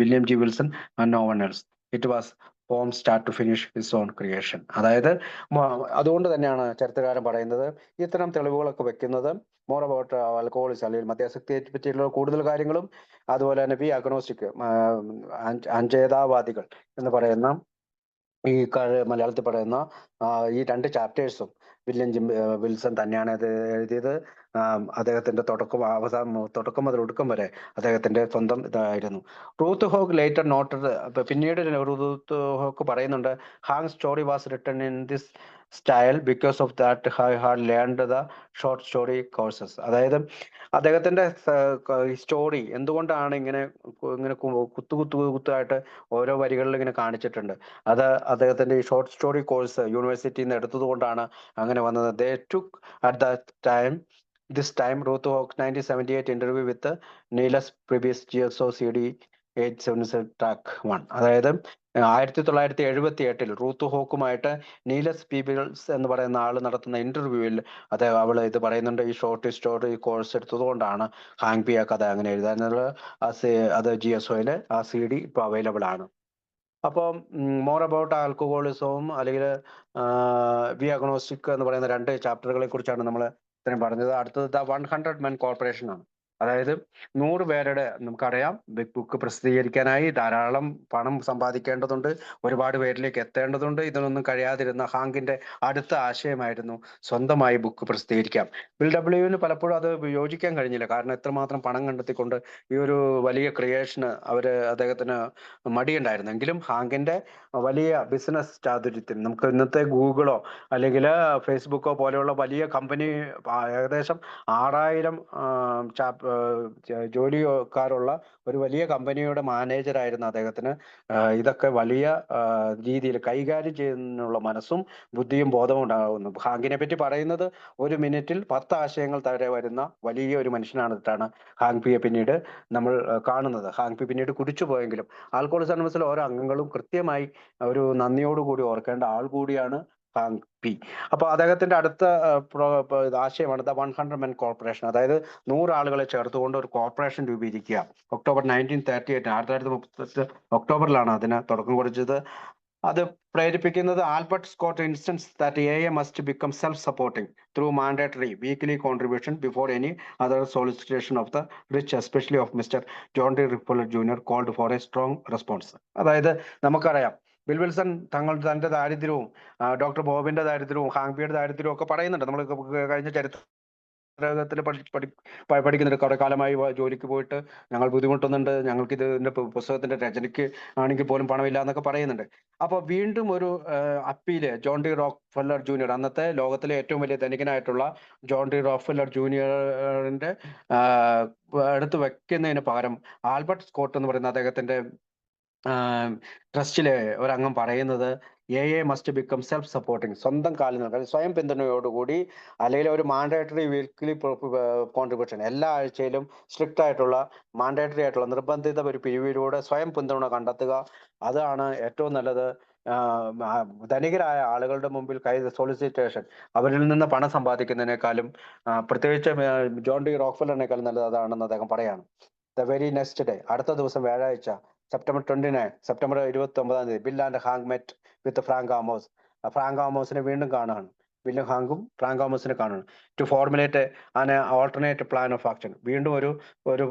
William G Wilson and no one else. It was from start to finish his own creation. അതായത് അതുകൊണ്ട് തന്നെയാണ് ചരിത്രകാരൻ പറയുന്നത് ഇത്തരം തെളിവുകളൊക്കെ വെക്കുന്നത് മോർ അബൌട്ട് ആൽക്കഹോളിസം അല്ലെങ്കിൽ മദ്യാസക്തിയെ പറ്റിയുള്ള കൂടുതൽ കാര്യങ്ങളും അതുപോലെ തന്നെ ബി അഗ്നോസ്റ്റിക് അഞ്ചേതാവാദികൾ എന്ന് പറയുന്ന ഈ മലയാളത്തിൽ പറയുന്ന ഈ 2 ചാപ്റ്റേഴ്സും വിൽസൺ തന്നെയാണ് ഇത് എഴുതിയത്. അദ്ദേഹത്തിന്റെ തുടക്കം മുതൽ ഒടുക്കം വരെ അദ്ദേഹത്തിന്റെ സ്വന്തം ഇതായിരുന്നു. റൂത്ത് ഹോക്ക് ലേറ്റർ നോട്ടഡ്, പിന്നീട് റൂത്ത് ഹോക്ക് പറയുന്നുണ്ട്, hang story was written in this style because of that I had learned the short story courses. അതായത് അദ്ദേഹത്തിന്റെ സ്റ്റോറി എന്തുകൊണ്ടാണ് ഇങ്ങനെ ഇങ്ങനെ കുത്തായിട്ട് ഓരോ വരികളിൽ ഇങ്ങനെ കാണിച്ചിട്ടുണ്ട്. അത് അദ്ദേഹത്തിന്റെ ഈ ഷോർട്ട് സ്റ്റോറി കോഴ്സ് യൂണിവേഴ്സിറ്റിയിൽ നിന്ന് എടുത്തത് കൊണ്ടാണ് അങ്ങനെ വന്നത്. They took at that time this time Ruth Hock 1978 interview with Niles Pribius GSO CD 877 track 1. അതായത് 1978 റൂത്ത് ഹോക്കുമായിട്ട് നീലസ് പീബിൾസ് എന്ന് പറയുന്ന ആൾ നടത്തുന്ന ഇന്റർവ്യൂവിൽ അവള് ഇത് പറയുന്നുണ്ട്, ഈ ഷോർട്ട് സ്റ്റോറി കോഴ്സ് എടുത്തത് കൊണ്ടാണ് ഹാങ് പി ആ കഥ അങ്ങനെ എഴുതാനുള്ള. അത് GSOയിൽ ആ CD ഇപ്പോൾ അവൈലബിൾ ആണ്. അപ്പം മോർ അബൌട്ട് ആൽക്കഹോളിസവും അല്ലെങ്കിൽ വി അഗ്നോസ്റ്റിക് എന്ന് പറയുന്ന 2 ചാപ്റ്ററുകളെ കുറിച്ചാണ് നമ്മൾ ഇത്രയും പറഞ്ഞത്. അടുത്തത് ദ 100 Men കോർപ്പറേഷൻ ആണ്. അതായത് 100 പേരുടെ, നമുക്കറിയാം ബിഗ് ബുക്ക് പ്രസിദ്ധീകരിക്കാനായി ധാരാളം പണം സമ്പാദിക്കേണ്ടതുണ്ട്, ഒരുപാട് പേരിലേക്ക് എത്തേണ്ടതുണ്ട്. ഇതിനൊന്നും കഴിയാതിരുന്ന ഹാങ്കിന്റെ അടുത്ത ആശയമായിരുന്നു സ്വന്തമായി ബുക്ക് പ്രസിദ്ധീകരിക്കാം. ഡബ്ല്യുവിന് പലപ്പോഴും അത് യോജിക്കാൻ കഴിഞ്ഞില്ല. കാരണം എത്രമാത്രം പണം കണ്ടെത്തിക്കൊണ്ട് ഈ ഒരു വലിയ ക്രിയേഷന് അദ്ദേഹത്തിന് മടിയുണ്ടായിരുന്നു. എങ്കിലും ഹാങ്കിന്റെ വലിയ ബിസിനസ് ചാതുര്യത്തിന് നമുക്ക് ഇന്നത്തെ ഗൂഗിളോ അല്ലെങ്കിൽ ഫേസ്ബുക്കോ പോലെയുള്ള വലിയ കമ്പനി, ഏകദേശം 6000 ജോലിക്കാരുള്ള ഒരു വലിയ കമ്പനിയുടെ മാനേജറായിരുന്നു അദ്ദേഹത്തിന്. ഇതൊക്കെ വലിയ രീതിയിൽ കൈകാര്യം ചെയ്യുന്നതിനുള്ള മനസ്സും ബുദ്ധിയും ബോധവും ഉണ്ടാകുന്നു. ഹാങ്കിനെ പറ്റി പറയുന്നത് 1 മിനിറ്റിൽ 10 ആശയങ്ങൾ താഴെ വരുന്ന വലിയ ഒരു മനുഷ്യനാണിട്ടാണ് ഹാങ് പിയെ പിന്നീട് നമ്മൾ കാണുന്നത്. ഹാങ് പി പിന്നീട് കുടിച്ചു പോയെങ്കിലും ആൽക്കഹോളിക്സ് അനോണിമസിലെ ഓരോ അംഗങ്ങളും കൃത്യമായി ഒരു നന്ദിയോടുകൂടി ഓർക്കേണ്ട ആൾ കൂടിയാണ് ഹാങ് പി. അപ്പൊ അദ്ദേഹത്തിന്റെ അടുത്ത ആശയമാണ് ദ 100 Men കോർപ്പറേഷൻ. അതായത് 100 ആളുകളെ ചേർത്തുകൊണ്ട് ഒരു കോർപ്പറേഷൻ രൂപീകരിക്കുക. ഒക്ടോബർ 1938 ഒക്ടോബറിലാണ് അതിന് തുടക്കം കുറിച്ചത്. അത് പ്രേരിപ്പിക്കുന്നത് Albert Scott insistence that AA must become self supporting through mandatory weekly contribution before any other solicitation of the rich, especially of mister John D Rockefeller junior called for a strong response. അതായത് നമുക്കറിയാം Wilson തന്റെ ദാരിദ്ര്യവും doctor ബോബിന്റെ ദാരിദ്ര്യവും hang പിയുടെ ദാരിദ്ര്യവും ഒക്കെ പറയുന്നുണ്ട്. നമ്മൾ കഴിഞ്ഞ ചരിത്രത്തിൽ പഠിക്കുന്നുണ്ട്. കുറെ കാലമായി ജോലിക്ക് പോയിട്ട് ഞങ്ങൾ ബുദ്ധിമുട്ടുന്നുണ്ട്, ഞങ്ങൾക്ക് ഇതിന്റെ പുസ്തകത്തിന്റെ രചനയ്ക്ക് ആണെങ്കിൽ പോലും പണമില്ല എന്നൊക്കെ പറയുന്നുണ്ട്. അപ്പൊ വീണ്ടും ഒരു appeal John D Rockefeller junior, അന്നത്തെ ലോകത്തിലെ ഏറ്റവും വലിയ ധനികനായിട്ടുള്ള ജോൺ ഡി റോക്ക്ഫെല്ലർ ജൂനിയറിന്റെ അടുത്ത് വെക്കുന്നതിന് പകരം ആൽബർട്ട് സ്കോട്ട് എന്ന് പറയുന്ന അദ്ദേഹത്തിന്റെ ട്രസ്റ്റിലെ ഒരംഗം പറയുന്നത് AA must become self supporting, സ്വന്തം കാലിൽ നിൽക്കാൻ സ്വയം പിന്തുണയോടുകൂടി, അല്ലെങ്കിൽ ഒരു മാൻഡേറ്ററി വീക്ക്ലി കോൺട്രിബ്യൂഷൻ, എല്ലാ ആഴ്ചയിലും സ്ട്രിക്റ്റ് ആയിട്ടുള്ള മാൻഡേറ്ററി ആയിട്ടുള്ള നിർബന്ധിത ഒരു പിരിവിലൂടെ സ്വയം പിന്തുണ കണ്ടെത്തുക. അതാണ് ഏറ്റവും നല്ലത്. ധനികരായ ആളുകളുടെ മുമ്പിൽ സോളിസിറ്റേഷൻ, അവരിൽ നിന്ന് പണം സമ്പാദിക്കുന്നതിനേക്കാളും പ്രത്യേകിച്ച് ജോൺ ഡി റോക്ക്ഫെല്ലറിനേക്കാളും നല്ലത് അതാണെന്ന് അദ്ദേഹം പറയാണ്. ദ വെരി നെക്സ്റ്റ് ഡേ, അടുത്ത ദിവസം വ്യാഴാഴ്ച September 29 Bill and Hank met with Frank Amos. Frank ആമോസിനെ വീണ്ടും കാണുകയാണ്. ബില്ലും ഹാങ്കും ഫ്രാങ്ക് ആമോസിനെ കാണുകയാണ്. To formulate an alternate plan of action, വീണ്ടും ഒരു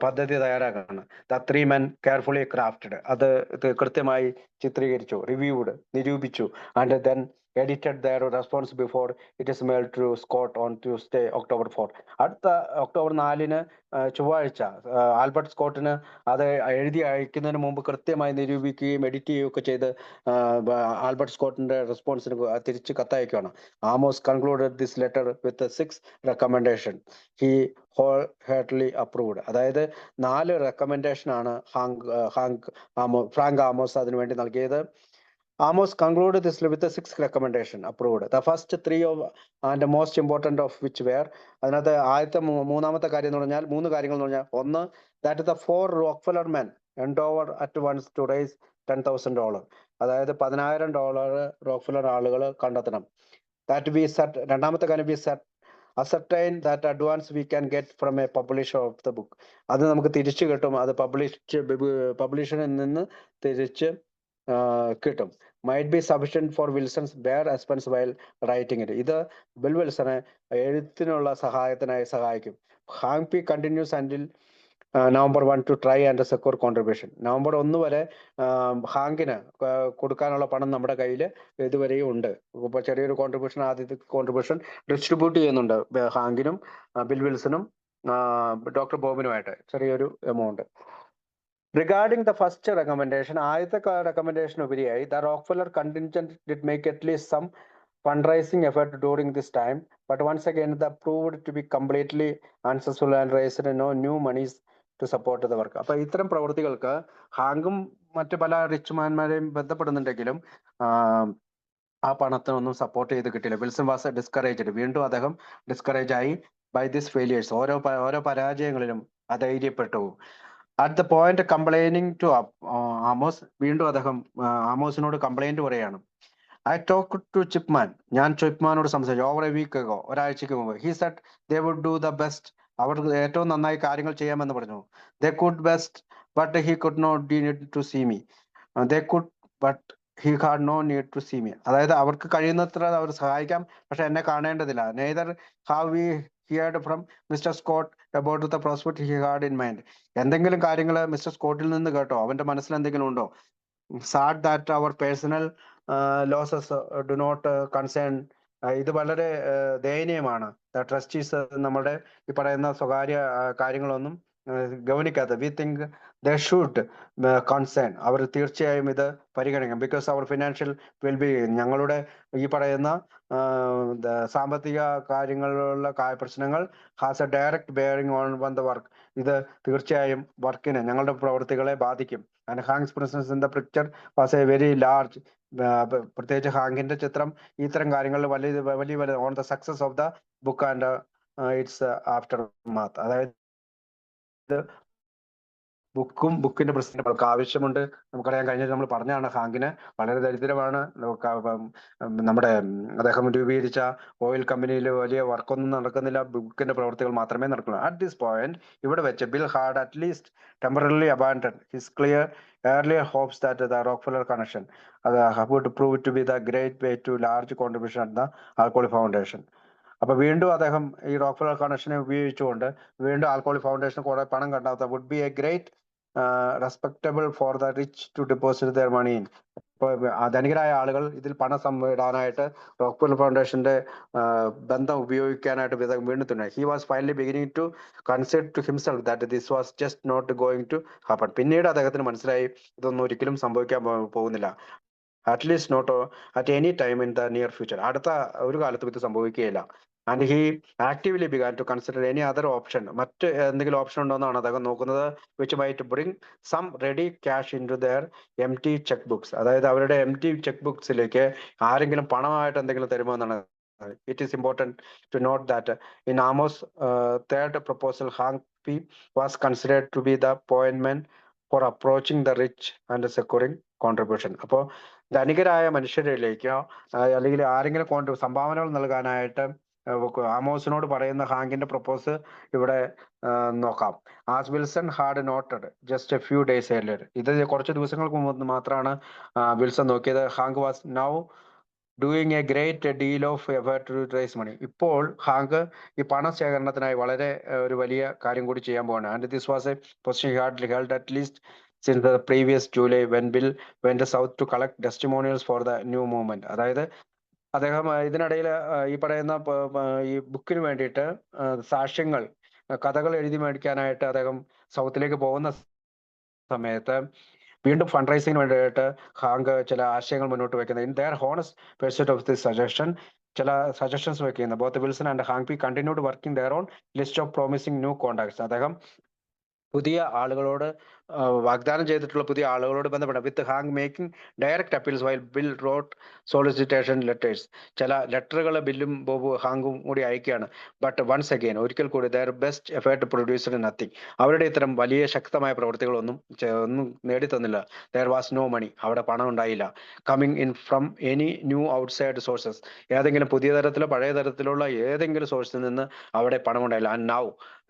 പദ്ധതി തയ്യാറാക്കുകയാണ്. ദ 3 Men കെയർഫുള്ളി ക്രാഫ്റ്റഡ്, അത് കൃത്യമായി ചിത്രീകരിച്ചു, റിവ്യൂഡ്, നിരൂപിച്ചു. And then edited their response before it is mailed to Scott on Tuesday, October 4. അടുത്ത ഒക്ടോബർ 4 ചൊവ്വാഴ്ച ആൽബർട്ട് സ്കോട്ടിന് അത് എഴുതി അയക്കുന്നതിന് മുമ്പ് കൃത്യമായി നിരൂപിക്കുകയും എഡിറ്റ് ചെയ്യുകയൊക്കെ ചെയ്ത് ആൽബർട്ട് സ്കോട്ടിന്റെ റെസ്പോൺസിന് തിരിച്ച് കത്തയക്കുകയാണ്. Amos concluded this letter with 6 recommendation he wholeheartedly approved. അതായത് 4 റെക്കമെൻഡേഷൻ ആണ് ഫ്രാങ്ക് ആമോസ് അതിനുവേണ്ടി നൽകിയത്. Amos concluded this with the 6 recommendation approved. The first 3 and the most important of which were, അതിനകത്ത് ആദ്യത്തെ മൂന്നാമത്തെ കാര്യം എന്ന് പറഞ്ഞാൽ 3 കാര്യങ്ങൾ എന്ന് പറഞ്ഞാൽ, ഒന്ന്, that the 4 Rockefeller men endeavor at once to raise $10,000. അതായത് $10,000 റോക്ക്ഫെല്ലർ ആളുകൾ കണ്ടെത്തണം. That we set, രണ്ടാമത്തെ കാര്യം, we set ascertain that advance we can get from a publisher of the book. അത് നമുക്ക് തിരിച്ചു കിട്ടും, അത് പബ്ലിഷറിൽ നിന്ന് തിരിച്ച് കിട്ടും. Might be sufficient for Wilson's bare expense while writing it. ഇത് വിൽസനെ എഴുത്തിനുള്ള സഹായത്തിനായി സഹായിക്കും. Hank P continues until November 1 to try and secure contribution. November 1 വരെ ഹാങ്കിന് കൊടുക്കാനുള്ള പണം നമ്മുടെ കയ്യിൽ ഇതുവരെയും ഉണ്ട്. ഇപ്പോൾ ചെറിയൊരു കോൺട്രിബ്യൂഷൻ, ആദ്യത്തെ കോൺട്രിബ്യൂഷൻ ഡിസ്ട്രിബ്യൂട്ട് ചെയ്യുന്നുണ്ട് ഹാങ്കിനും ബിൽ വിൽസണും ഡോക്ടർ ബോബിനുമായിട്ട് ചെറിയൊരു amount. Regarding the first recommendation, ആദ്യത്തെ recommendation ഉപരിയായി the Rockefeller contingent did make at least some fundraising effort during this time, but once again the proved to be completely unsuccessful and raised no new monies to support the work. അപ്പൊ ഇത്തരം പ്രവൃത്തികൾക്ക് ഹാങ്കും മറ്റു പല rich മാൻമാരെയും ബന്ധപ്പെടുന്നുണ്ടെങ്കിലും ആ പണത്തിനൊന്നും support ചെയ്ത് കിട്ടില്ല. Wilson was discouraged. വീണ്ടും അദ്ദേഹം discourage ആയി ബൈ ദിസ് ഫെയിലിയേഴ്സ്. ഓരോ പരാജയങ്ങളിലും അധൈര്യപ്പെട്ടു. At the point complaining to Amos, വീണ്ടും അദ്ദേഹം ആമോസിനോട് കംപ്ലൈന്റ് പറയാണ്. ഐ ടോക്ക് ടു ചിപ്മാൻ, ഞാൻ ചിപ്മാനോട് സംസാരിച്ചു ഓവർ എ വീക്ക് അഗോ, ഒരാഴ്ചക്ക് മുമ്പ്. He said they would do the best, അവർ ഏറ്റവും നന്നായി കാര്യങ്ങൾ ചെയ്യാമെന്ന് പറഞ്ഞു. They could best but he could not need to see me. They could but he had no need to see me. അതായത് അവർക്ക് കഴിയുന്നത്ര അവർ സഹായിക്കാം, പക്ഷെ എന്നെ കാണേണ്ടതില്ല. Neither have we heard from mister Scott about the prospect he had in mind. എന്തെങ്കിലും കാര്യങ്ങൾ മിസ്റ്റർ സ്കോട്ടിൽ നിന്ന് കേട്ടോ? അവന്റെ മനസ്സിൽ എന്തെങ്കിലും ഉണ്ടോ? Sad that our personal losses do not concern. ഇത് വളരെ ദയനീയമാണ്. ട്രസ്റ്റീസ് നമ്മുടെ ഈ പറയുന്ന സ്വകാര്യ കാര്യങ്ങളൊന്നും ഗവനിക്കാത്ത. We think they should concern. അവർ തീർച്ചയായും ഇത് പരിഗണിക്കണം. ബിക്കോസ് അവർ ഫിനാൻഷ്യൽ വെൽബീയിങ്, ഞങ്ങളുടെ ഈ പറയുന്ന സാമ്പത്തിക കാര്യങ്ങളിലുള്ള പ്രശ്നങ്ങൾ has a direct bearing on the work. ഇത് തീർച്ചയായും വർക്കിനെ, ഞങ്ങളുടെ പ്രവൃത്തികളെ ബാധിക്കും. And Hank's presence in the picture was a very large. പ്രത്യേകിച്ച് ഹാങ്കിന്റെ ചിത്രം ഇത്തരം കാര്യങ്ങളിൽ വലിയ on the success of the book and its aftermath. അതായത് ബുക്കിന്റെ പ്രസിദ്ധീകരണങ്ങൾക്ക് ആവശ്യമുണ്ട്. നമുക്കറിയാം, കഴിഞ്ഞ നമ്മൾ പറഞ്ഞാണ് ഹാങ്കിന് വളരെ ദരിദ്രമാണ്. നമ്മുടെ അദ്ദേഹം രൂപീകരിച്ച ഓയിൽ കമ്പനിയിൽ വലിയ വർക്കൊന്നും നടക്കുന്നില്ല, ബുക്കിന്റെ പ്രവർത്തികൾ മാത്രമേ നടക്കുള്ളൂ. അറ്റ് ദിസ് പോയിന്റ് ഇവിടെ വെച്ച് bill had at least temporarily abandon his clear earlier hopes that the Rockefeller connection would prove to be the great way to large contribution at the Alcohol Foundation. അപ്പൊ വീണ്ടും അദ്ദേഹം ഈ റോക്ക്ഫെല്ലർ കണക്ഷനെ ഉപയോഗിച്ചുകൊണ്ട് വീണ്ടും alcoholic ഫൗണ്ടേഷന് കുറെ പണം കണ്ടെത്താം. Would be a great respectable for the rich to deposit their money in. ഇപ്പൊ ധനികരായ ആളുകൾ ഇതിൽ പണം ഇടാനായിട്ട് റോക്ക്ഫെല്ലർ ഫൗണ്ടേഷന്റെ ബന്ധം ഉപയോഗിക്കാനായിട്ട് വീണ്ടും തുടങ്ങി. He was finally beginning to consider to himself that this was just not going to happen. പിന്നീട് അദ്ദേഹത്തിന് മനസ്സിലായി ഇതൊന്നും ഒരിക്കലും സംഭവിക്കാൻ പോകുന്നില്ല. At least not at any time in the near future. അടുത്ത ഒരു കാലത്തും ഇത് സംഭവിക്കുകയില്ല. And he actively began to consider any other option. മറ്റ് എന്തെങ്കിലും ഓപ്ഷൻ ഉണ്ടോന്നാണ് അദ്ദേഹം നോക്കുന്നത്. Which might bring some ready cash into their empty check books. അതായത് അവരുടെ എം ടി ചെക്ക് ബുക്സിലേക്ക് ആരെങ്കിലും പണമായിട്ട് എന്തെങ്കിലും തരുമോ എന്നാണ്. It is important to note that in Amos' third proposal, Hank P. was considered to be the point man for approaching the rich and securing contribution. അപ്പോൾ ധനികരായ മനുഷ്യരിലേക്കോ അല്ലെങ്കിൽ ആരെങ്കിലും സംഭാവനകൾ നൽകാനായിട്ട് ആമോസിനോട് പറയുന്ന ഹാങ്കിന്റെ പ്രപ്പോസ് ഇവിടെ നോക്കാം. As Wilson had noted just a few days earlier. ഇത് കുറച്ച് ദിവസങ്ങൾക്ക് മുമ്പ് മാത്രമാണ് വിൽസൺ നോക്കിയത്. Hank was now doing a great deal of effort to raise money. ഇപ്പോൾ ഹാങ്ക് ഈ പണശേഖരണത്തിനായി വളരെ ഒരു വലിയ കാര്യം കൂടി ചെയ്യാൻ പോവാണ്. And this was a position he had held at least since the previous July when Bill went south to collect testimonials for the new movement. അതായത് അദ്ദേഹം ഇതിനിടയിൽ ഈ പറയുന്ന ഈ ബുക്കിന് വേണ്ടിയിട്ട് സാക്ഷ്യങ്ങൾ, കഥകൾ എഴുതി മേടിക്കാനായിട്ട് അദ്ദേഹം സൗത്തിലേക്ക് പോകുന്ന സമയത്ത് വീണ്ടും ഫണ്ട് റൈസിങ്ങിന് വേണ്ടിയിട്ട് ഹാങ്ക് ചില ആശയങ്ങൾ മുന്നോട്ട് വെക്കുന്നത്. In their honest pursuit of this suggestion ചില സജഷൻസ് വെക്കുന്നത്. Both Wilson and Hank P continued working their on list of promising new contacts. അദ്ദേഹം പുതിയ ആളുകളോട് വാഗ്ദാനം ചെയ്തിട്ടുള്ള പുതിയ ആളുകളോട് ബന്ധപ്പെടാം. With Hank making direct appeals while Bill wrote solicitation letters. ചില ലെറ്ററുകൾ ബില്ലും ബോബു ഹാങ്കും കൂടി അയക്കുകയാണ്. ബട്ട് വൺസ് അഗെയിൻ, ഒരിക്കൽ കൂടി their best effort produced nothing. അവരുടെ ഇത്തരം വലിയ ശക്തമായ പ്രവൃത്തികളൊന്നും നേടിത്തന്നില്ല. There was no money. അവിടെ പണം ഉണ്ടായില്ല. Coming in from any new outside sources. ഏതെങ്കിലും പുതിയ തരത്തിലോ പഴയ തരത്തിലുള്ള ഏതെങ്കിലും സോഴ്സിൽ നിന്ന് അവിടെ പണം ഉണ്ടായില്ല. ആൻഡ് നൗ,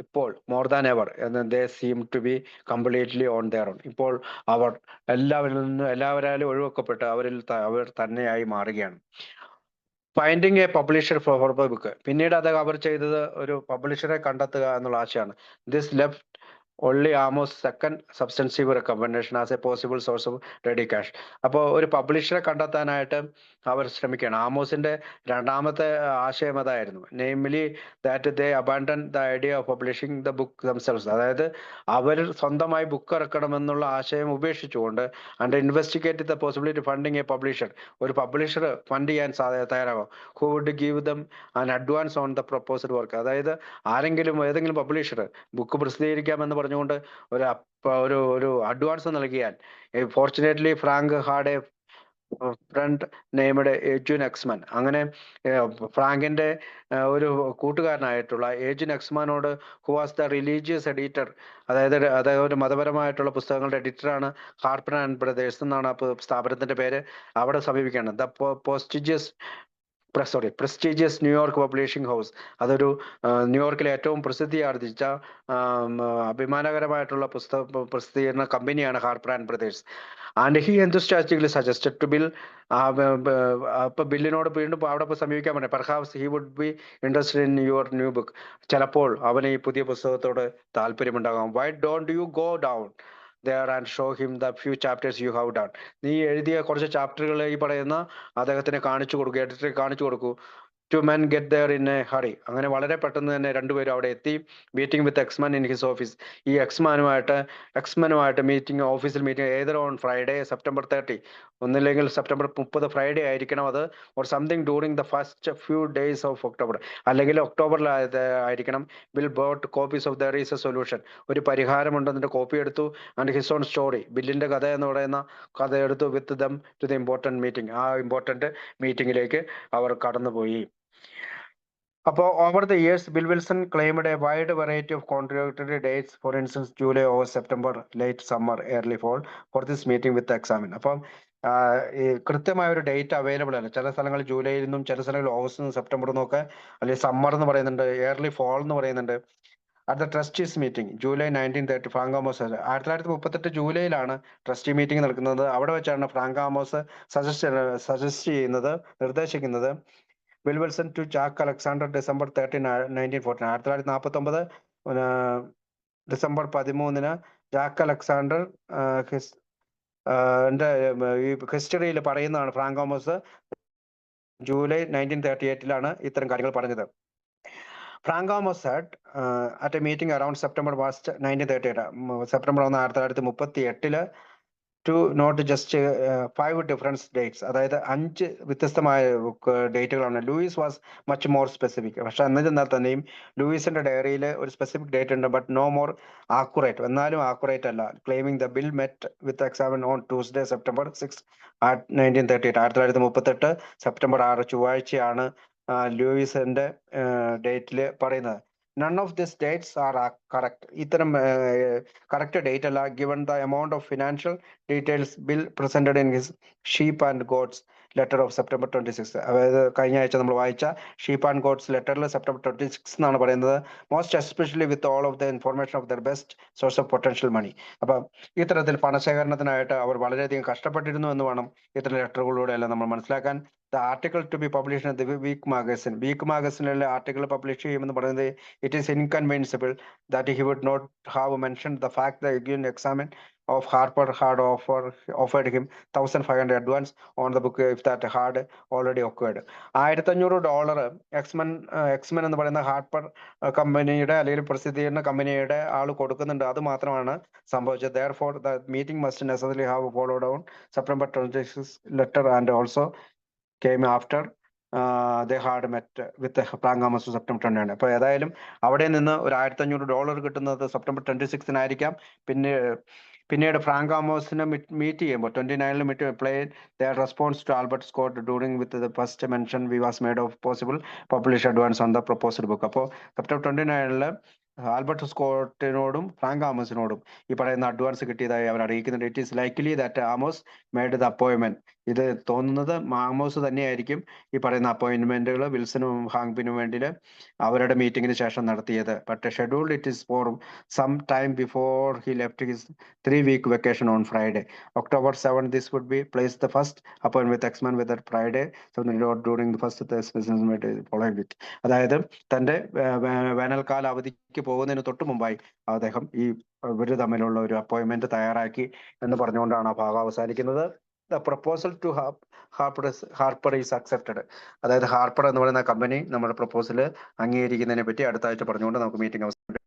ഇപ്പോൾ more than ever they seem to be completely on their own. ഇപ്പോൾ അവർ എല്ലാവരാലും ഒഴിവാക്കപ്പെട്ട് അവർ തന്നെയായി മാറുകയാണ്. Finding a publisher for the book. പിന്നീട് അവർ ചെയ്തത് ഒരു പബ്ലിഷറെ കണ്ടെത്തുക എന്നുള്ള ആശയമാണ്. This left only Amos' second substantive recommendation as a possible source of ready cash. അപ്പോൾ ഒരു പബ്ലിഷറെ കണ്ടെത്താനായിട്ട് അവർ ശ്രമിക്കുകയാണ്. ആമോസിന്റെ രണ്ടാമത്തെ ആശയം അതായിരുന്നു, namely that they abandon the idea of publishing the book themselves. അതായത് അവർ സ്വന്തമായി ബുക്ക് ഇറക്കണമെന്നുള്ള ആശയം ഉപേക്ഷിച്ചുകൊണ്ട് and investigate the possibility funding a publisher, ഒരു പബ്ലിഷർ ഫണ്ട് ചെയ്യാൻ തയ്യാറാകും, who would give them an advance on the proposed work. അതായത് ആരെങ്കിലും ഏതെങ്കിലും പബ്ലിഷർ ബുക്ക് പ്രസിദ്ധീകരിക്കാമെന്ന് പറഞ്ഞുകൊണ്ട് ഒരു അഡ്വാൻസ് നൽകിയാൽ, fortunately Frank had a friend named Eugene Exman. അങ്ങനെ ഫ്രാങ്കിന്റെ ഒരു കൂട്ടുകാരനായിട്ടുള്ള ഏജുൻ എക്സ്മാനോട്, who was the religious editor, അതായത് ഒരു മതപരമായിട്ടുള്ള പുസ്തകങ്ങളുടെ എഡിറ്ററാണ് ഹാർപ്പർ ആൻഡ് ബ്രദേഴ്സ് എന്നാണ് സ്ഥാപനത്തിന്റെ പേര്, അവിടെ സമീപിക്കുകയാണ്. The prestigious New York publishing house, അതൊരു ന്യൂയോർക്കിലെ ഏറ്റവും പ്രസിദ്ധി ആർജിച്ച അഭിമാനകരമായിട്ടുള്ള പ്രസിദ്ധീകരണ കമ്പനിയാണ് Harper and Brothers. And he enthusiastically suggested to Bill, അപ്പൊ ബില്ലിനോട് വീണ്ടും അവിടെ സമീപിക്കാൻ പറഞ്ഞു, perhaps he would be interested in your new book, ചിലപ്പോൾ അവന് ഈ പുതിയ പുസ്തകത്തോട് താല്പര്യമുണ്ടാകാം. Why don't you go down there and show him the few chapters you have done. നീ എഴുതിയ കുറച്ച് ചാപ്റ്ററുകൾ ഈ പറയുന്ന അദ്ദേഹത്തിന് കാണിച്ചു കൊടുക്കൂ, എഡിറ്ററെ കാണിച്ചു കൊടുക്കൂ. Two men get there in a hurry. അങ്ങനെ വളരെ പെട്ടെന്ന് തന്നെ രണ്ടുപേരും അവിടെ എത്തി. Meeting with Exman in his office. ഈ എക്സ്മാനുമായിട്ട് മീറ്റിംഗ്, ഓഫീസിൽ meeting either on Friday September 30, ഒന്നില്ലെങ്കിൽ സെപ്റ്റംബർ 30 ഫ്രൈഡേ ആയിരിക്കണം അത്, or something during the first few days of October, അല്ലെങ്കിൽ ഒക്ടോബറിൽ ആയിരിക്കണം. Bill bought copies of there is a solution, ഒരു പരിഹാരമുണ്ടെന്നിട്ട് കോപ്പി എടുത്തു. ആൻഡ് ഹിസ് ഓൺ സ്റ്റോറി, ബില്ലിന്റെ കഥ എന്ന് പറയുന്ന കഥ എടുത്തു. With them to the important meeting, ആ ഇമ്പോർട്ടൻറ്റ് മീറ്റിംഗിലേക്ക് അവർ കടന്നുപോയി. അപ്പോൾ over the years Bill Wilson claimed a wide variety of contradictory dates, for instance July or September, late summer, early fall for this meeting with Exman. അപ്പം ഈ കൃത്യമായ ഒരു date available അല്ല. ചില സ്ഥലങ്ങളിൽ ജൂലൈയിൽ നിന്നും, ചില സ്ഥലങ്ങളിൽ ഓഗസ്റ്റ് നിന്നും സെപ്റ്റംബർ നിന്നും ഒക്കെ, അല്ലെങ്കിൽ സമ്മർ എന്ന് പറയുന്നുണ്ട്, ഏർലി ഫോൾ എന്ന് പറയുന്നുണ്ട്. At the trustees meeting July 1930, Frank Amos 1938 ജൂലൈയിലാണ് ട്രസ്റ്റി മീറ്റിംഗ് നടക്കുന്നത്. അവിടെ വെച്ചാണ് ഫ്രാങ്ക് ആമോസ് സജസ്റ്റ് ചെയ്യുന്നത്, നിർദ്ദേശിക്കുന്നത് Bill Wilson to Jack Alexander December 13, 1949. 1949 December 13 Jack Alexander ഈ ഹിസ്റ്ററിയിൽ പറയുന്നതാണ്. ഫ്രാങ്ക് ആമോസ് ജൂലൈ 1938 ഇത്തരം കാര്യങ്ങൾ പറഞ്ഞത്. Frank Amos said at a meeting around September 1, 1938, September 1, 1938, to not just 5 difference dates, അതായത് 5 വ്യത്യസ്തമായ ഡേറ്റുകളാണ്. Lois was much more specific. പക്ഷെ എന്നിരുന്നാൽ തന്നെയും ലൂയിസിന്റെ ഡയറിയിൽ ഒരു സ്പെസിഫിക് ഡേറ്റ് ഉണ്ട്, ബട്ട് നോ മോർ ആക്യുറേറ്റ്, എന്നാലും ആക്യുറേറ്റ് അല്ല. Claiming the Bill met with Exman on Tuesday September 6, 1938. 1938 September 6 ചൊവ്വാഴ്ചയാണ് ലൂയിസിന്റെ ഡേറ്റിൽ പറയുന്നത്. None of these dates are correct. ഇത്തരം കറക്റ്റ് ഡേറ്റ് അല്ല. given the amount of financial details Bill presented in his sheep and goats letter of September 26. അതായത് കഴിഞ്ഞ ആഴ്ച നമ്മൾ വായിച്ച sheep and goats ലെറ്ററിൽ സെപ്റ്റംബർ 26 എന്നാണ് പറയുന്നത്. Most especially with all of the information of their best source of potential money. അപ്പം ഇത്തരത്തിൽ പണശേഖരണത്തിനായിട്ട് അവർ വളരെയധികം കഷ്ടപ്പെട്ടിരുന്നു എന്ന് വേണം ഇത്തരം ലെറ്ററുകളിലൂടെ എല്ലാം നമ്മൾ മനസ്സിലാക്കാൻ. The article to be publish in the week മാഗസിനിലെ ആർട്ടിക്കിൾ പബ്ലിഷ് ചെയ്യുമെന്ന് പറയുന്നത്, it is inconvincible that he would not have mentioned the fact that again examine of Harper had offered him $1,500 advance on the book if that had already occurred. $1,500 X-Men എന്ന് പറയുന്ന Harper കമ്പനിയുടെ അല്ലെങ്കിൽ പ്രസിദ്ധീകരണ കമ്പനിയുടെ ആൾ കൊടുക്കുന്നുണ്ട്. അത് മാത്രമാണ് സംഭവിച്ചത്. Therefore the meeting must necessarily have followed on September 26 letter and also came after they had met with Frank Amos September 29. അപ്പൊ ഏതായാലും അവിടെ നിന്ന് ഒരു $1,500 കിട്ടുന്നത് സെപ്റ്റംബർ 26 പിന്നീട് ഫ്രാങ്ക് ആമോസിനെ മീറ്റ് ചെയ്യുമ്പോൾ 29 meet play their response to Albert Scott during with the first mention we was made of possible publish advance on the proposed book. അപ്പോൾ September 29 Albert സ്കോട്ടിനോടും ഫ്രാങ്ക് ആമോസിനോടും ഈ പറയുന്ന അഡ്വാൻസ് കിട്ടിയതായി അവർ അറിയിക്കുന്നുണ്ട്. It is likely that Amos made the appointment. ഇത് തോന്നുന്നത് ആമോസ് തന്നെയായിരിക്കും ഈ പറയുന്ന അപ്പോയിന്റ്മെന്റുകൾ വിൽസനും ഹാങ്പിനും വേണ്ടി അവരുടെ മീറ്റിംഗിന് ശേഷം നടത്തിയത്. But scheduled it is for some time before he left his 3-week vacation on Friday, October 7. This would be placed the first appointment with X-Men with that Friday, so during the first business following week. അതായത് തന്റെ വേനൽക്കാല അവധിക്ക് പോകുന്നതിന് തൊട്ട് മുമ്പായി അദ്ദേഹം ഇവർ തമ്മിലുള്ള ഒരു അപ്പോയിന്റ്മെന്റ് തയ്യാറാക്കി എന്ന് പറഞ്ഞുകൊണ്ടാണ് ആ ഭാഗം അവസാനിക്കുന്നത്. The proposal to Harper is accepted. അതായത് ഹാർപ്പർ എന്ന് പറയുന്ന കമ്പനി നമ്മുടെ പ്രപ്പോസൽ അംഗീകരിക്കുന്നതിനെ പറ്റി അടുത്ത ആഴ്ച പറഞ്ഞുകൊണ്ട് നമുക്ക് മീറ്റിംഗ് അവസാനിപ്പിക്കാം.